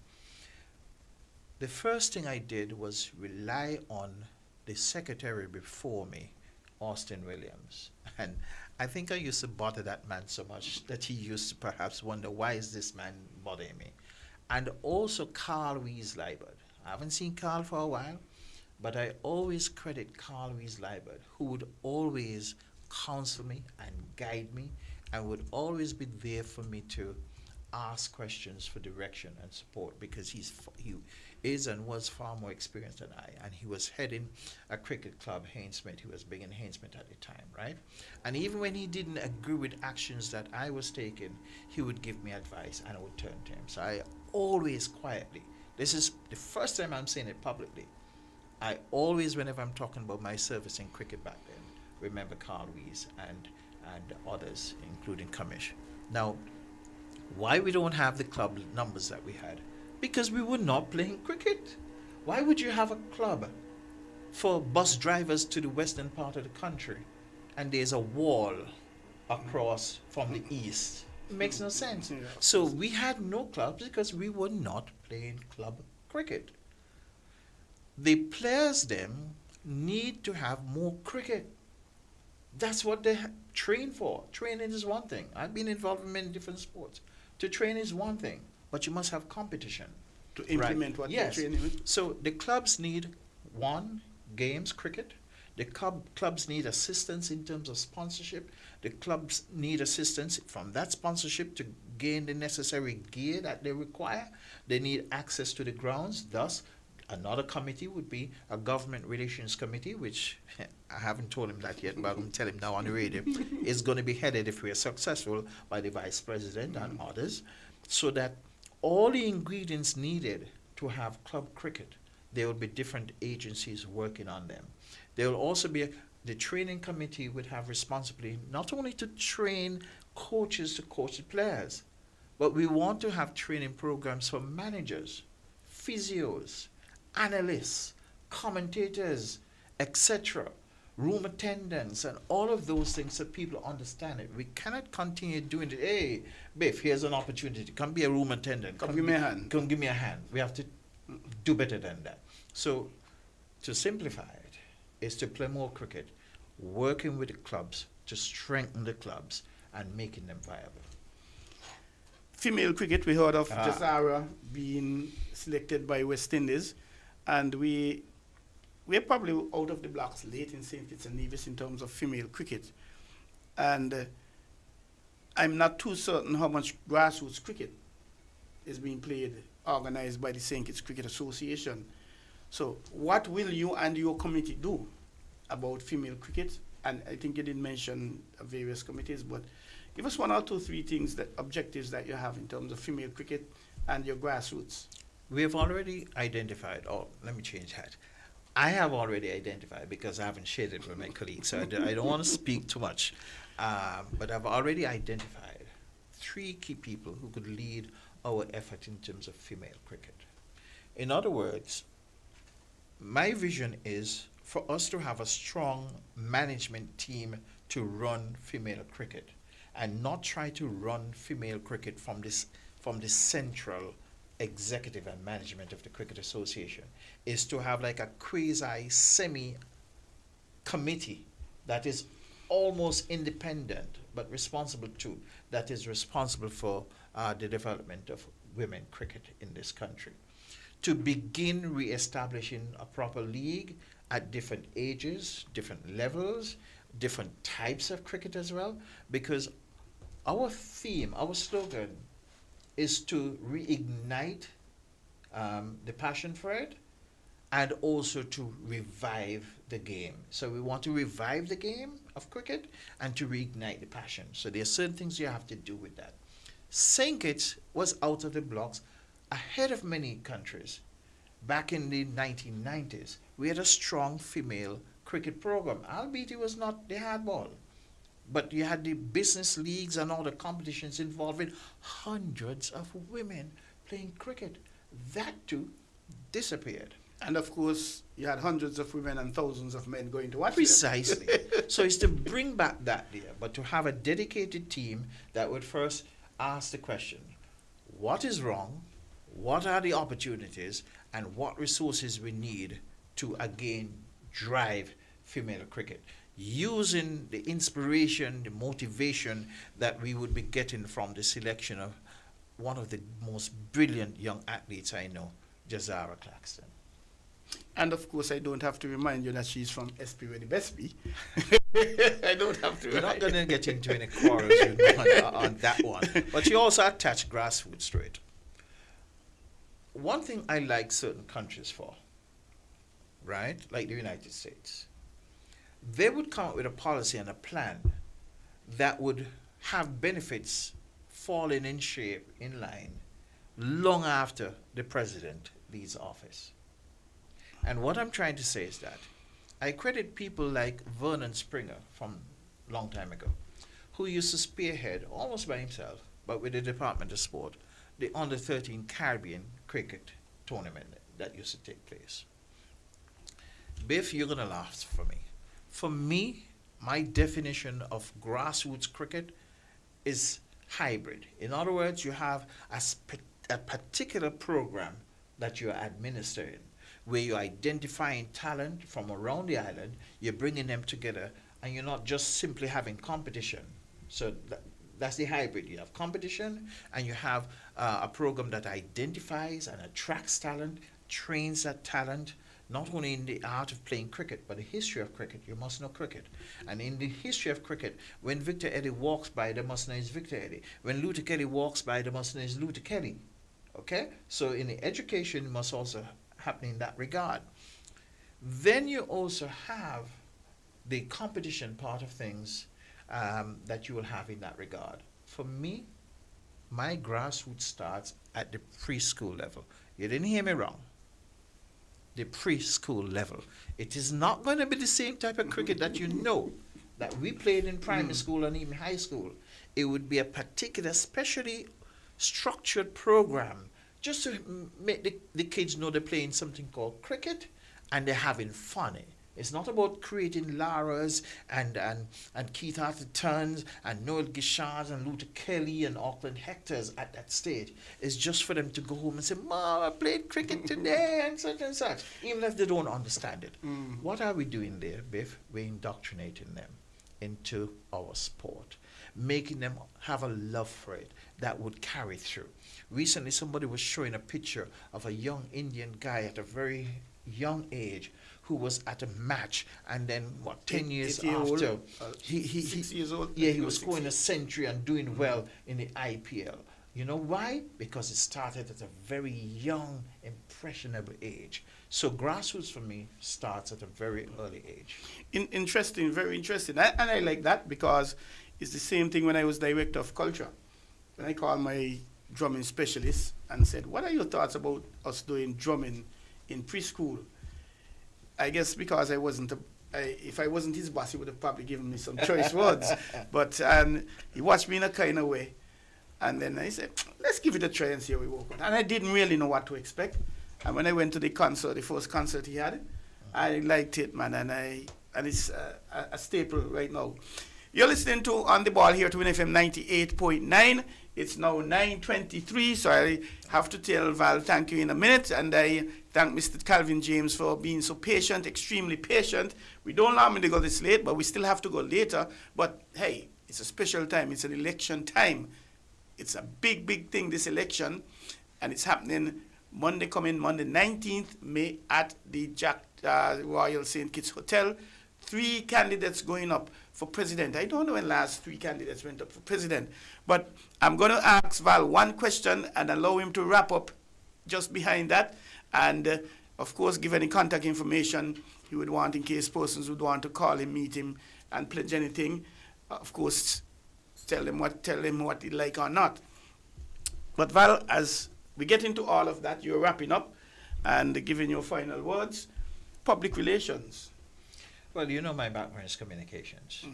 The first thing I did was rely on the secretary before me, Austin Williams. And I think I used to bother that man so much that he used to perhaps wonder, why is this man bothering me? And also Carl Wies-Leibert. I haven't seen Carl for a while, but I always credit Carl Wies-Leibert, who would always counsel me and guide me and would always be there for me to ask questions for direction and support, because he is and was far more experienced than I, and he was heading a cricket club, Hainsmith. He was big in Hainsmith at the time, right? And even when he didn't agree with actions that I was taking, he would give me advice and I would turn to him. So I always quietly, this is the first time I'm saying it publicly, I always, whenever I'm talking about my service in cricket back then, remember Carl Wies and others, including Kamish. Now, why we don't have the club numbers that we had? Because we were not playing cricket. Why would you have a club for bus drivers to the western part of the country and there's a wall across from the east? It makes no sense. So we had no clubs because we were not playing club cricket. The players then need to have more cricket. That's what they train for. Training is one thing. I've been involved in many different sports. To train is one thing, but you must have competition. To implement what you're training with? So the clubs need, one, games, cricket. The clubs need assistance in terms of sponsorship. The clubs need assistance from that sponsorship to gain the necessary gear that they require. They need access to the grounds. Thus, another committee would be a government relations committee, which I haven't told him that yet, but I'm going to tell him now on the radio, is going to be headed, if we are successful, by the vice president and others, so that all the ingredients needed to have club cricket, there will be different agencies working on them. There will also be the training committee would have responsibility not only to train coaches to coach the players, but we want to have training programs for managers, physios, analysts, commentators, etc., room attendants, and all of those things so people understand it. We cannot continue doing it. Hey, Biff, here's an opportunity. Come be a room attendant. Come give me a hand. Come give me a hand. We have to do better than that. So, to simplify it, is to play more cricket, working with the clubs to strengthen the clubs and making them viable. Female cricket, we heard of Jazara being selected by West Indies. And we're probably out of the blocks late in St. Kitts and Nevis in terms of female cricket. And I'm not too certain how much grassroots cricket is being played, organized by the St. Kitts Cricket Association. So what will you and your committee do about female cricket? And I think you did mention various committees, but give us one or two, three things, that objectives that you have in terms of female cricket and your grassroots. We have already identified, let me change that. I have already identified, because I haven't shared it with my colleagues, so I don't want to speak too much. But I've already identified 3 key people who could lead our effort in terms of female cricket. In other words, my vision is for us to have a strong management team to run female cricket, and not try to run female cricket from the central executive and management of the Cricket Association, is to have like a quasi semi committee that is almost independent but responsible too, that is responsible for the development of women cricket in this country, to begin re-establishing a proper league at different ages, different levels, different types of cricket as well, because our theme, our slogan is to reignite the passion for it, and also to revive the game. So we want to revive the game of cricket and to reignite the passion. So there are certain things you have to do with that. St. Kitts was out of the blocks ahead of many countries. Back in the 1990s, we had a strong female cricket program, albeit it was not the hardball. But you had the business leagues and all the competitions involving hundreds of women playing cricket. That too disappeared. And of course, you had hundreds of women and thousands of men going to watch Precisely. So it's to bring back that there, but to have a dedicated team that would first ask the question, what is wrong? What are the opportunities? And what resources we need to again drive female cricket, using the inspiration, the motivation that we would be getting from the selection of one of the most brilliant young athletes I know, Jazara Claxton. And of course, I don't have to remind you that she's from SP with the best be. I don't have to. We're not going to get into any quarrels on that one. But you also attach grassroots to it. One thing I like certain countries for, right, like the United States, they would come up with a policy and a plan that would have benefits falling in shape, in line, long after the president leaves office. And what I'm trying to say is that I credit people like Vernon Springer from a long time ago, who used to spearhead, almost by himself, but with the Department of Sport, the Under-13 Caribbean cricket tournament that used to take place. Biff, you're going to laugh for me. For me, my definition of grassroots cricket is hybrid. In other words, you have a particular program that you're administering, where you're identifying talent from around the island, you're bringing them together, and you're not just simply having competition. So that's the hybrid. You have competition, and you have a program that identifies and attracts talent, trains that talent, not only in the art of playing cricket, but the history of cricket. You must know cricket. And in the history of cricket, when Victor Eddy walks by, they must know it's Victor Eddy. When Luther Kelly walks by, they must know it's Luther Kelly. Okay? So in the education, it must also happen in that regard. Then you also have the competition part of things that you will have in that regard. For me, my grassroots starts at the preschool level. You didn't hear me wrong. The preschool level. It is not going to be the same type of cricket that you know that we played in primary school and even high school. It would be a particular, specially structured program just to make the kids know they're playing something called cricket and they're having fun. It's not about creating Laras and Keith Athertons and Noel Gishards and Luther Kelly and Auckland Hectors at that stage. It's just for them to go home and say, Mom, I played cricket today and such, even if they don't understand it. What are we doing there, Biff? We're indoctrinating them into our sport, making them have a love for it that would carry through. Recently, somebody was showing a picture of a young Indian guy at a very young age who was at a match, and then 10 years after, 6 years old. yeah, he was scoring a century and doing well in the IPL. You know why? Because it started at a very young, impressionable age. So grassroots for me starts at a very early age. Interesting, very interesting. And I like that because it's the same thing when I was director of culture. When I called my drumming specialist and said, what are your thoughts about us doing drumming in preschool? I guess because I wasn't, if I wasn't his boss, he would have probably given me some choice words. But he watched me in a kind of way. And then I said, let's give it a try and see how we work. And I didn't really know what to expect. And when I went to the concert, the first concert he had, I liked it, man. And it's a staple right now. You're listening to On the Ball here to WINN FM 98.9. It's now 9:23, so I have to tell Val thank you in a minute. And I thank Mr. Calvin James for being so patient, extremely patient. We don't normally go this late, but we still have to go later. But hey, it's a special time. It's an election time. It's a big, big thing, this election. And it's happening Monday 19th May at the Jack Royal St. Kitts Hotel. 3 candidates going up for president. I don't know when last 3 candidates went up for president. But I'm going to ask Val one question and allow him to wrap up just behind that. And, of course, give any contact information he would want in case persons would want to call him, meet him, and pledge anything. Of course, tell him what he'd like or not. But Val, as we get into all of that, you're wrapping up and giving your final words. Public relations. Well, you know my background is communications,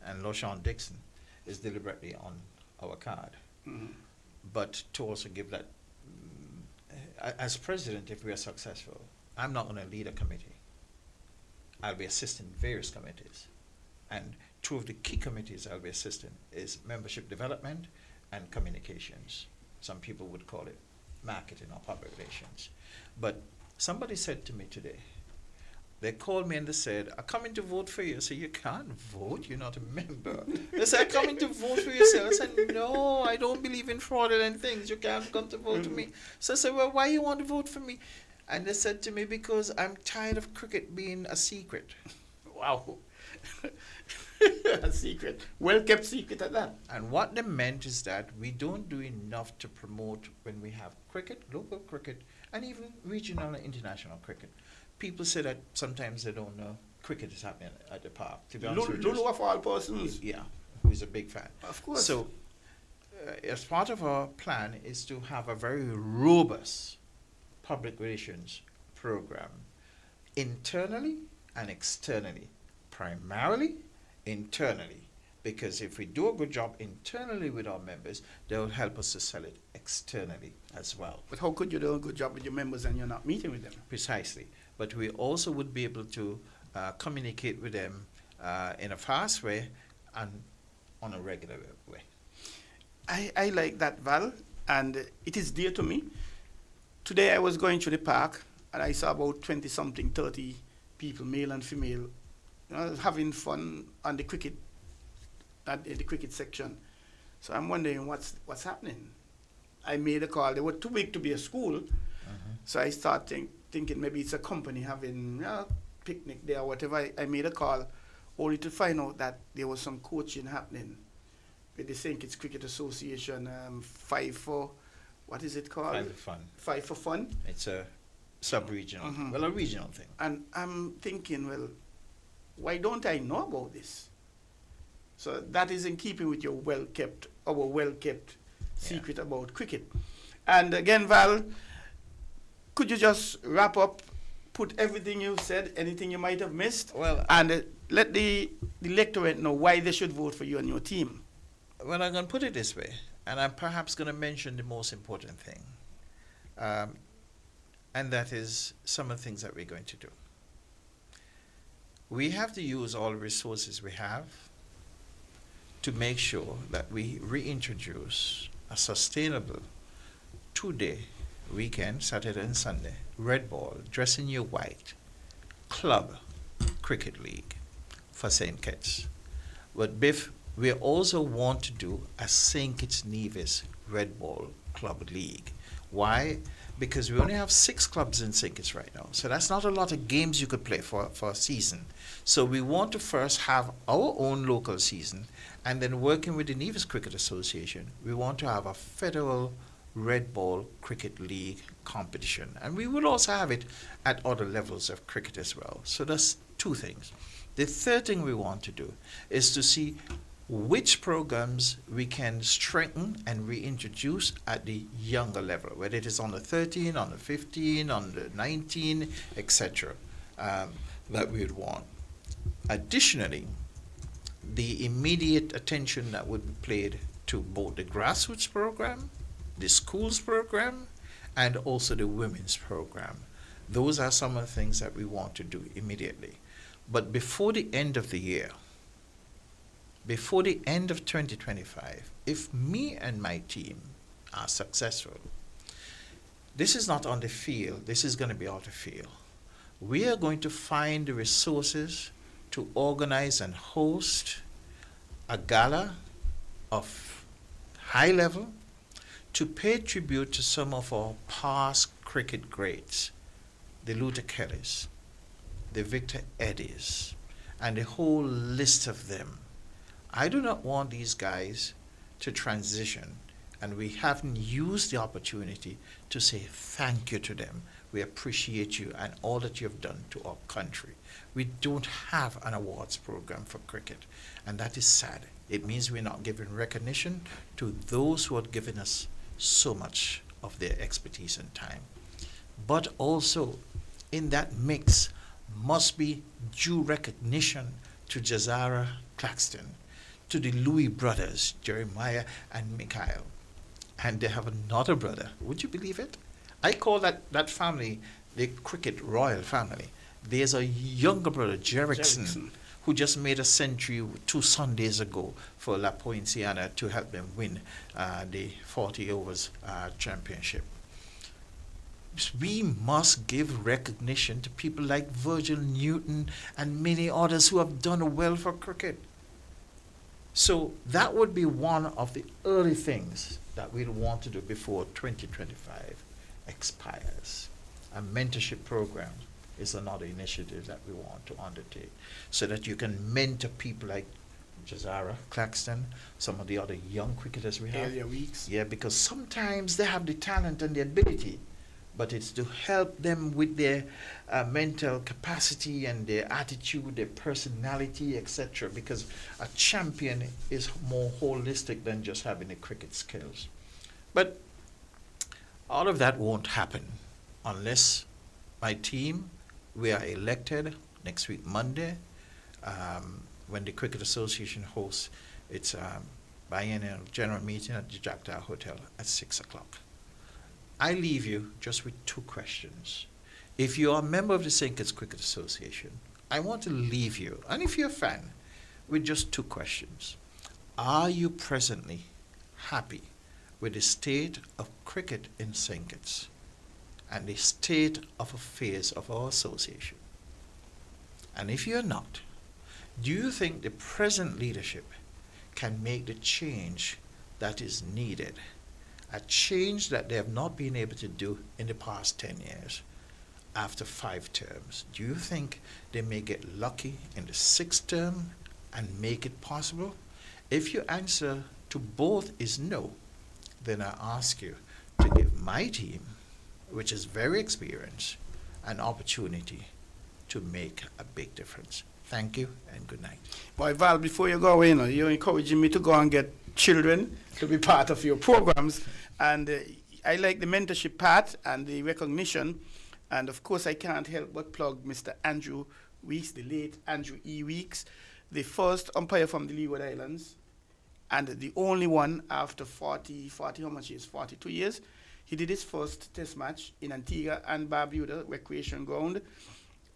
and LaShawn Dixon is deliberately on our card. But to also give that, as president, if we are successful, I'm not going to lead a committee. I'll be assisting various committees. And 2 of the key committees I'll be assisting is membership development and communications. Some people would call it marketing or public relations. But somebody said to me today, they called me and they said, I'm coming to vote for you. I said, you can't vote, you're not a member. They said, I'm coming to vote for yourself. I said, no, I don't believe in fraudulent things. You can't come to vote for me. So I said, well, why you want to vote for me? And they said to me, because I'm tired of cricket being a secret. Wow. A secret. Well-kept secret at that. And what they meant is that we don't do enough to promote when we have cricket, local cricket, and even regional and international cricket. People say that sometimes they don't know cricket is happening at the park. To be honest with you, Lulu of all persons. yeah, who is a big fan. Of course. So, as part of our plan is to have a very robust public relations program, internally and externally. Primarily internally, because if we do a good job internally with our members, they will help us to sell it externally as well. But how could you do a good job with your members and you're not meeting with them? Precisely. But we also would be able to communicate with them in a fast way and on a regular way. I like that, Val, and it is dear to me. Today I was going through the park and I saw about 20-something, 30 people, male and female, having fun on the cricket, in the cricket section. So I'm wondering what's happening. I made a call. They were too big to be a school, so I started thinking maybe it's a company having a picnic there or whatever. I made a call only to find out that there was some coaching happening with the St. Kitts Cricket Association, 5 for, what is it called? 5 for Fun. 5 for Fun. It's a sub-regional, well, a regional thing. And I'm thinking, well, why don't I know about this? So that is in keeping with your well-kept secret about cricket. And again, Val, could you just wrap up, put everything you've said, anything you might have missed, Well, and let the electorate know why they should vote for you and your team? Well, I'm going to put it this way, and I'm perhaps going to mention the most important thing, and that is some of the things that we're going to do. We have to use all the resources we have to make sure that we reintroduce a sustainable 2-day weekend, Saturday and Sunday, red ball, dress in your white, club cricket league for St. Kitts. But Biff, we also want to do a St. Kitts Nevis red ball club league Why? Because we only have 6 clubs in St. Kitts right now. So that's not a lot of games you could play for a season. So we want to first have our own local season, and then working with the Nevis Cricket Association, we want to have a federal red ball cricket league competition. And we will also have it at other levels of cricket as well. So that's 2 things. The third thing we want to do is to see which programs we can strengthen and reintroduce at the younger level, whether it is on the 13, on the 15, on the 19, etc., that we would want. Additionally, the immediate attention that would be paid to both the grassroots program, the schools program, and also the women's program. Those are some of the things that we want to do immediately. But before the end of the year, before the end of 2025, if me and my team are successful, this is not on the field, this is going to be out of the field. We are going to find the resources to organize and host a gala of high level to pay tribute to some of our past cricket greats, the Luther Kellys, the Victor Eddies, and a whole list of them. I do not want these guys to transition, and we haven't used the opportunity to say thank you to them. We appreciate you and all that you have done to our country. We don't have an awards program for cricket, and that is sad. It means we're not giving recognition to those who have given us so much of their expertise and time. But also, in that mix, must be due recognition to Jazara Claxton, to the Louis brothers, Jeremiah and Mikhail. And they have another brother. Would you believe it? I call that family the cricket royal family. There's a younger brother, Jerickson, who just made a century 2 Sundays ago for La Poinciana to help them win the 40 overs championship. We must give recognition to people like Virgil Newton and many others who have done well for cricket. So that would be one of the early things that we'll want to do before 2025 expires. A mentorship program is another initiative that we want to undertake so that you can mentor people like Jazara Claxton, some of the other young cricketers we have. Area weeks. Yeah, because sometimes they have the talent and the ability, but it's to help them with their mental capacity and their attitude, their personality, etc. Because a champion is more holistic than just having the cricket skills. But all of that won't happen unless my team, we are elected next week, Monday, when the Cricket Association hosts its biennial general meeting at the Jackdaw Hotel at 6 o'clock. I leave you just with 2 questions. If you are a member of the St. Kitts Cricket Association, I want to leave you, and if you're a fan, with just 2 questions. Are you presently happy with the state of cricket in St. Kitts and the state of affairs of our association? And if you're not, do you think the present leadership can make the change that is needed? A change that they have not been able to do in the past 10 years after 5 terms. Do you think they may get lucky in the 6th term and make it possible? If your answer to both is no, then I ask you to give my team, which is very experienced, an opportunity to make a big difference. Thank you and good night. Boy, Val, before you go in, you're encouraging me to go and get children to be part of your programs. And I like the mentorship part and the recognition. And of course, I can't help but plug Mr. Andrew Weeks, the late Andrew E. Weeks, the first umpire from the Leeward Islands, and the only one after 40 how much years? 42 years. He did his first test match in Antigua and Barbuda Recreation Ground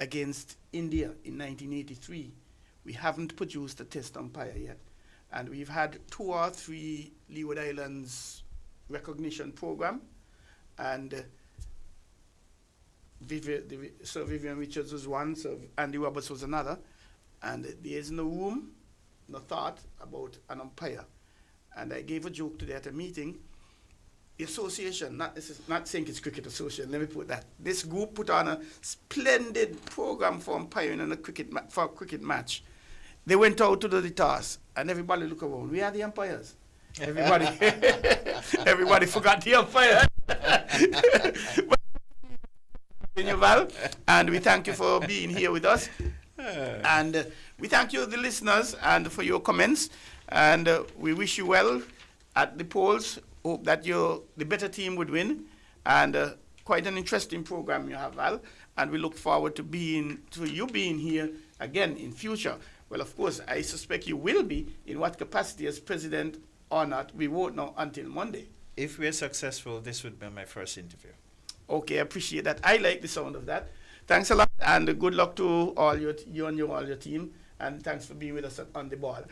against India in 1983. We haven't produced a test umpire yet. And we've had 2 or 3 Leeward Islands recognition program, and Sir Vivian Richards was one, Sir Andy Roberts was another, and there is no room, no thought about an umpire. And I gave a joke today at a meeting. the association, not St. Kitts Cricket Association, let me put that. This group put on a splendid program for umpiring in for a cricket match. They went out to do the task, and everybody looked around. We are the umpires. Everybody, everybody forgot the umpire. And we thank you for being here with us. And we thank you, the listeners, and for your comments. And we wish you well at the polls. Hope that the better team would win. And quite an interesting program you have, Val. And we look forward to you being here again in future. Well, of course, I suspect you will be. In what capacity, as president or not, we won't know until Monday. If we're successful, this would be my first interview. Okay, I appreciate that. I like the sound of that. Thanks a lot, and good luck to all all your team, and thanks for being with us on the ball.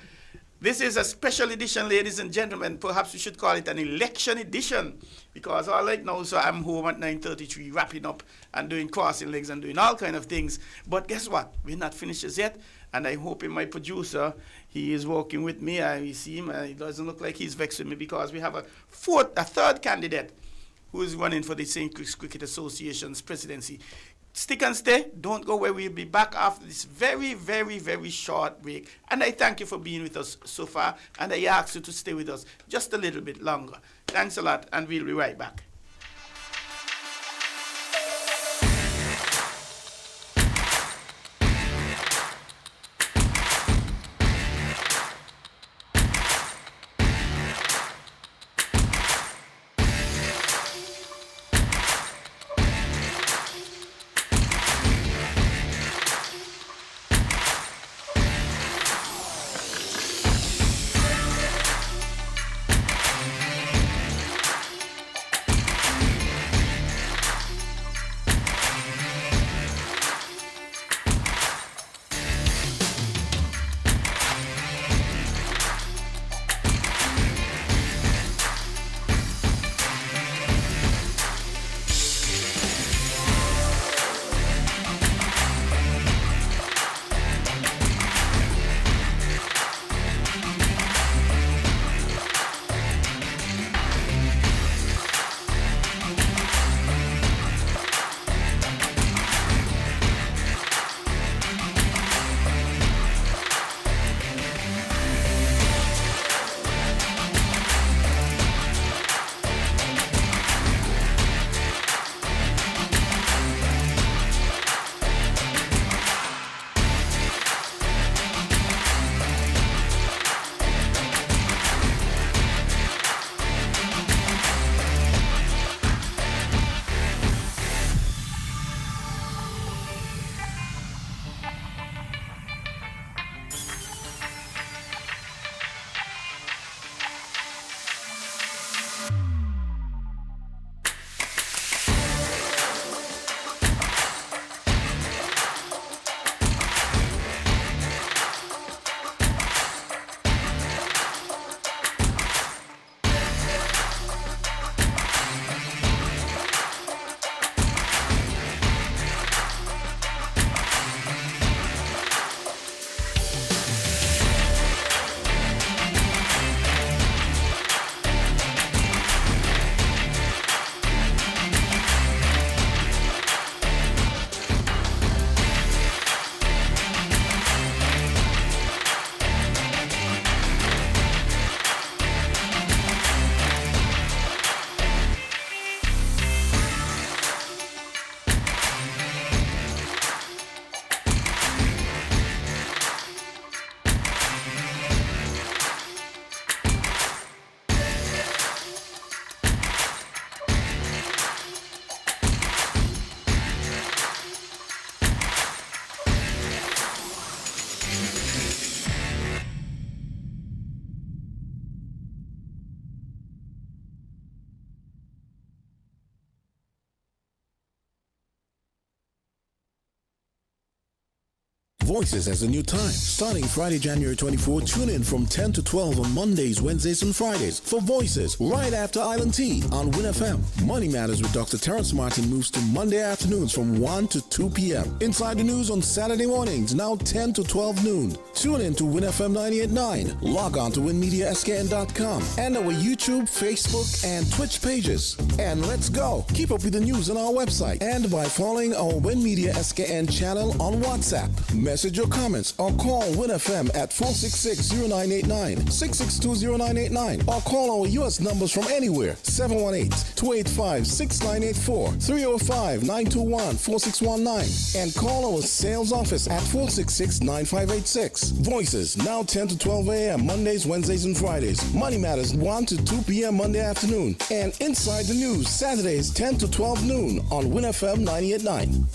This is a special edition, ladies and gentlemen. Perhaps we should call it an election edition, because all right now, so I'm home at 9:33, wrapping up and doing crossing legs and doing all kind of things. But guess what? We're not finished as yet, and I'm hoping my producer, he is working with me. I see him. It doesn't look like he's vexed with me, because we have a third candidate who is running for the St. Kitts Cricket Association's presidency. Stick and stay. Don't go away. We'll be back after this very, very, very short break. And I thank you for being with us so far. And I ask you to stay with us just a little bit longer. Thanks a lot, and we'll be right back. Voices has a new time. Starting Friday, January 24, tune in from 10 to 12 on Mondays, Wednesdays, and Fridays for Voices right after Island Tea on WINN FM. Money Matters with Dr. Terrence Martin moves to Monday afternoons from 1 to 2 p.m. Inside the News on Saturday mornings, now 10 to 12 noon. Tune in to WINN FM 98.9. Log on to winmediaskn.com and our YouTube, Facebook, and Twitch pages. And let's go. Keep up with the news on our website and by following our WINN Media SKN channel on WhatsApp. Message your comments or call WINN FM at 466-0989, 662-0989, or call our U.S. numbers from anywhere, 718-285-6984, 305-921-4619, and call our sales office at 466-9586. Voices, now 10 to 12 a.m. Mondays, Wednesdays, and Fridays. Money Matters, 1 to 2 p.m. Monday afternoon. And Inside the News, Saturdays, 10 to 12 noon on WINN FM 98.9.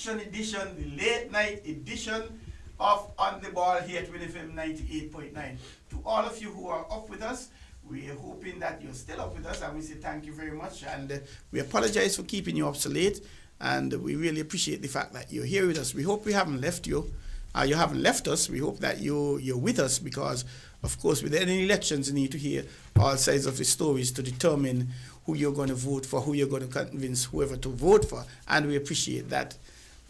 election edition, the late night edition of On the Ball here at WINN FM 98.9. To all of you who are up with us, we are hoping that you're still up with us, and we say thank you very much. And we apologize for keeping you up so late, and we really appreciate the fact that you're here with us. We hope we haven't left you. You haven't left us. We hope that you're with us because, of course, with any elections, you need to hear all sides of the stories to determine who you're going to vote for, who you're going to convince whoever to vote for, and we appreciate that.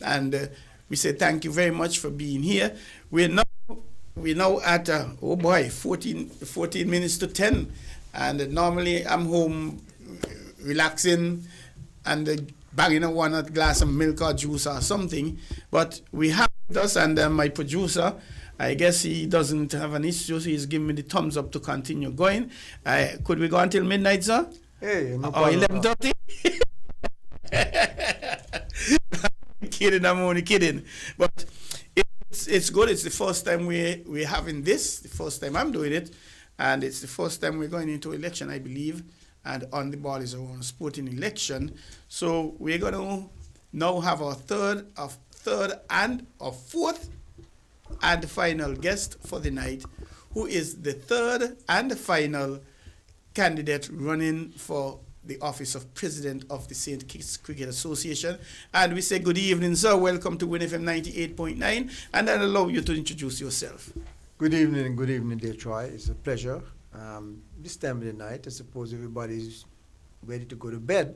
And we say thank you very much for being here. We're now at, 14 minutes to 10, and normally I'm home relaxing and banging a glass of milk or juice or something, but we have with us, and my producer, I guess he doesn't have an issue, so he's giving me the thumbs up to continue going. Could we go until midnight, sir? Hey, no or problem. 11:30? Kidding, I'm only kidding. But it's good. It's the first time we're having this, the first time I'm doing it, and it's the first time we're going into election, I believe, and On the Ball is our own sporting election. So we're going to now have our third and fourth and final guest for the night, who is the third and final candidate running for the office of President of the St. Kitts Cricket Association. And we say good evening, sir. Welcome to WINN FM 98.9, and I'll allow you to introduce yourself. Good evening, dear Troy. It's a pleasure. This time of the night, I suppose everybody's ready to go to bed.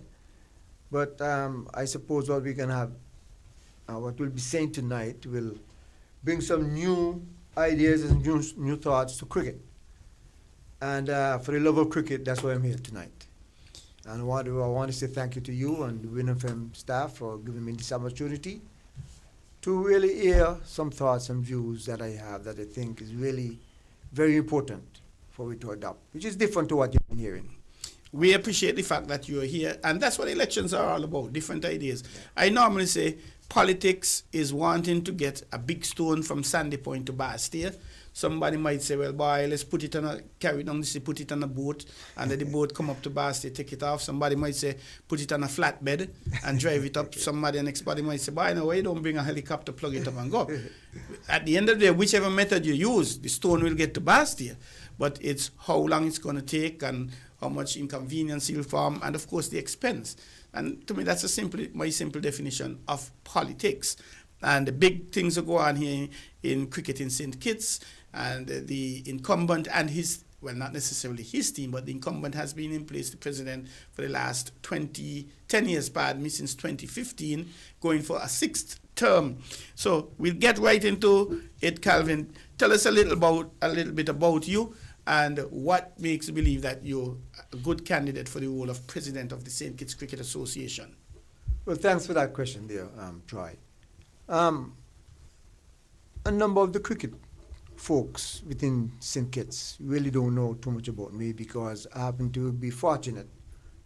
But I suppose what we're going to have, what we'll be saying tonight will bring some new ideas and new thoughts to cricket. And for the love of cricket, that's why I'm here tonight. And I want to say thank you to you and the WINN FM staff for giving me this opportunity to really air some thoughts and views that I have that I think is really very important for we to adopt, which is different to what you've been hearing. We appreciate the fact that you're here, and that's what elections are all about, different ideas. Yeah. I normally say politics is wanting to get a big stone from Sandy Point to Bastille. Somebody might say, well, boy, let's put it on carry it on this, put it on a boat, and let the boat come up to Bastille, take it off. Somebody might say, put it on a flatbed and drive it up. Somebody, the next body might say, boy, no, why don't bring a helicopter, plug it up and go. At the end of the day, whichever method you use, the stone will get to Bastille. But it's how long it's going to take and how much inconvenience it'll form, and of course the expense. And to me, that's my simple definition of politics. And the big things that go on here in cricket in St. Kitts, and the incumbent and his, well, not necessarily his team, but the incumbent has been in place, the president, for the last 10 years, pardon me, since 2015, going for a sixth term. So we'll get right into it, Calvin. Tell us a little bit about you and what makes you believe that you're a good candidate for the role of president of the St. Kitts Cricket Association. Well, thanks for that question there, Troy. A number of the cricket folks within St. Kitts really don't know too much about me because I happen to be fortunate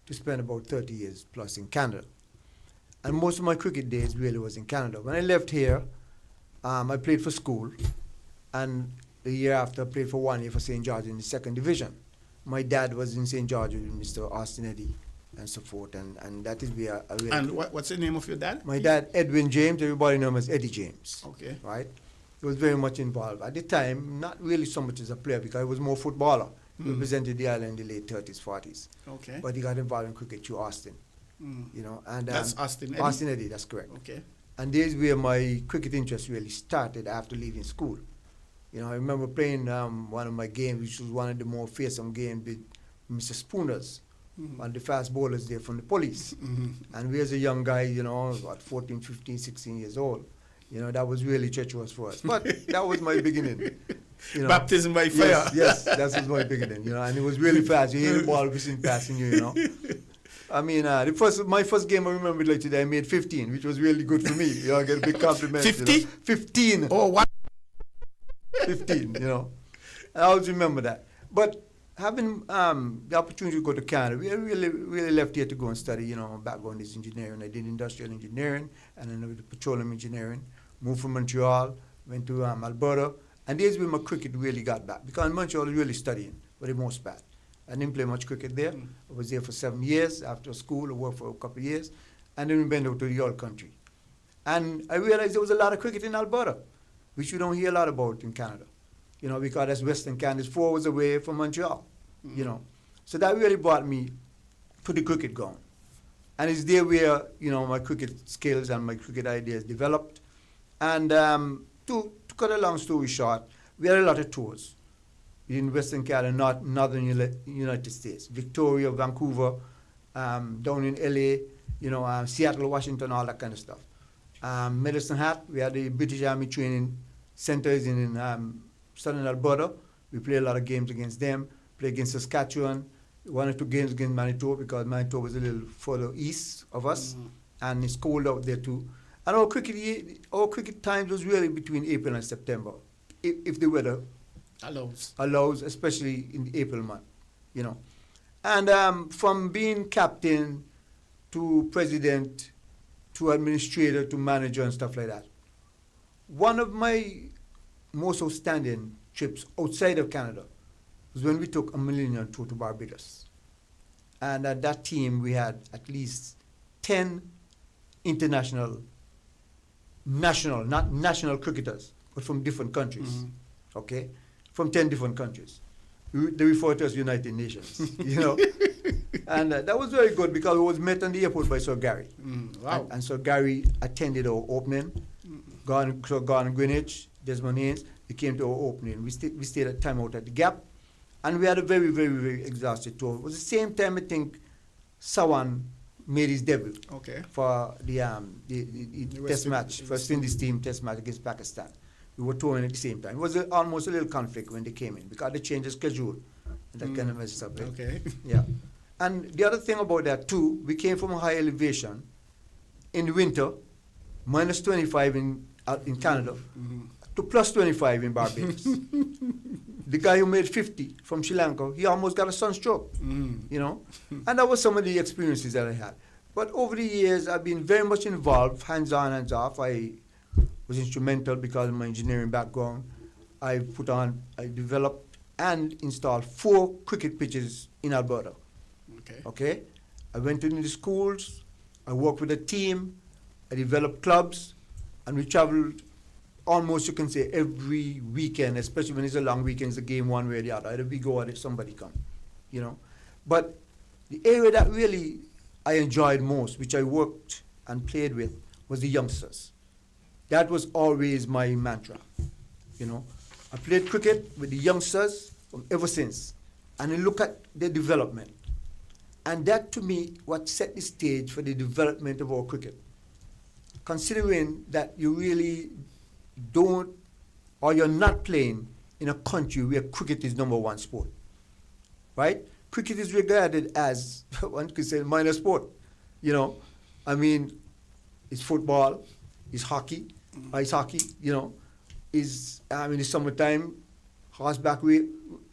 to spend about 30 years plus in Canada. And most of my cricket days really was in Canada. When I left here, I played for school, and the year after I played for 1 year for St. George in the second division. My dad was in St. George with Mr. Austin Eddy and so forth, and that is where I really... And what's the name of your dad? My dad, Edwin James, everybody knows him as Eddie James. Okay. Right? He was very much involved. At the time, not really so much as a player because he was more footballer. He represented the island in the late 30s, 40s. Okay. But he got involved in cricket through Austin. You know, and that's Austin Eddy? Austin Eddy, that's correct. Okay. And this is where my cricket interest really started after leaving school. You know, I remember playing one of my games, which was one of the more fearsome games with Mr. Spooners, one of the fast bowlers there from the police. And we as a young guy, you know, about 14, 15, 16 years old, you know, that was really treacherous for us. But that was my beginning. You know. Baptism by fire. Yes, that was my beginning, you know, and it was really fast. You hear the ball whistling passing you, know. I mean, my first game I remember like today, I made 15, which was really good for me. You know, I get a big compliment. 50? You know. 15. Oh, what? 15, you know. I always remember that. But having the opportunity to go to Canada, we really left here to go and study, you know. My background is engineering. I did industrial engineering and then I did petroleum engineering. Moved from Montreal, went to Alberta. And this is where my cricket really got back. Because in Montreal, I was really studying for the most part. I didn't play much cricket there. I was there for 7 years. After school, I worked for a couple of years. And then we went out to the old country. And I realized there was a lot of cricket in Alberta, which we don't hear a lot about in Canada, because that's Western Canada, it's 4 hours away from Montreal, So that really brought me to the cricket ground. And it's there where, my cricket skills and my cricket ideas developed. And to cut a long story short, we had a lot of tours in Western Canada, northern United States, Victoria, Vancouver, down in LA, Seattle, Washington, all that kind of stuff. Medicine Hat, we had the British Army training centers in southern Alberta. We played a lot of games against them, played against Saskatchewan, 1 or 2 games against Manitoba because Manitoba was a little further east of us, and it's cold out there too. And our cricket times was really between April and September, if the weather allows, especially in the April month, And from being captain to president to administrator to manager and stuff like that, one of my most outstanding trips outside of Canada was when we took a millennium tour to Barbados. And at that team, we had at least 10 not national cricketers, but from different countries, okay? From 10 different countries. They refer to as United Nations, And that was very good because we was met on the airport by Sir Gary. Wow. And Sir Gary attended our opening. Gordon Greenwich, Desmond Haynes, they came to our opening. We stayed at time out at the Gap. And we had a very, very, very exhausted tour. It was the same time, I think, Sawan made his debut for the test match, for Indies team test match against Pakistan. We were touring at the same time. It was almost a little conflict when they came in because they changed the schedule. And that kind of messed up. Right? Okay. Yeah. And the other thing about that too, we came from a high elevation in the winter, minus 25 in Canada, to plus 25 in Barbados. The guy who made 50 from Sri Lanka, he almost got a sunstroke, And that was some of the experiences that I had. But over the years, I've been very much involved, hands on, hands off. I was instrumental because of my engineering background. I developed and installed 4 cricket pitches in Alberta. Okay? I went into the schools, I worked with a team, I developed clubs, and we traveled almost, you can say, every weekend, especially when it's a long weekend, it's a game one way or the other. Either we go or if somebody come, But the area that really I enjoyed most, which I worked and played with, was the youngsters. That was always my mantra, I played cricket with the youngsters from ever since, and I look at their development. And that, to me, what set the stage for the development of our cricket. Considering that you really don't, or you're not playing in a country where cricket is #1 sport, right? Cricket is regarded as, one could say, minor sport, it's football, it's hockey, ice hockey, is, in the summertime, horseback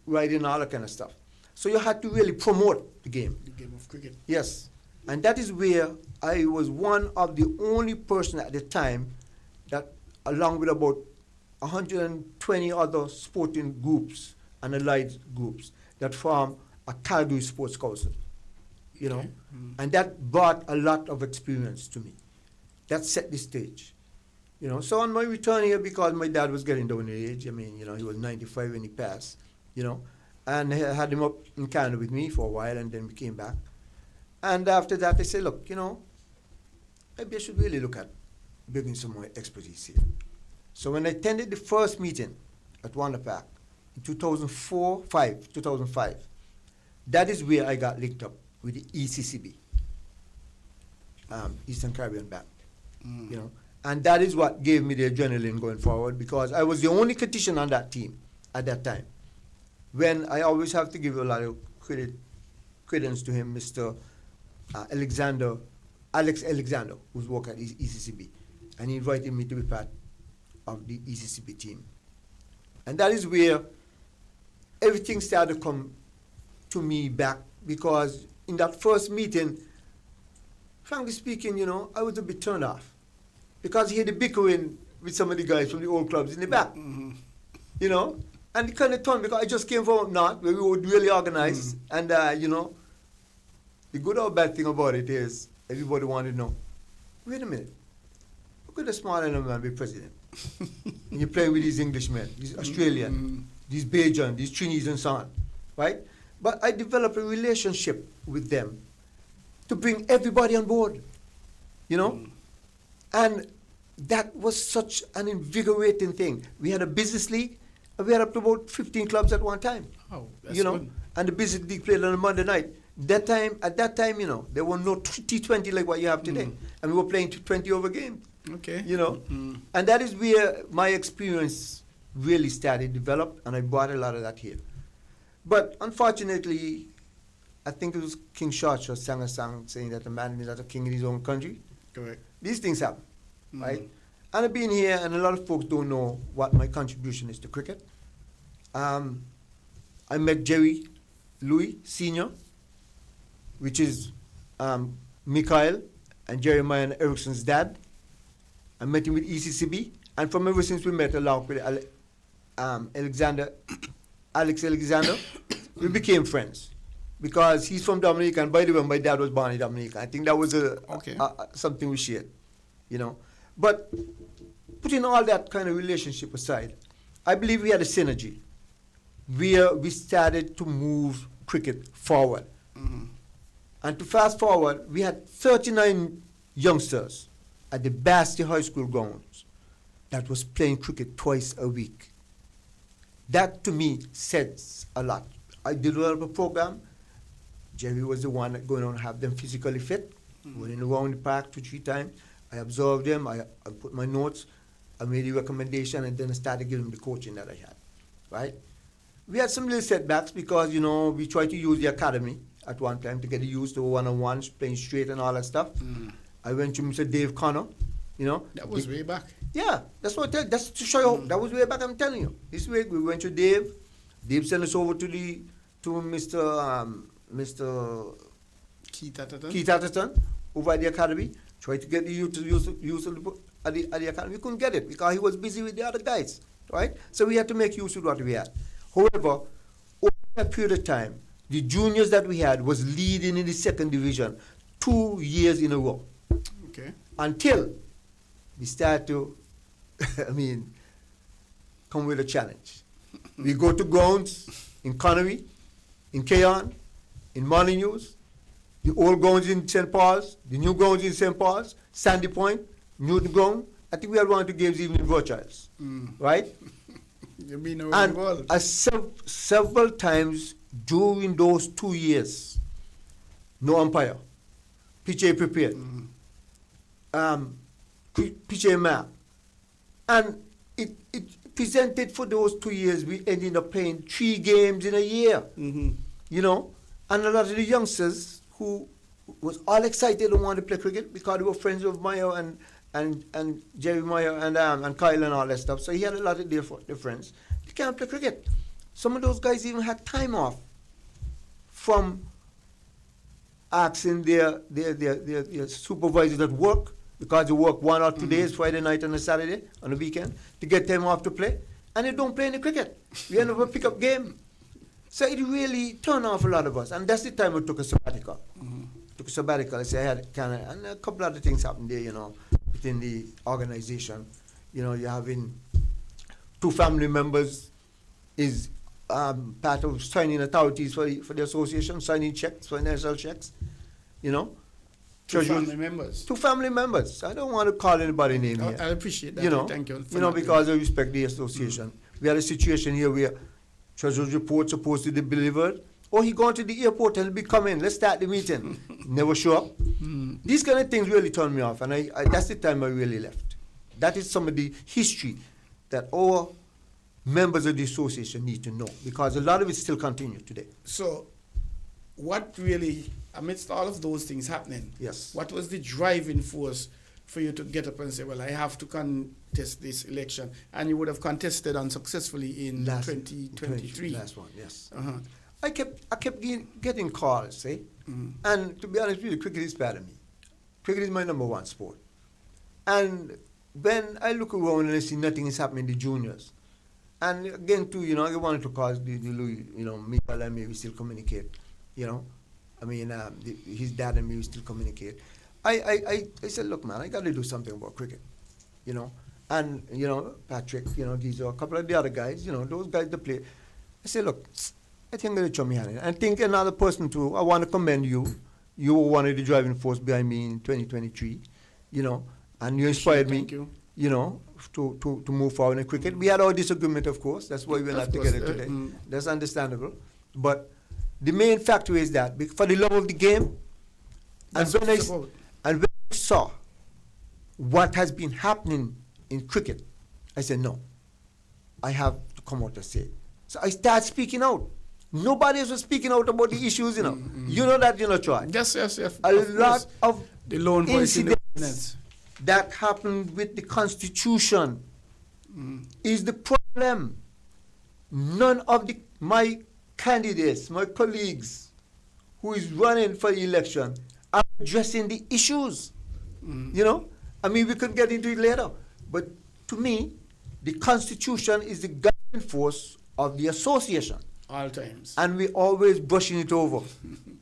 riding, all that kind of stuff. So you had to really promote the game. The game of cricket. Yes. And that is where I was one of the only person at the time that, along with about 120 other sporting groups and allied groups, that formed a Calgary Sports Council, And that brought a lot of experience to me. That set the stage. So on my return here, because my dad was getting down in age, he was 95 when he passed, and I had him up in Canada with me for a while, and then we came back. And after that, I said, look, maybe I should really look at building some more expertise here. So when I attended the first meeting at Wanda Park in 2005, that is where I got linked up with the ECCB, Eastern Caribbean Bank, And that is what gave me the adrenaline going forward, because I was the only Cartesian on that team at that time. When I always have to give a lot of credence to him, Mr. Alex Alexander, who's working at ECCB. And he invited me to be part of the ECCB team. And that is where everything started to come to me back, because in that first meeting, frankly speaking, I was a bit turned off. Because he had the bickering with some of the guys from the old clubs in the back. And it kind of turned, because I just came from up north where we were really organized. And, the good or bad thing about it is everybody wanted to know, wait a minute, could a small man be president? And you're playing with these Englishmen, these Australian, these Bajan, these Chinese and so on, right? But I developed a relationship with them to bring everybody on board, you know? And that was such an invigorating thing. We had a business league, and we had up to about 15 clubs at one time. Oh, that's you know, good. and the business league played on a Monday night. At that time, you know, there were no T20 like what you have today. And we were playing 20 over games. Okay. You know, and that is where my experience really started, developed, and I brought a lot of that here. But unfortunately, I think it was King Shortshaw sang a song saying that a man is not a king in his own country. Correct. These things happen, right? And I've been here, and a lot of folks don't know what my contribution is to cricket. I met Jerry Louis Sr., which is Mikhail and Jeremiah and Erickson's dad. I met him with ECCB, and from ever since we met along with Alex Alexander, we became friends. Because he's from Dominica, and by the way, my dad was born in Dominica. I think that was something we shared, you know. But putting all that kind of relationship aside, I believe we had a synergy where we started to move cricket forward. And to fast forward, we had 39 youngsters at the Basti High School grounds that was playing cricket twice a week. That, to me, says a lot. I developed a program. Jerry was the one that going on to have them physically fit. Running around the park 2-3 times. I observed them, I put my notes, I made a recommendation, and then I started giving them the coaching that I had, right? We had some little setbacks because, you know, we tried to use the academy at one time to get used to one-on-ones, playing straight and all that stuff. I went to Mr. Dave Connor, you know. That was way back. Yeah, that's what that's to show you. That was way back, I'm telling you. This week we went to Dave. Dave sent us over to Mr. Keith Atherton over at the academy. Tried to get the youth to use at the academy. We couldn't get it because he was busy with the other guys, right? So we had to make use of what we had. However, over that period of time, the juniors that we had was leading in the second division 2 years in a row. Okay. Until we started to, come with a challenge. We go to grounds in Connery, in Keon, in Molyneux, the old grounds in St. Paul's, the new grounds in St. Paul's, Sandy Point, Newton Ground. I think we had one of the games even in Rothschilds, right? You mean and several times during those 2 years, no umpire, PJ prepared, PJ map, and it presented for those 2 years. We ended up playing 3 games in a year, you know, and a lot of the youngsters who was all excited and wanted to play cricket because they were friends of Meyer and Jeremiah and Kyle and all that stuff. So he had a lot of their friends. They can't play cricket. Some of those guys even had time off from asking their supervisors at work, because they work 1 or 2 days, Friday night and a Saturday on the weekend, to get time off to play, and they don't play any cricket. We end up a pickup game. So it really turned off a lot of us, and that's the time we took a sabbatical. Took a sabbatical. I said, and a couple other things happened there, you know, within the organization. You know, you're having 2 family members is part of signing authorities for the association, signing checks, financial checks, you know. 2 family members. 2 family members. I don't want to call anybody name here. I appreciate that. You know, thank you. You know, because I respect the association. We had a situation here where Treasurer's report supposed to be delivered, or he gone to the airport and he'll be coming. Let's start the meeting. Never show up. These kind of things really turned me off, and I that's the time I really left. That is some of the history that our members of the association need to know, because a lot of it still continues today. So, what really, amidst all of those things happening, Yes. what was the driving force for you to get up and say, well, I have to contest this election? And you would have contested unsuccessfully in 2023. Last one, yes. I kept getting calls, see? And to be honest with you, cricket is part of me. Cricket is my #1 sport. And when I look around and I see nothing is happening in the juniors, and again, too, you know, I wanted to cause the Louis, you know, Michael and me, we still communicate, you know. I mean, his dad and me, we still communicate. I said, look, man, I got to do something about cricket. you know. And, you know, Patrick, you know, these are a couple of the other guys, you know, those guys that play. I say, look, I think I'm going to chum my hand in. I think another person too, I want to commend you. You were one of the driving force behind me in 2023, you know, and you inspired me, you know, to move forward in cricket. We had our disagreement, of course. That's why we're not together today. That's understandable. But the main factor is that for the love of the game, and when I saw what has been happening in cricket, I said, no, I have to come out and say it. So I started speaking out. Nobody else was speaking out about the issues, you know. You know that, you know, Troy. Yes. A lot of the lone voice incidents that happened with the Constitution is the problem. None of my candidates, my colleagues who is running for the election are addressing the issues. You know, I mean, we could get into it later. But to me, the Constitution is the guiding force of the association. All times. And we always brushing it over.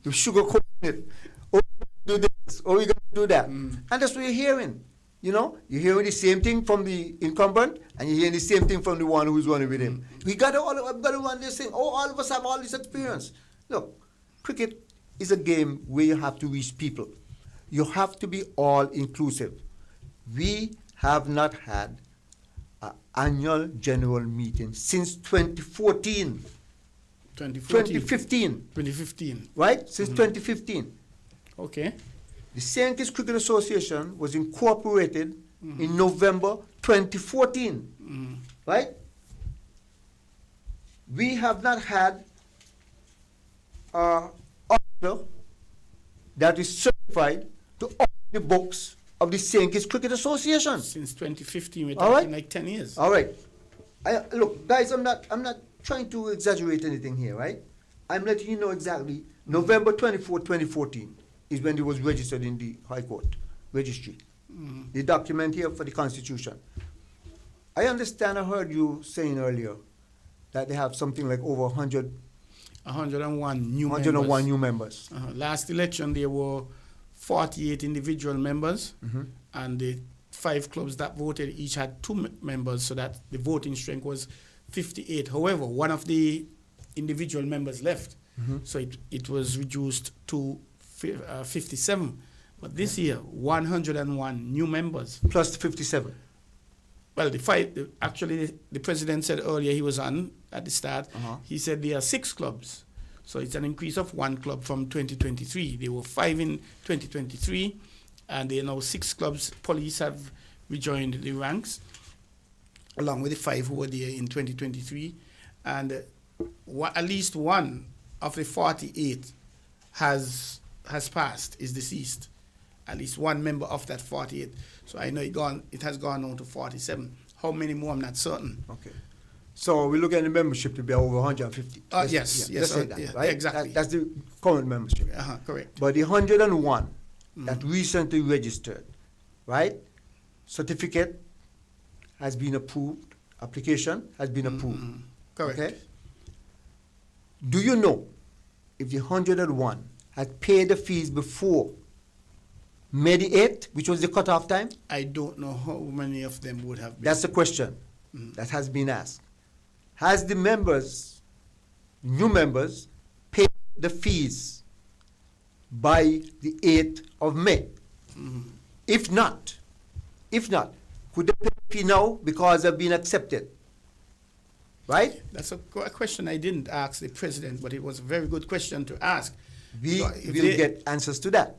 We sugarcoating it. Oh, we do this. Oh, we're going to do that. And that's what you're hearing. You know, you're hearing the same thing from the incumbent, and you're hearing the same thing from the one who's running with him. We got to run this thing. Oh, all of us have all this experience. Look, cricket is a game where you have to reach people. You have to be all inclusive. We have not had an annual general meeting since 2014. 2015. Right? Since 2015. Okay. The St. Kitts Cricket Association was incorporated in November 2014. Right? We have not had an officer that is certified to open the books of the St. Kitts Cricket Association. Since 2015, we're talking like 10 years. All right. Look, guys, I'm not trying to exaggerate anything here, right? I'm letting you know exactly. November 24, 2014 is when it was registered in the High Court registry. The document here for the Constitution. I understand, I heard you saying earlier that they have something like over 101 new members. Last election, there were 48 individual members, and the 5 clubs that voted each had 2 members, so that the voting strength was 58. However, one of the individual members left, so it was reduced to 57. But this year, 101 new members. Plus 57. Well, the president said earlier he was on at the start. He said there are 6 clubs. So it's an increase of 1 club from 2023. There were 5 in 2023, and there are now 6 clubs. Police have rejoined the ranks, along with the 5 who were there in 2023. And at least one of the 48 has passed, is deceased. At least one member of that 48. So I know it has gone on to 47. How many more, I'm not certain. Okay. So we look at the membership to be over 150. Yes. Let's say that, right? Exactly. That's the current membership. Correct. But the 101 that recently registered, right? Certificate has been approved. Application has been approved. Correct. Okay? Do you know if the 101 had paid the fees before May the 8th, which was the cutoff time? I don't know how many of them would have been. That's the question that has been asked. Has the members, new members, paid the fees by the 8th of May? If not, could they pay the fee now because they've been accepted? Right? That's a question I didn't ask the president, but it was a very good question to ask. We will get answers to that.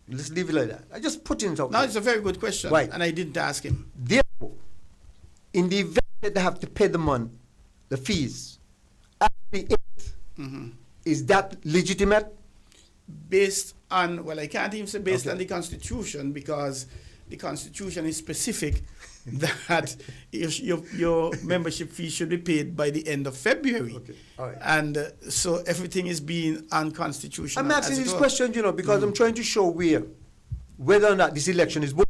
Let's leave it like that. I just put it out. No, it's a very good question, right? And I didn't ask him. Therefore, in the event that they have to pay the fees, at the 8th, is that legitimate? Based on, well, I can't even say based on the Constitution, because the Constitution is specific that your membership fee should be paid by the end of February. Okay. All right. And so everything is being unconstitutional. I'm asking this question, because I'm trying to show whether or not this election is both.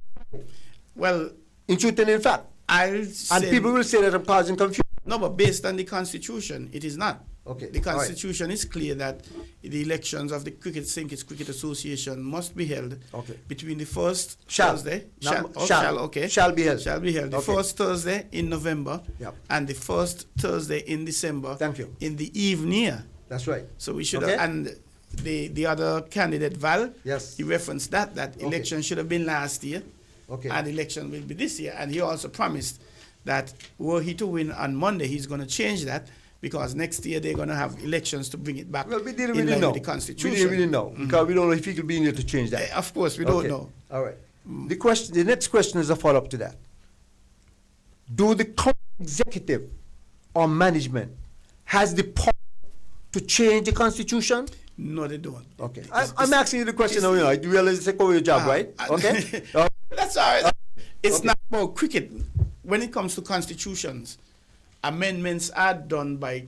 Well, in truth and in fact. And people will say that I'm causing confusion. No, but based on the Constitution, it is not. Okay. The all right. Constitution is clear that the elections of the St. Kitts Cricket Association must be held Okay. between the first Shall. Thursday. Not Shall, okay. Shall be held. Shall be held. The Okay. first Thursday in November Yep. and the first Thursday in December. Thank you. In the evening. That's right. So we should Okay. have, and the other candidate, Val, Yes. he referenced that Okay. election should have been last year. Okay. And election will be this year. And he also promised that were he to win on Monday, he's going to change that because next year they're going to have elections to bring it back Well, we didn't in really line know. with the Constitution. We didn't really know because we don't know if he could be in here to change that. Of course, we don't Okay. know. All right. The next question is a follow up to that. Do the current executive or management has the power to change the Constitution? No, they don't. Okay. It's- I'm asking you the question now. You know, you realize it's over your job, right? Okay. That's all right. It's not about cricket. When it comes to constitutions, amendments are done by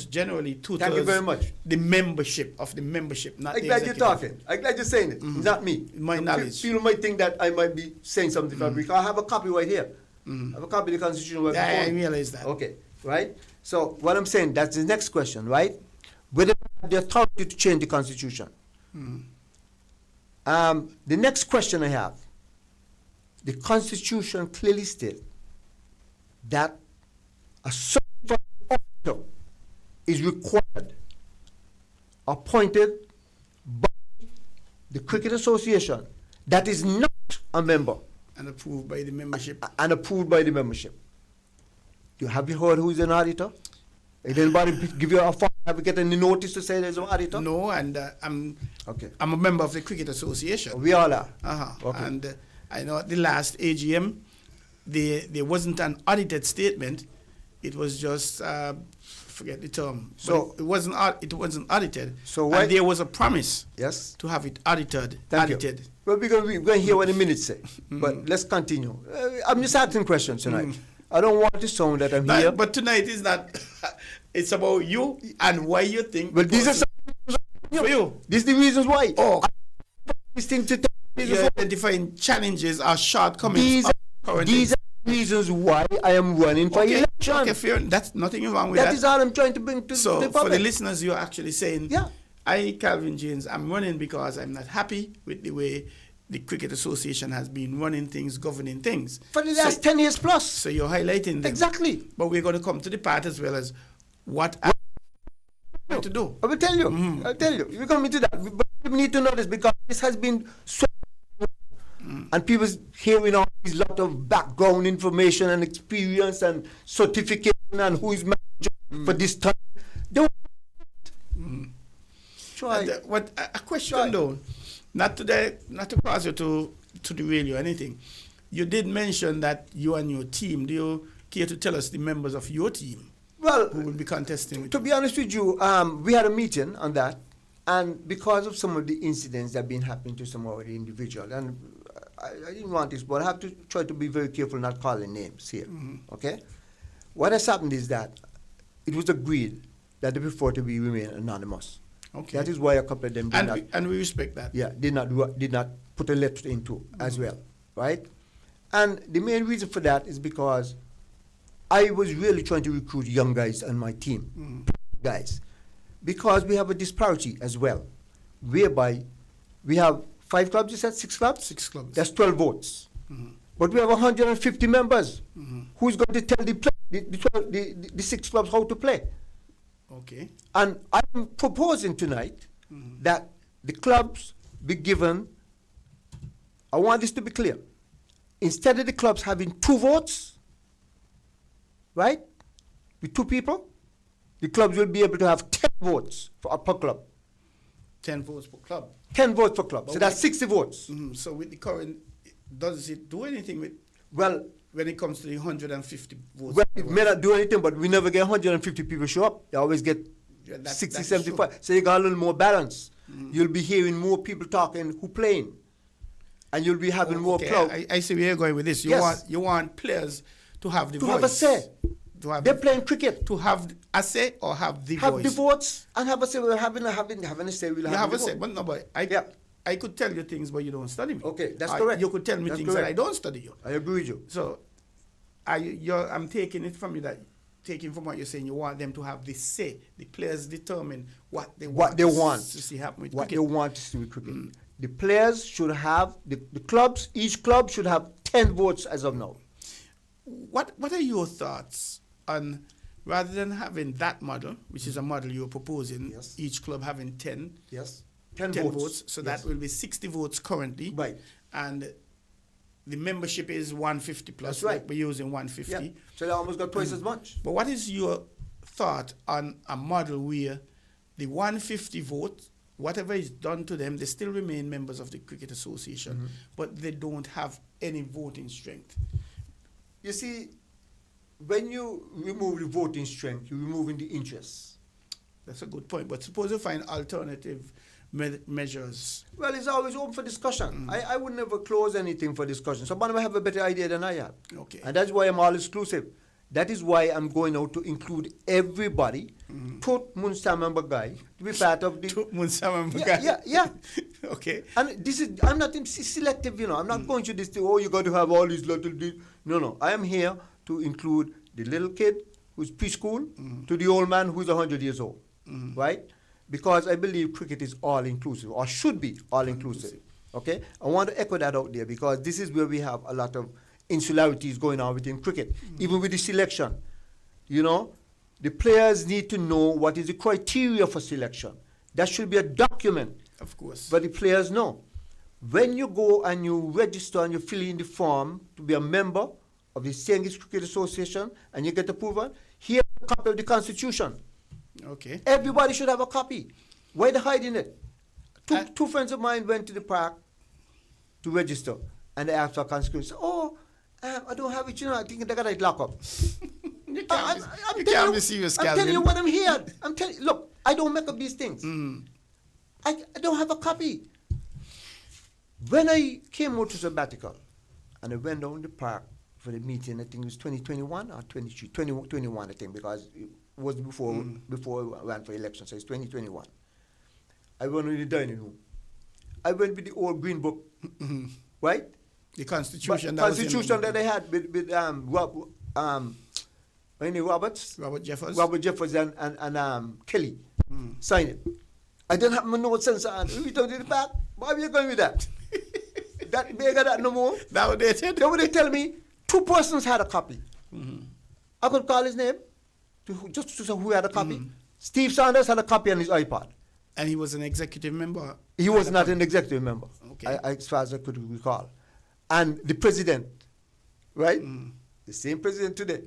generally two-thirds. Thank you very much. The membership, not I'm the glad executive. you're talking. I'm glad you're saying it. It's not me. My knowledge. People might think that I might be saying something because I have a copy right here. I have a copy of the Constitution right Yeah, I before me. realize that. Okay, right? So what I'm saying, that's the next question, right? Whether they have the authority to change the Constitution. The next question I have, the Constitution clearly states that a certain officer is required, appointed by the Cricket Association that is not a member And approved by the membership. and approved by the membership. Have you heard who is an auditor? Did anybody give you a form? Have you get any notice to say there's an auditor? No, and I'm Okay. a member of the Cricket Association. We all are. Uh-huh. Okay. And I know at the last AGM, there wasn't an audited statement. It was just forget the term. So- But it wasn't audited. So why- and there was a promise Yes? to have it audited. Thank you. audited. Well, we're going to hear what the minutes say. But let's continue. I'm just asking questions tonight. I don't want to sound that I'm here. But tonight is not. It's about you and why you think. But these are for you. These are the reasons why. Oh, These things to you're identifying challenges or shortcomings. these are reasons why I am running for election. Okay, fair. That's nothing wrong with that. That is all I'm trying to bring to So the for the public. listeners, you're actually saying, Yeah. I, Calvin James, I'm running because I'm not happy with the way the Cricket Association has been running things, governing things. For the last 10 years plus. So you're highlighting them. Exactly. But we're going to come to the part as well as what I'm going to do. I will tell you. I'll tell you. We're coming to that. But we need to know this because this has been so. And people hearing all these lot of background information and experience and certification and who is manager for this time. They want Try. And, a question though, not to pass you to derail you or anything. You did mention that you and your team. Do you care to tell us the members of your team Well, who will be contesting with to you? be honest with you, we had a meeting on that, and because of some of the incidents that have been happening to some of the individuals, and I didn't want this, but I have to try to be very careful not calling names here. Okay? What has happened is that it was agreed that they prefer to be remain anonymous. Okay. That is why a couple of them did not. And we respect that. Yeah, did not put a letter into as well, right? And the main reason for that is because I was really trying to recruit young guys on my team, guys, because we have a disparity as well, whereby we have 5 clubs. You said 6 clubs. 6 clubs. That's 12 votes, but we have 150 members. Who's going to tell the 6 clubs how to play? Okay. And I'm proposing tonight that the clubs be given, I want this to be clear, instead of the clubs having 2 votes, right, with 2 people, the clubs will be able to have 10 votes per club. 10 votes per club. 10 votes per club. So that's 60 votes. So with the current, does it do anything with Well, when it comes to the 150 votes? well, it may not do anything, but we never get 150 people show up. They always get Yeah, that- 60, that's 75. true. So you got a little more balance. You'll be hearing more people talking who playing. And you'll be having more Okay, crowd. I see where you're going with this. Yes. You want players to have the To voice. have a say. To have They're playing cricket. to have a say or have the Have voice. the votes and have a say. We're having a say. We'll You have have the a say, vote. but no, but Yeah. I could tell you things, but you don't study me. Okay, that's correct. You could tell me That's things that I correct. don't study you. I agree with you. So, I'm taking it from you that taking from what you're saying, you want them to have the say. The players determine what they What want they want. to see happen with What cricket. they want to see with cricket. The players should have, the clubs, each club should have 10 votes as of now. What are your thoughts on, rather than having that model, which is a model you're proposing, Yes. each club having 10, Yes. 10 votes, so Yes. that will be 60 votes currently. Right. And the membership is 150 plus. That's right. Like we're using 150. Yeah. So they almost got twice as much. But what is your thought on a model where the 150 vote, whatever is done to them, they still remain members of the Cricket Association, but they don't have any voting strength? You see, when you remove the voting strength, you're removing the interests. That's a good point. But suppose you find alternative measures. Well, it's always open for discussion. I would never close anything for discussion. Somebody might have a better idea than I have. Okay. And that's why I'm all exclusive. That is why I'm going out to include everybody. Put Munsam and Bagai to be part of the... Yeah. Okay. And this is, I'm not selective, you know. I'm not going to this thing, oh, you got to have all these little... No. I am here to include the little kid who's preschool to the old man who's 100 years old. Right? Because I believe cricket is all-inclusive, or should be all-inclusive. Okay? I want to echo that out there because this is where we have a lot of insularities going on within cricket, even with the selection. You know, the players need to know what is the criteria for selection. That should be a document. Of course. But the players know. When you go and you register and you fill in the form to be a member of the St. Cricket Association and you get approval, here's a copy of the Constitution. Okay. Everybody should have a copy. Why are they hiding it? Two friends of mine went to the park to register and they asked for a Constitution. Oh, I don't have it, you know, I think they got it locked up. You can't be serious, Calvin. I'm telling you what I'm here. Look, I don't make up these things. I don't have a copy. When I came out to sabbatical and I went down the park for the meeting, I think it was 2021 or 2021, I think, because it was before I ran for election, so it's 2021. I went in the dining room. I went with the old green book, right? The Constitution. Constitution that they had with Roberts? Robert Jeffers. Robert Jeffers and Kelly. Sign it. I didn't have my notes and so on. We don't do the back. Why are you going with that? They got that no more. That what they said? They would tell me 2 persons had a copy. I could call his name just to say who had a copy. Steve Sanders had a copy on his iPod. And he was an executive member? He was not an executive member, Okay. as far as I could recall. And the president, right? The same president today.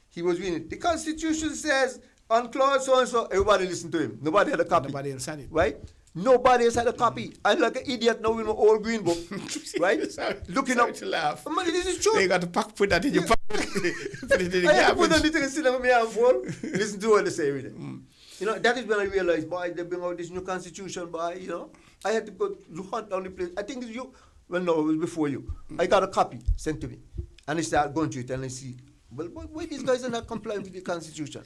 He was winning. The Constitution says on clause so-and-so, everybody listened to him. Nobody had a copy. Nobody else had it. Right? Nobody else had a copy. I'm like an idiot now with my old green book. Right? Looking sorry up. to laugh. Man, this is true. You got to put that in your pocket. Put it in the I had to put on garbage. the thing and sit down with my hand full. Listen to what they say every day. You know, that is when I realized, boy, they bring out this new constitution, boy, you know. I had to go to hunt down the place. I think it's you. Well, no, it was before you. I got a copy sent to me. And I started going through it and I see, well, why these guys are not complying with the constitution?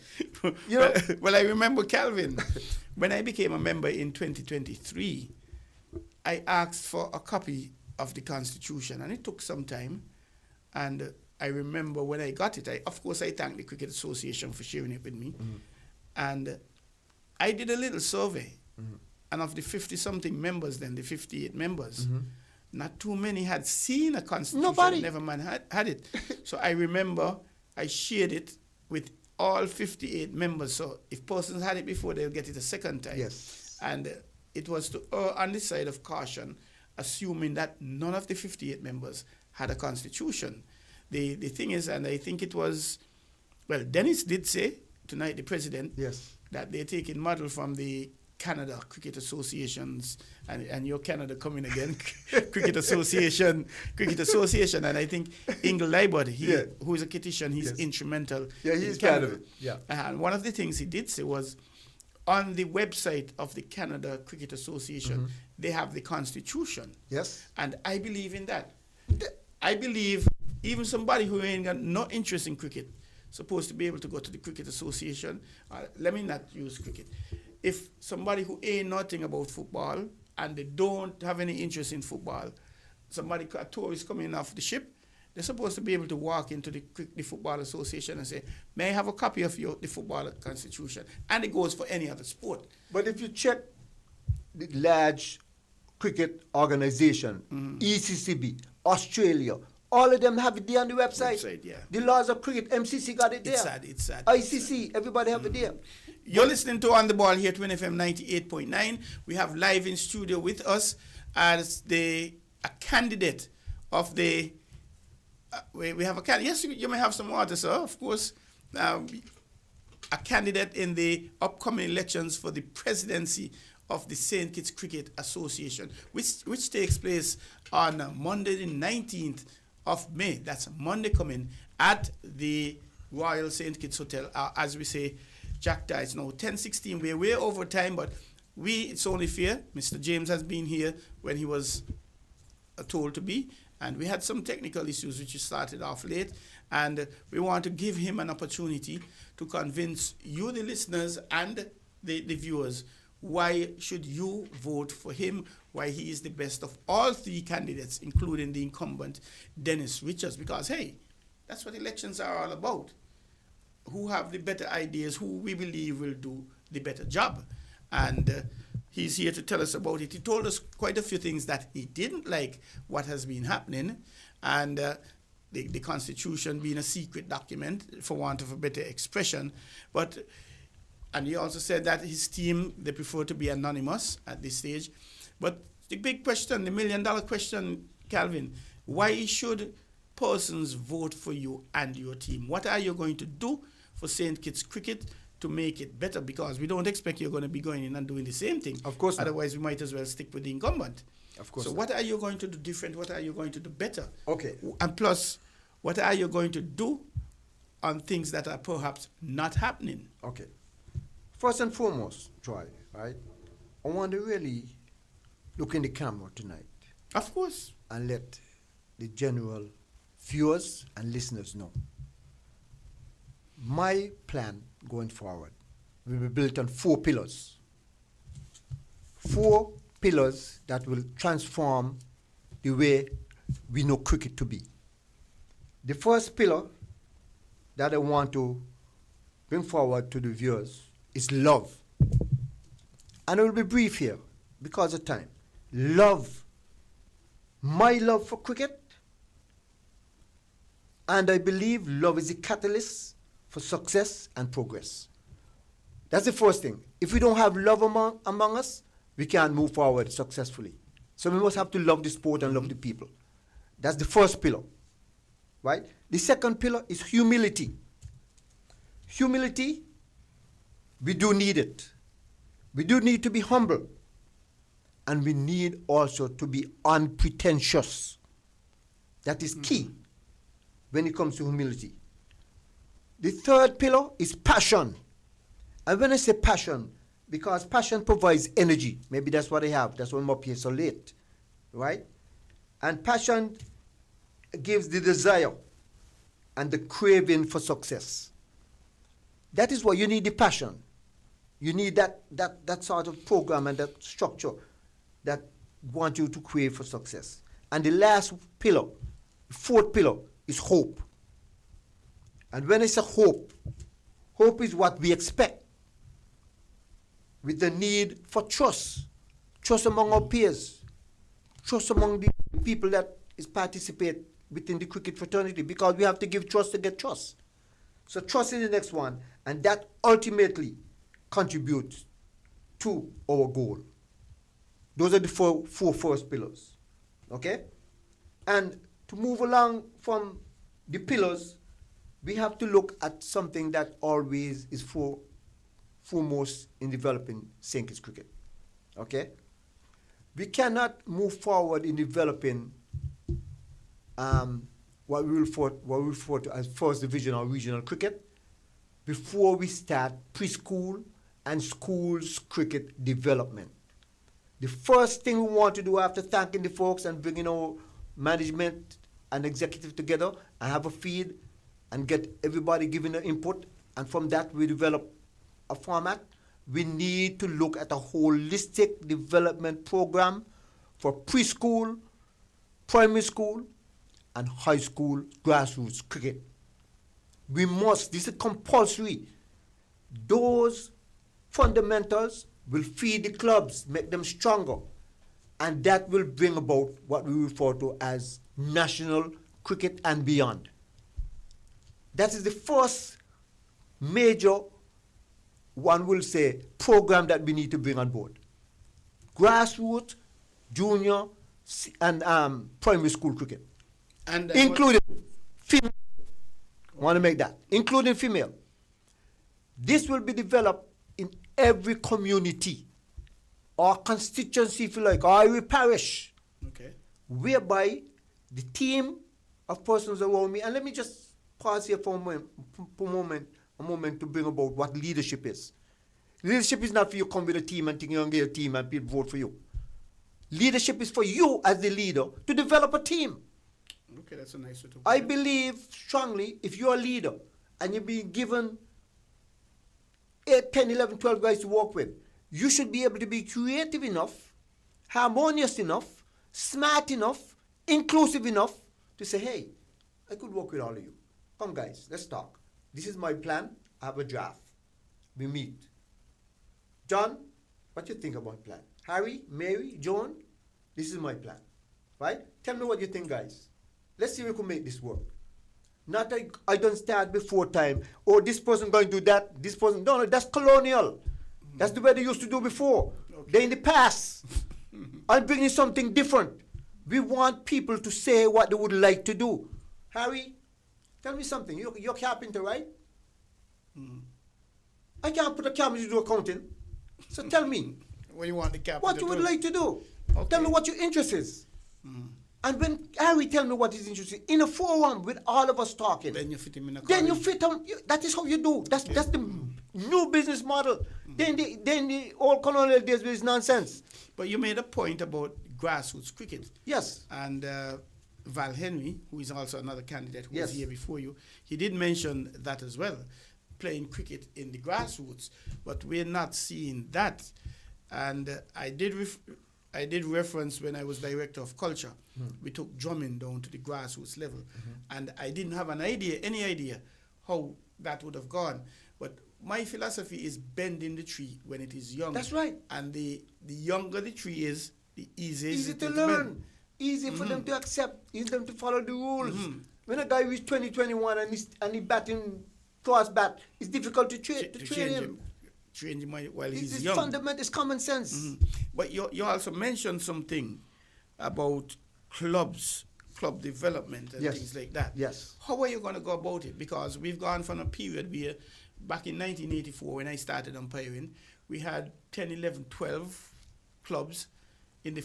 You know? Well, I remember, Calvin, when I became a member in 2023, I asked for a copy of the Constitution, and it took some time. And I remember when I got it, of course, I thank the Cricket Association for sharing it with me. And I did a little survey. And of the 50-something members then, the 58 members, not too many had seen a Constitution. Nobody. Never mind had it. So I remember I shared it with all 58 members. So if persons had it before, they'll get it a second time. Yes. And it was to err on the side of caution, assuming that none of the 58 members had a Constitution. The thing is, and I think it was, well, Dennis did say tonight, the president, Yes. that they're taking model from the Canada Cricket Associations, and your Canada coming again, Cricket Association, and I think Ingle Leibert, who is a Kittian, he's instrumental. Yeah, in he's Canada. part of it. Yeah. And one of the things he did say was, on the website of the Canada Cricket Association, they have the Constitution. Yes. And I believe in that. I believe even somebody who ain't got no interest in cricket supposed to be able to go to the Cricket Association. Let me not use cricket. If somebody who ain't nothing about football and they don't have any interest in football, a tourist coming off the ship, they're supposed to be able to walk into the Football Association and say, may I have a copy of the football constitution? And it goes for any other sport. But if you check the large cricket organization, ECCB, Australia, all of them have it there on the website. Yeah. The laws of cricket, MCC got it there. It's sad. ICC, everybody have it there. You're listening to On the Ball here at WINN FM 98.9. We have live in studio with us as a candidate of the... we have a candidate. Yes, you may have some water, sir, of course. A candidate in the upcoming elections for the presidency of the St. Kitts Cricket Association, which takes place on Monday the 19th of May. That's Monday coming at the Royal St. Kitts Hotel. As we say, Jack Dice. Now, 10:16, we're way over time, but it's only fair. Mr. James has been here when he was told to be, and we had some technical issues which started off late, and we want to give him an opportunity to convince you, the listeners, and the viewers, why should you vote for him, why he is the best of all three candidates, including the incumbent Dennis Richards, because, hey, that's what elections are all about. Who have the better ideas, who we believe will do the better job. And he's here to tell us about it. He told us quite a few things that he didn't like what has been happening, and the Constitution being a secret document, for want of a better expression. And he also said that his team, they prefer to be anonymous at this stage. But the big question, the $1 million question, Calvin, why should persons vote for you and your team? What are you going to do for St. Kitts Cricket to make it better? Because we don't expect you're going to be going in and doing the same thing. Of course not. Otherwise, we might as well stick with the incumbent. Of course. So not. what are you going to do different? What are you going to do better? Okay. And plus, what are you going to do on things that are perhaps not happening? Okay. First and foremost, Troy, right? I want to really look in the camera tonight. Of course. And let the general viewers and listeners know. My plan going forward will be built on 4 pillars. 4 pillars that will transform the way we know cricket to be. The first pillar that I want to bring forward to the viewers is love. And I will be brief here because of time. Love. My love for cricket. And I believe love is a catalyst for success and progress. That's the first thing. If we don't have love among us, we can't move forward successfully. So we must have to love the sport and love the people. That's the first pillar, right? The second pillar is humility. Humility, we do need it. We do need to be humble. And we need also to be unpretentious. That is key when it comes to humility. The third pillar is passion. And when I say passion, because passion provides energy. Maybe that's what I have. That's why I'm up here so late, right? And passion gives the desire and the craving for success. That is what you need, the passion. You need that sort of program and that structure that want you to crave for success. And the last pillar, the fourth pillar, is hope. And when I say hope, hope is what we expect, with the need for trust. Trust among our peers. Trust among the people that participate within the cricket fraternity, because we have to give trust to get trust. So trust is the next one, and that ultimately contributes to our goal. Those are the four first pillars, okay? And to move along from the pillars, we have to look at something that always is foremost in developing St. Kitts cricket, okay? We cannot move forward in developing what we refer to as first division or regional cricket before we start preschool and schools cricket development. The first thing we want to do after thanking the folks and bringing our management and executive together and have a feed and get everybody giving their input, and from that we develop a format. We need to look at a holistic development program for preschool, primary school, and high school grassroots cricket. We must, this is compulsory. Those fundamentals will feed the clubs, make them stronger, and that will bring about what we refer to as national cricket and beyond. That is the first major, one will say, program that we need to bring on board. Grassroots, junior, and primary school cricket. And including female. I want to make that. Including female. This will be developed in every community or constituency, if you like, or every parish. Okay. Whereby the team of persons around me, and let me just pause here for a moment to bring about what leadership is. Leadership is not for you to come with a team and think you're going to get a team and people vote for you. Leadership is for you as the leader to develop a team. Okay, that's a nice way to put I it. believe strongly if you're a leader and you're being given 8, 10, 11, 12 guys to work with, you should be able to be creative enough, harmonious enough, smart enough, inclusive enough to say, hey, I could work with all of you. Come guys, let's talk. This is my plan. I have a draft. We meet. John, what you think about plan? Harry, Mary, John, this is my plan. Right? Tell me what you think, guys. Let's see if we can make this work. Not like I don't start before time. Oh, this person going to do that. This person. No, that's colonial. That's the way they used to do before. Okay. They're in the past. I'm bringing something different. We want people to say what they would like to do. Harry, tell me something. You're a carpenter, right? I can't put a carpenter to do accounting. So tell me. When you want the carpenter What you would like to do. Okay. Tell me what your interest is. And when Harry tell me what his interest is, in a forum with all of us talking, Then you fit him in a then you college. fit him. That is how you do. That's the new business model. Then the old colonial days is nonsense. But you made a point about grassroots cricket. Yes. And Val Henry, who is also another candidate who Yes. was here before you, he did mention that as well, playing cricket in the grassroots. But we're not seeing that. And I did reference when I was director of culture, we took drumming down to the grassroots level. And I didn't have any idea how that would have gone. But my philosophy is bending the tree when it is young. That's right. And the younger the tree is, the easier Easy it to is learn. bend. Easy for them to accept. Easy for them to follow the rules. When a guy reaches 20, 21 and he batting cross bat, it's difficult to train him. Train him while he's It's young. fundamental. It's common sense. But you also mentioned something about club development and Yes. things like that. Yes. How are you going to go about it? Because we've gone from a period where, back in 1984, when I started umpiring, we had 10, 11, 12 clubs in the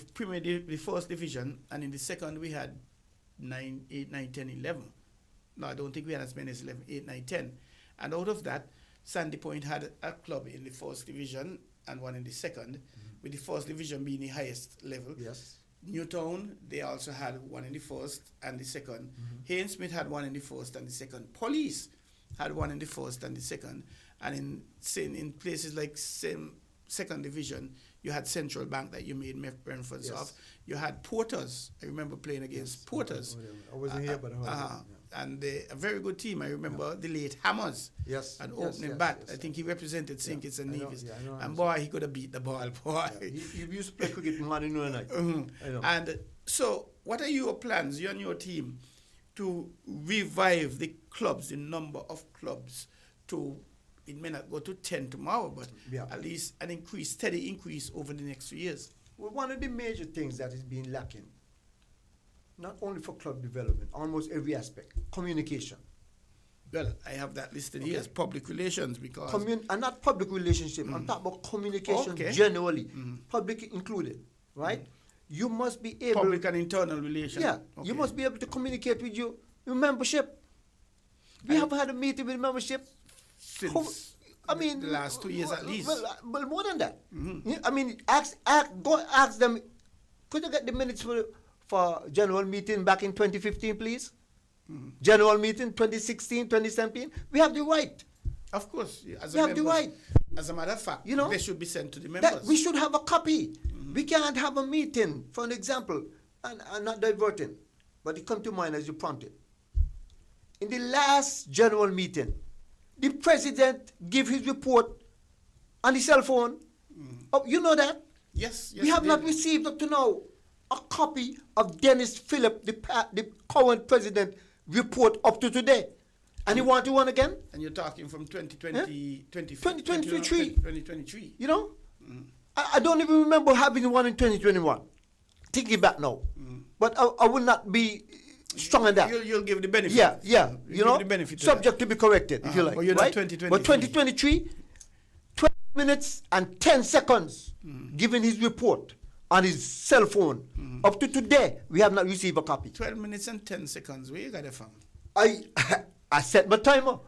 the first division, and in the second we had 9, 8, 9, 10, 11. No, I don't think we had as many as 11, 8, 9, 10. And out of that, Sandy Point had a club in the first division and one in the second, with the first division being the highest level. Yes. Newtown, they also had one in the first and the second. Haynes Smith had one in the first and the second. Police had one in the first and the second. And in places like second division, you had Central Bank that you made reference of. You had Porters. I remember playing against Porters. I wasn't here, but I heard And a very good team. I remember the late Hammers. Yes. And yes, opening yes, bat. yes, I think he represented St. Kitts and I know, Nevis. I know, And boy, he could have beat the ball, boy. He used to play cricket morning, noon, and night. I know. And so, what are your plans, you and your team, to revive the clubs, the number of clubs, to, it may not go to 10 tomorrow, but at least an steady increase over the next few years? Well, one of the major things that is being lacking, not only for club development, almost every aspect, communication. Well, I have that listed here as public relations, because... And not public relationship, I'm talking about communication generally, public included, right? You must be able... Public and internal relations. Yeah, you must be able to communicate with your membership. We have had a meeting with membership since the last 2 years at least. Well, more than that. Yeah, I mean, go ask them, could you get the minutes for general meeting back in 2015, please? General meeting 2016, 2017. We have the right. Of course. We have the right. As a matter of fact, you know, they should be sent to the members. We should have a copy. We can't have a meeting, for an example, and not diverting. but it come to mind as you prompted. In the last general meeting, the president gave his report on the cell phone. Oh, you know that? Yes. We have not received up to now a copy of Dennis Phillip, the current president, report up to today. And you want one again? And you're talking from 2020, 2023. 2023. You know? I don't even remember having one in 2021. Thinking back now. But I will not be strong on that. You'll give the benefit. Yeah. You know, give the benefit to subject to be corrected, if you like. But you're right? not 2023. But 2023, 12 minutes and 10 seconds giving his report on his cell phone. Up to today, we have not received a copy. 12 minutes and 10 seconds. Where you got it from? I set my timer.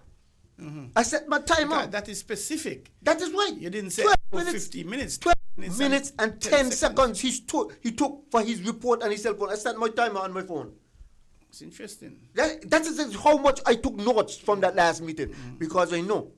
I set my timer. That is specific. That is right. You didn't say 15 minutes. 12 minutes and 10 seconds he took for his report on his cell phone. I set my timer on my phone. It's interesting. That is how much I took notes from that last meeting, because I know.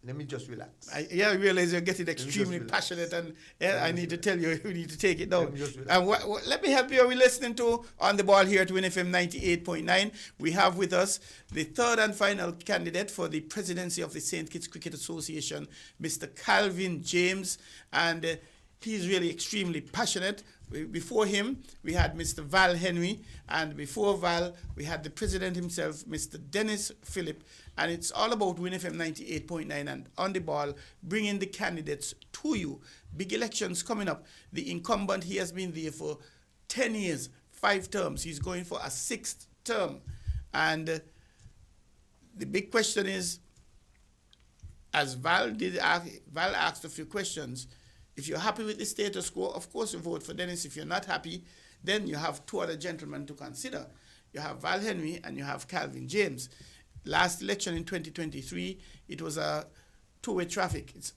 Let me just relax. I realize you're getting extremely passionate, and I need to tell you, you need to take it down. And let me help you. We're listening to On the Ball here at WINN FM 98.9. We have with us the third and final candidate for the presidency of the St. Kitts Cricket Association, Mr. Calvin James, and he's really extremely passionate. Before him, we had Mr. Val Henry, and before Val, we had the president himself, Mr. Dennis Phillip, and it's all about WINN FM 98.9 and On the Ball, bringing the candidates to you. Big elections coming up. The incumbent, he has been there for 10 years, 5 terms. He's going for a 6th term. And the big question is, as Val asked a few questions, if you're happy with the status quo, of course you vote for Dennis. If you're not happy, then you have 2 other gentlemen to consider. You have Val Henry and you have Calvin James. Last election in 2023, it was a 2-way traffic. It's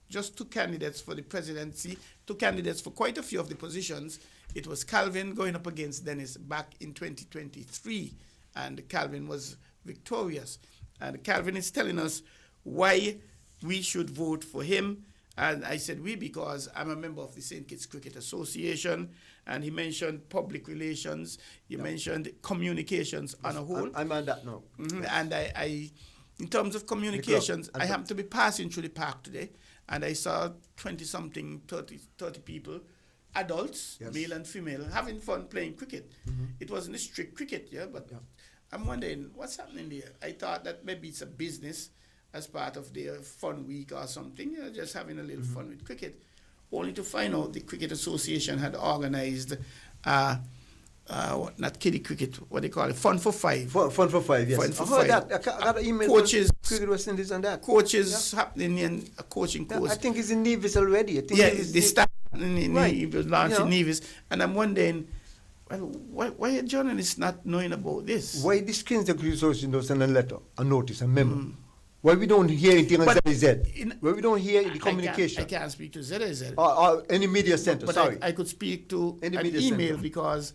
just 2 candidates for the presidency, 2 candidates for quite a few of the positions. It was Calvin going up against Dennis back in 2023, and Calvin was victorious. And Calvin is telling us why we should vote for him. And I said we because I'm a member of the St. Kitts Cricket Association, and he mentioned public relations, he mentioned communications on a whole. I'm on that now. And I, in terms of communications, I happened to be passing through the park today, and I saw 20-something, 30 people, adults, male and female, having fun playing cricket. It wasn't a strict cricket, but I'm wondering what's happening there. I thought that maybe it's a business as part of their fun week or something, just having a little fun with cricket, only to find out the Cricket Association had organized, not kiddie cricket, what they call it, Fun for 5. Fun for 5, yes. Fun for 5. That. I got an email coaches, from Cricket West Indies on that. Coaches happening in a coaching course. I think it's in Nevis already. They start in launched in Nevis, and I'm wondering, well, why are journalists not knowing about this? Why the Cricket Association doesn't send a letter, a notice, a memo? Why we don't hear anything on ZZ? Why we don't hear the communication? I can't speak to ZZ. Or any media center, but sorry. I could speak to an email because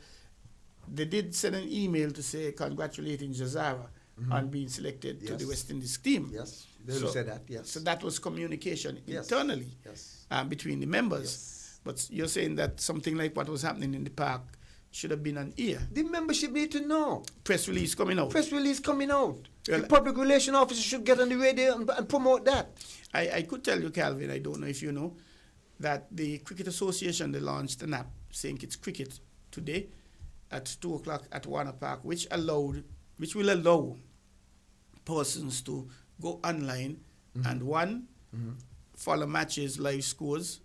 they did send an email to say congratulating Jazara on being selected to the West Indies team. Yes, they will say that, yes. So that was communication internally between the members. Yes. But you're saying that something like what was happening in the park should have been on air. The membership need to know. Press release coming out. Well, the public relation officer should get on the radio and promote that. I could tell you, Calvin, I don't know if you know, that the Cricket Association, they launched an app saying it's cricket today at 2 o'clock at Warner Park, which will allow persons to go online and follow matches, live scores,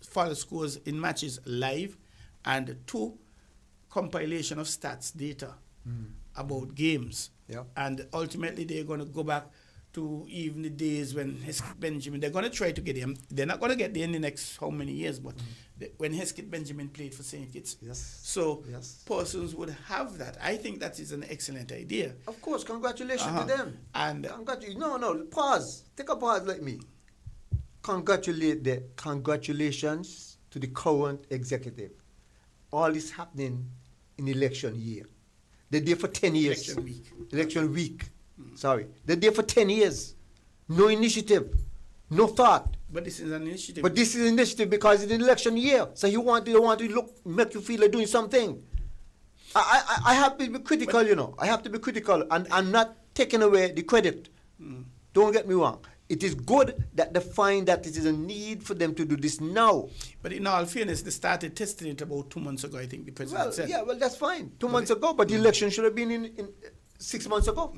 follow scores in matches live, and 2, compilation of stats data about games. And ultimately they're going to go back to even the days when Hesketh Benjamin, they're going to try to get him. They're not going to get there in the next how many years, but when Hesketh Benjamin played for St. Kitts. Persons would have that. I think that is an excellent idea. Of course, congratulations to them. And pause. Take a pause like me. Congratulations to the current executive. All this happening in election year. They're there for 10 years. Election week. Sorry. They're there for 10 years. No initiative. No thought. But this is an initiative. But this is an initiative because it's an election year. So they want to make you feel like doing something. I have to be critical, you know. I have to be critical, and I'm not taking away the credit. Don't get me wrong. It is good that they find that it is a need for them to do this now. But in all fairness, they started testing it about 2 months ago, I think the president Well, said. yeah, well, that's fine. 2 months ago, but the election should have been in 6 months ago.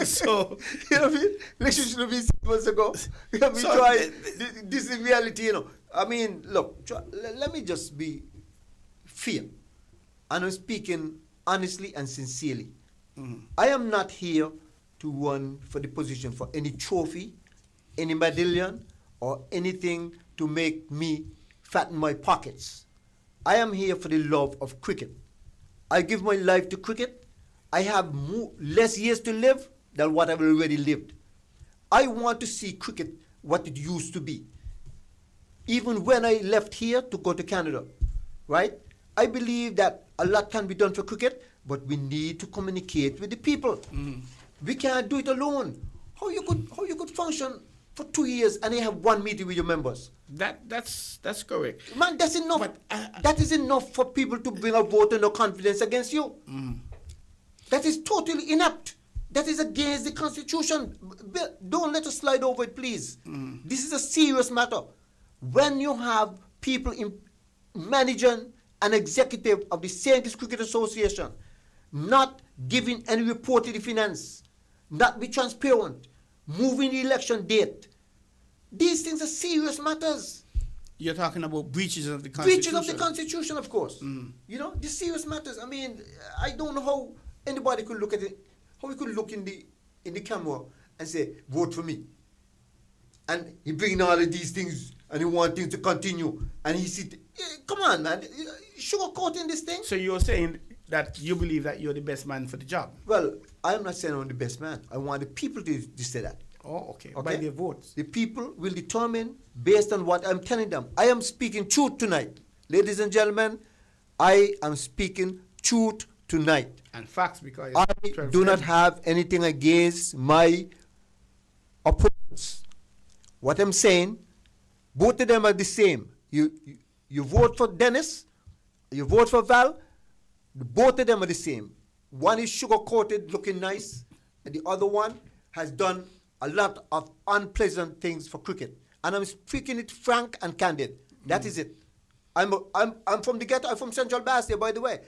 So, You know what I mean? Election should have been 6 months ago. You know, So, this is reality, you know. I mean, look, let me just be fair. And I'm speaking honestly and sincerely. I am not here to run for the position for any trophy, any medallion, or anything to make me fatten my pockets. I am here for the love of cricket. I give my life to cricket. I have less years to live than what I've already lived. I want to see cricket what it used to be. Even when I left here to go to Canada, right? I believe that a lot can be done for cricket, but we need to communicate with the people. We can't do it alone. How you could function for 2 years and you have one meeting with your members? that's correct. Man, that's enough. But, that is enough for people to bring a vote and no confidence against you. That is totally inept. That is against the Constitution. Don't let us slide over it, please. This is a serious matter. When you have people in managing an executive of the St. Kitts Cricket Association not giving any report to the finance, not be transparent, moving the election date, these things are serious matters. You're talking about breaches of the Constitution. Breaches of the Constitution, of course. You know, these serious matters. I mean, I don't know how anybody could look at it, how we could look in the camera and say, vote for me. And he bringing all of these things and he wants things to continue. And he sit, come on, man, sugarcoating this thing. So you're saying that you believe that you're the best man for the job? Well, I'm not saying I'm the best man. I want the people to say that. Oh, okay. By their votes. The people will determine based on what I'm telling them. I am speaking truth tonight. Ladies and gentlemen, I am speaking truth tonight. And facts, because I do not have anything against my opponents. What I'm saying, both of them are the same. You vote for Dennis, you vote for Val, both of them are the same. One is sugar-coated, looking nice, and the other one has done a lot of unpleasant things for cricket. And I'm speaking it frank and candid. That is it. I'm from the ghetto. I'm from Central Bastia, by the way.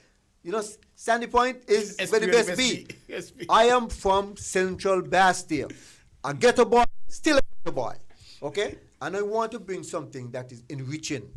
You know, Sandy Point is where the best be. I am from Central Bastia. A ghetto boy, still a ghetto boy. Okay? And I want to bring something that is enriching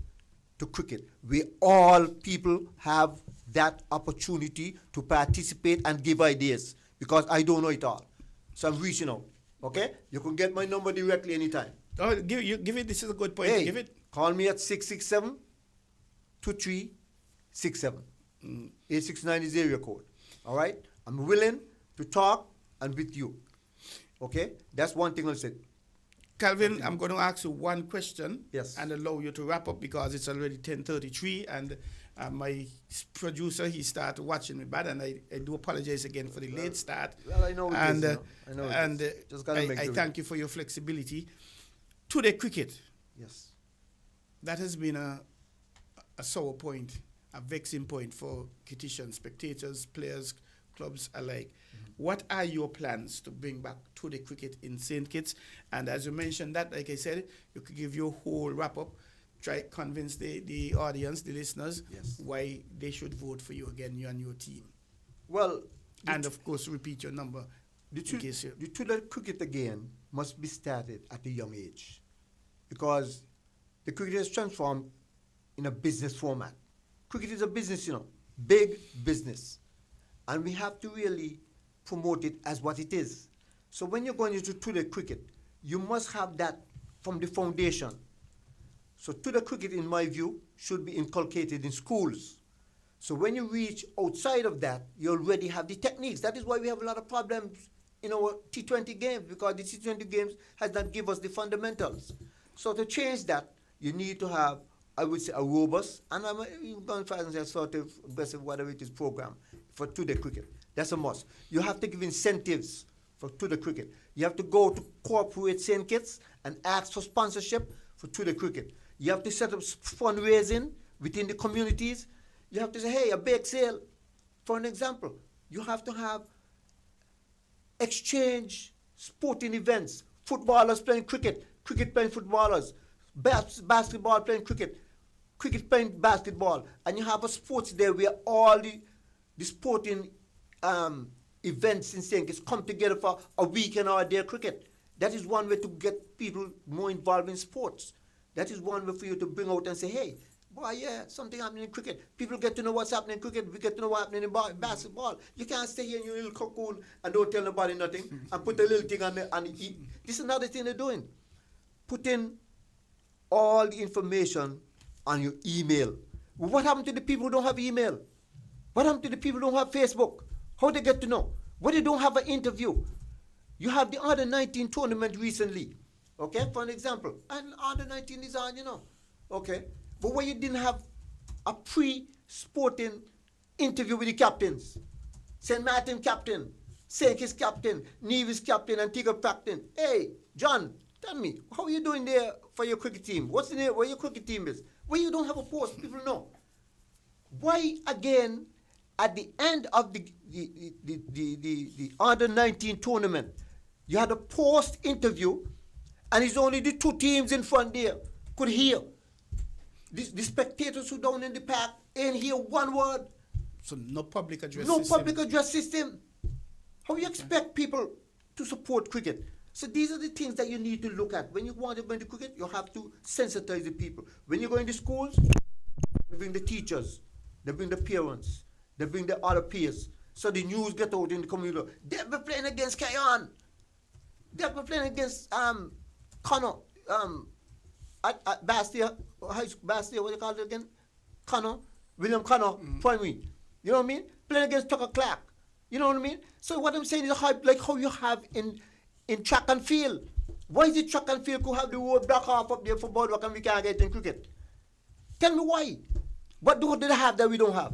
to cricket. We all people have that opportunity to participate and give ideas, because I don't know it all. So I'm reaching out. Okay? You can get my number directly anytime. Oh, give it. This is a good point. Hey, Give it. call me at 667-2367. 869 is area code. All right? I'm willing to talk and with you. Okay? That's one thing I'll say. Calvin, I'm going to ask you one question. Yes. And allow you to wrap up, because it's already 10:33, and my producer, he started watching me bad, and I do apologize again for the late start. Well, I know it and, is, I know it is. Just gotta make I do thank you for your flexibility. Today, cricket. Yes. That has been a sour point, a vexing point for Kittitian spectators, players, clubs alike. What are your plans to bring back to the cricket in St. Kitts? And as you mentioned that, like I said, you could give your whole wrap-up, try to convince the audience, the listeners, why they should vote for you again, you and your team. Well, and of course, repeat your number. The Tudor cricket again must be started at a young age, because the cricket has transformed in a business format. Cricket is a business, you know, big business. And we have to really promote it as what it is. So when you're going into Tudor cricket, you must have that from the foundation. So Tudor cricket, in my view, should be inculcated in schools. So when you reach outside of that, you already have the techniques. That is why we have a lot of problems in our T20 games, because the T20 games has not given us the fundamentals. So to change that, you need to have, I would say, a robust, and I'm going to say sort of aggressive, whatever it is, program for Tudor cricket. That's a must. You have to give incentives for Tudor cricket. You have to go to corporate St. Kitts and ask for sponsorship for Tudor cricket. You have to set up fundraising within the communities. You have to say, hey, a bake sale, For an example, you have to have exchange sporting events, footballers playing cricket, cricket playing footballers, basketball playing cricket, cricket playing basketball, and you have a sports day where all the sporting events in St. Kitts come together for a weekend or a day of cricket. That is one way to get people more involved in sports. That is one way for you to bring out and say, hey, boy, yeah, something happening in cricket. People get to know what's happening in cricket. We get to know what's happening in basketball. You can't stay here in your little cocoon and don't tell nobody nothing and put a little thing on the eat. This is another thing they're doing. Putting all the information on your email. What happened to the people who don't have email? What happened to the people who don't have Facebook? How they get to know? When they don't have an interview? You have the under 19 tournament recently. Okay, for an example. And under 19 is on, Okay. But where you didn't have a pre-sporting interview with the captains. St. Martin captain, St. Kitts captain, Nevis captain, Antigua captain. Hey, John, tell me, how are you doing there for your cricket team? What's the name, where your cricket team is? Where you don't have a post, people know. Why, again, at the end of the under 19 tournament, you had a post interview, and it's only the two teams in front there could hear. The spectators who down in the park ain't hear one word. So no public address No system. public address system. How you expect people to support cricket? So these are the things that you need to look at. When you want to go into cricket, you have to sensitize the people. When you go into schools, they bring the teachers, they bring the parents, they bring the other peers. So the news get out in the community. They'll be playing against Kayan. They'll be playing against Connor. At Bastia, High School, Bastia, what do you call it again? Connor, William Connor, Primary. You know what I mean? Playing against Tucker Clark. You know what I mean? So what I'm saying is like how you have in track and field. Why is it track and field could have the word block off up there for boardwalk and we can't get in cricket? Tell me why. What do they have that we don't have?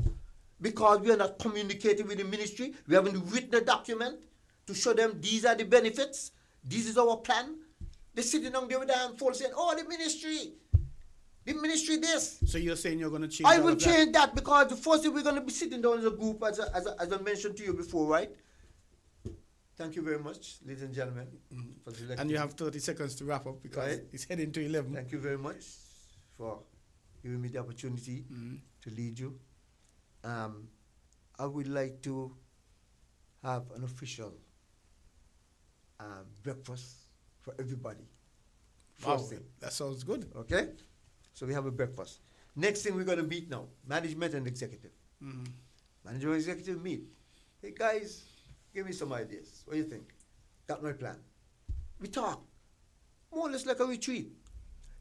Because we are not communicating with the ministry. We haven't written a document to show them these are the benefits. This is our plan. They're sitting down there with their hand full saying, oh, the ministry this. So you're saying you're going to change I all will of that? change that because the first thing we're going to be sitting down as a group, as I mentioned to you before, right? Thank you very much, ladies and gentlemen. For the And you have 30 seconds to wrap up because Right. it's heading to 11. Thank you very much for giving me the opportunity to lead you. I would like to have an official breakfast for everybody. Wow, First thing. that sounds good. Okay? So we have a breakfast. Next thing we're going to meet now, management and executive. Manager and executive meet. Hey guys, give me some ideas. What do you think? Got my plan. We talk. More or less like a retreat.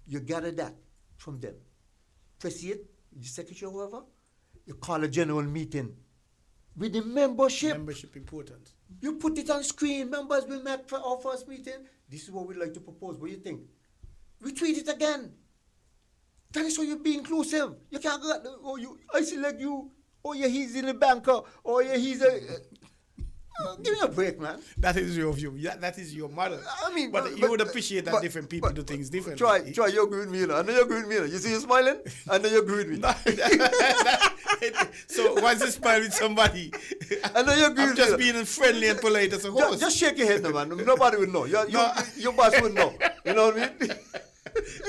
You gather that from them. President, the secretary, whoever, you call a general meeting with the membership. Membership important. You put it on screen. Members, we met for our first meeting. This is what we'd like to propose. What do you think? Retweet it again. That is how you be inclusive. You can't go, I select you. Oh, yeah, he's in the banker. Oh, yeah, he's a... give me a break, man. That is your view. That is your model. I mean, but you would appreciate that different people do things differently. Try, you agree with me, you know. I know you agree with me, you know. You see you smiling? I know you agree with me. So once you smile with somebody, I know you agree I'm with just me. being friendly and polite as a host. Just shake your head, no, man. Nobody would know. Your boss would know. You know what I mean?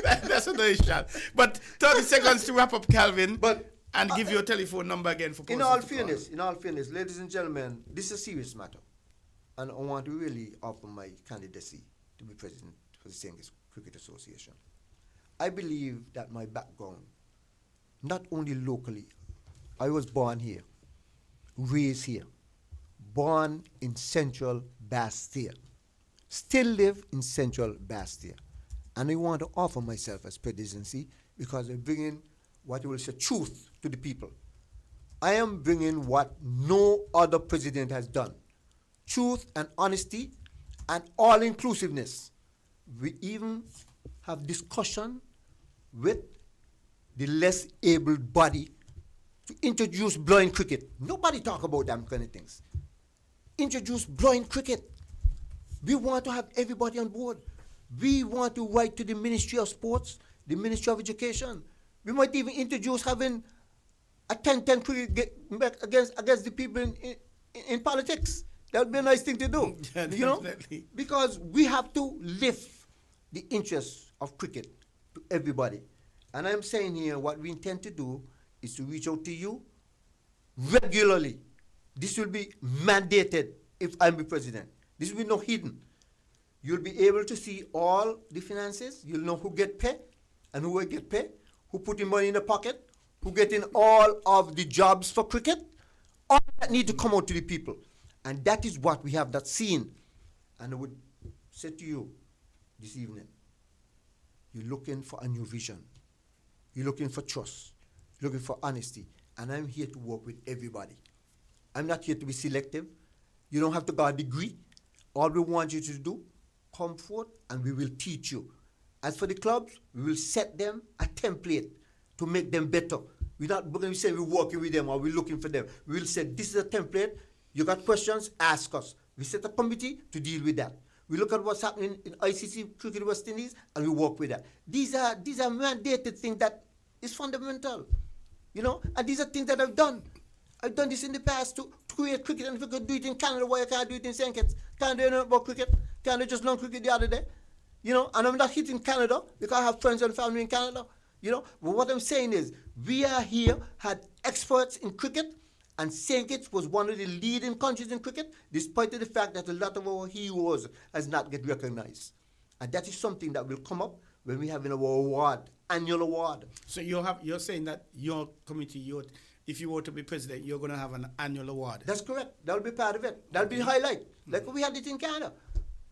That's another shot. But 30 seconds to wrap up, Calvin. But and give your telephone number again for in all fairness, ladies and gentlemen, this is a serious matter. And I want to really offer my candidacy to be president for the St. Kitts Cricket Association. I believe that my background, not only locally, I was born here, raised here, born in Central Bastia, still live in Central Bastia. And I want to offer myself as presidency because I'm bringing what you will say truth to the people. I am bringing what no other president has done. Truth and honesty and all inclusiveness. We even have discussion with the less able body to introduce blind cricket. Nobody talk about them kind of things. Introduce blind cricket. We want to have everybody on board. We want to write to the Ministry of Sports, the Ministry of Education. We might even introduce having a 10-10 cricket against the people in politics. That would be a nice thing to do, Yeah, you know, definitely. because we have to lift the interests of cricket to everybody. And I'm saying here, what we intend to do is to reach out to you regularly. This will be mandated if I'm the president. This will be no hidden. You'll be able to see all the finances. You'll know who get paid and who will get paid, who put in money in the pocket, who get in all of the jobs for cricket. All that need to come out to the people. And that is what we have that seen. And I would say to you this evening, you're looking for a new vision. You're looking for trust. You're looking for honesty. And I'm here to work with everybody. I'm not here to be selective. You don't have to get a degree. All we want you to do, come forth and we will teach you. As for the clubs, we will set them a template to make them better. We're not going to say we're working with them or we're looking for them. We will say this is a template. You got questions, ask us. We set a committee to deal with that. We look at what's happening in ICC Cricket West Indies and we work with that. These are mandated things that is fundamental. You know, and these are things that I've done. I've done this in the past to create cricket, and if I could do it in Canada, why I can't do it in St. Kitts? Can't do anything about cricket? Can't I just learn cricket the other day? You know, and I'm not hitting Canada because I have friends and family in Canada. You know, but what I'm saying is, we are here, had experts in cricket, and St. Kitts was one of the leading countries in cricket, despite the fact that a lot of our heroes has not get recognized. And that is something that will come up when we have in our award, annual award. So you're saying that your committee, if you were to be president, you're going to have an annual award. That's correct. That'll be part of it. That'll be the highlight. Like we had it in Canada.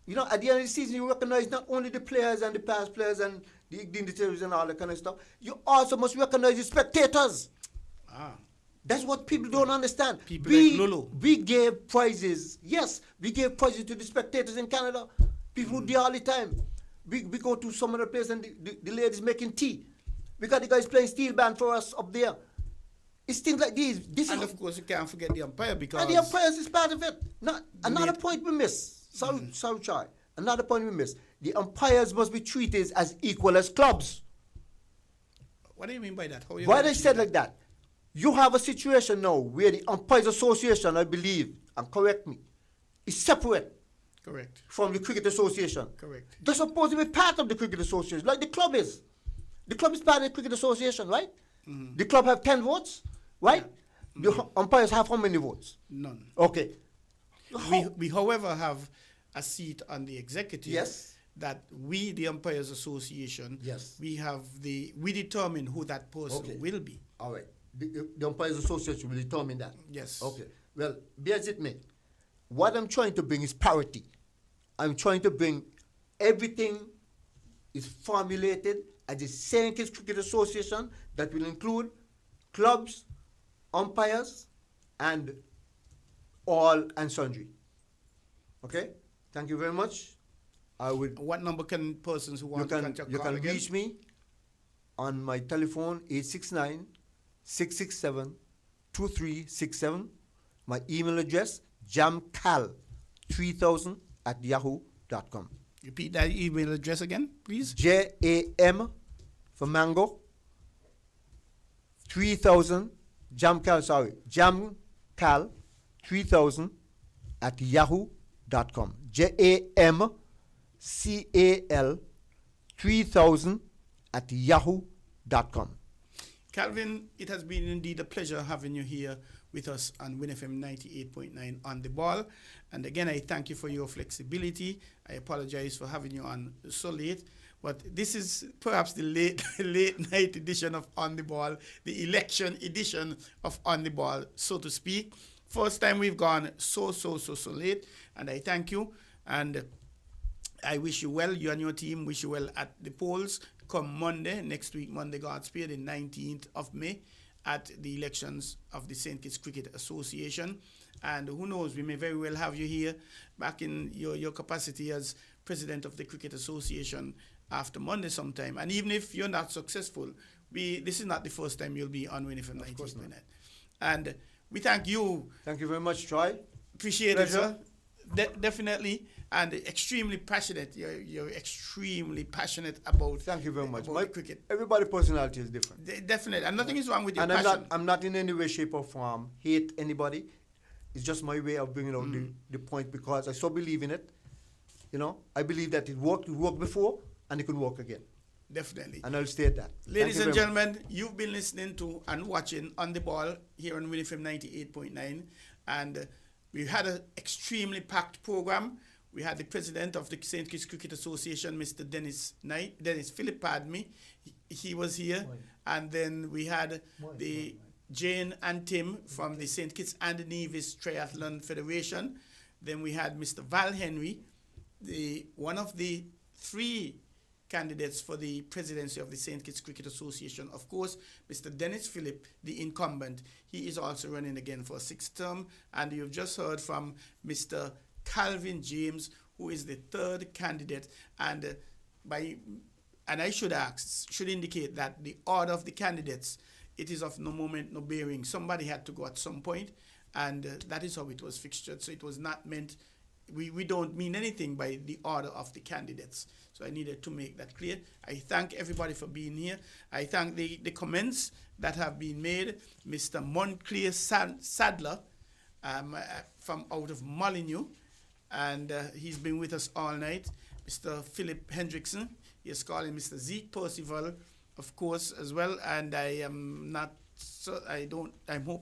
You know, at the end of the season, you recognize not only the players and the past players and the dignitaries and all that kind of stuff. You also must recognize the spectators. That's what people don't understand. People like Lulu. We gave prizes. Yes, we gave prizes to the spectators in Canada. People who do all the time. We go to some other place and the ladies making tea. We got the guys playing steel band for us up there. It's things like these. And of course, you can't forget the umpire because... And the umpires is part of it. Another point we miss. Sorry, Chai. Another point we miss. The umpires must be treated as equal as clubs. What do you mean by that? Why they said like that? You have a situation now where the Umpires Association, I believe, and correct me, is separate. Correct. From the Cricket Association. Correct. They're supposed to be part of the Cricket Association, like the club is. The club is part of the Cricket Association, right? Mm-hmm. The club have 10 votes, right? Yeah. Mm-hmm. The umpires have how many votes? None. Okay. We, however, have a seat on the executive. Yes. That we, the Umpires Association, yes, we determine who that person will be. All right. The Umpires Association will determine that. Yes. Okay. Well, be as it may, what I'm trying to bring is parity. I'm trying to bring everything is formulated at the St. Kitts Cricket Association that will include clubs, umpires, and all and sundry. Okay? Thank you very much. I would. What number can persons who want to contact you can again? Reach me on my telephone 869-667-2367. My email address jamcal3000@yahoo.com. Repeat that email address again, please. JAM for mango 3000 jamcal3000@yahoo.com. JAMCAL3000@yahoo.com. Calvin, it has been indeed a pleasure having you here with us on WINN FM 98.9 on the ball. And again, I thank you for your flexibility. I apologize for having you on so late. But this is perhaps the late night edition of On the Ball, the election edition of On the Ball, so to speak. First time we've gone so late. And I thank you. And I wish you well. You and your team wish you well at the polls. Come Monday, next week, Monday, Godspeed, the 19th of May, at the elections of the St. Kitts Cricket Association. And who knows, we may very well have you here back in your capacity as president of the Cricket Association after Monday sometime. And even if you're not successful, this is not the first time you'll be on WINN FM 98.9. And we thank you. Thank you very much, Troy. Appreciate Pleasure. It, sir. Definitely. and extremely passionate. You're extremely passionate about. Thank you very much. about My cricket. Everybody's personality is different. Definitely, and nothing is wrong with your And passion. I'm not in any way, shape, or form hate anybody. It's just my way of bringing out the point because I so believe in it. You know, I believe that it worked before and it could work again. Definitely. And I'll state that. Ladies and gentlemen, you've been listening to and watching On the Ball here on WINN FM 98.9. And we had an extremely packed program. We had the president of the St. Kitts Cricket Association, Mr. Dennis Philip, pardon me. He was here. And then we had the Jane and Tim from the St. Kitts and Nevis Triathlon Federation. Then we had Mr. Val Henry, one of the 3 candidates for the presidency of the St. Kitts Cricket Association. Of course, Mr. Dennis Philip, the incumbent, he is also running again for a 6th term. And you've just heard from Mr. Calvin James, who is the 3rd candidate. And I should indicate that the order of the candidates, it is of no moment, no bearing. Somebody had to go at some point, and that is how it was fixtured. So it was not meant. We don't mean anything by the order of the candidates. So I needed to make that clear. I thank everybody for being here. I thank the comments that have been made. Mr. Montclair Sadler from out of Molyneux, and he's been with us all night. Mr. Philip Hendrickson, he is calling Mr. Zeke Percival, of course, as well. And I hope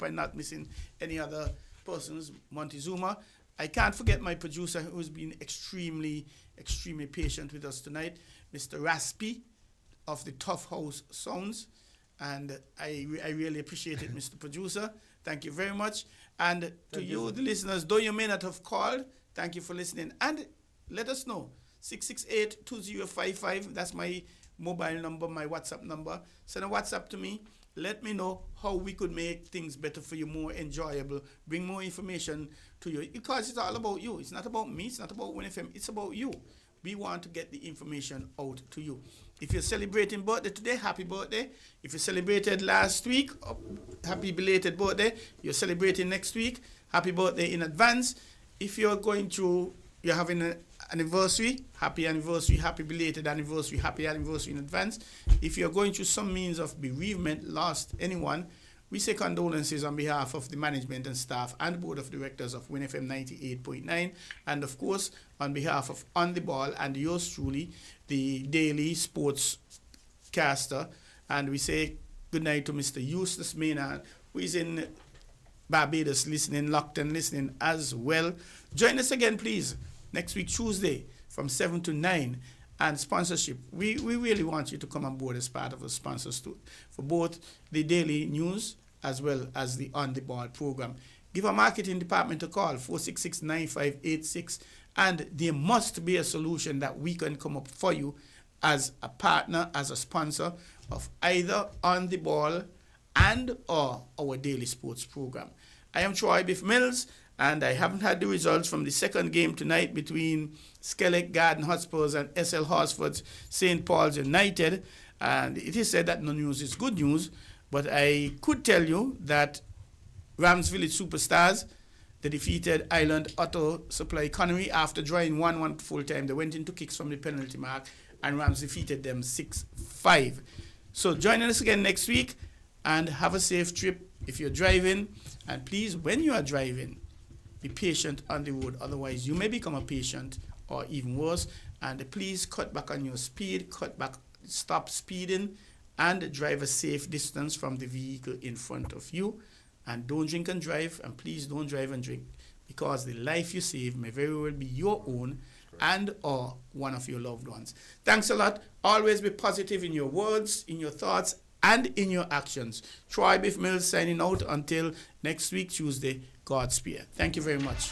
I'm not missing any other persons. Montezuma. I can't forget my producer who's been extremely, extremely patient with us tonight, Mr. Raspy of the Tough House Sounds. And I really appreciate it, Mr. Producer. Thank you very much. And to you, the listeners, though you may not have called, thank you for listening. And let us know, 668-2055, that's my mobile number, my WhatsApp number. Send a WhatsApp to me. Let me know how we could make things better for you, more enjoyable, bring more information to you. Because it's all about you. It's not about me. It's not about WINN FM. It's about you. We want to get the information out to you. If you're celebrating birthday today, happy birthday. If you celebrated last week, happy belated birthday. You're celebrating next week, happy birthday in advance. If you're having an anniversary, happy belated anniversary, happy anniversary in advance. If you're going through some means of bereavement, lost anyone, we say condolences on behalf of the management and staff and board of directors of WINN FM 98.9, and of course on behalf of On the Ball and yours truly, the daily sports caster. And we say good night to Mr. Eustace Maynard, who is in Barbados listening, locked and listening as well. Join us again, please, next week, Tuesday, from 7 to 9. And sponsorship. We really want you to come on board as part of the sponsors too, for both the daily news as well as the On the Ball program. Give our marketing department a call, 466-9586. And there must be a solution that we can come up for you as a partner, as a sponsor of either On the Ball and or our daily sports program. I am Troy Bif Mills, and I haven't had the results from the second game tonight between Skellig Garden Hotspurs and SL Horsford's St. Paul's United. And it is said that no news is good news, but I could tell you that Rams Village Superstars, they defeated Island Auto Supply Connery after drawing 1-1 full time. They went into kicks from the penalty mark, and Rams defeated them 6-5. So join us again next week, and have a safe trip if you're driving. And please, when you are driving, be patient on the road. Otherwise, you may become a patient or even worse. And please cut back on your speed, stop speeding, and drive a safe distance from the vehicle in front of you. And don't drink and drive. And please don't drive and drink, because the life you save may very well be your own and or one of your loved ones. Thanks a lot. Always be positive in your words, in your thoughts, and in your actions. Troy Bif Mills signing out until next week, Tuesday. Godspeed. Thank you very much.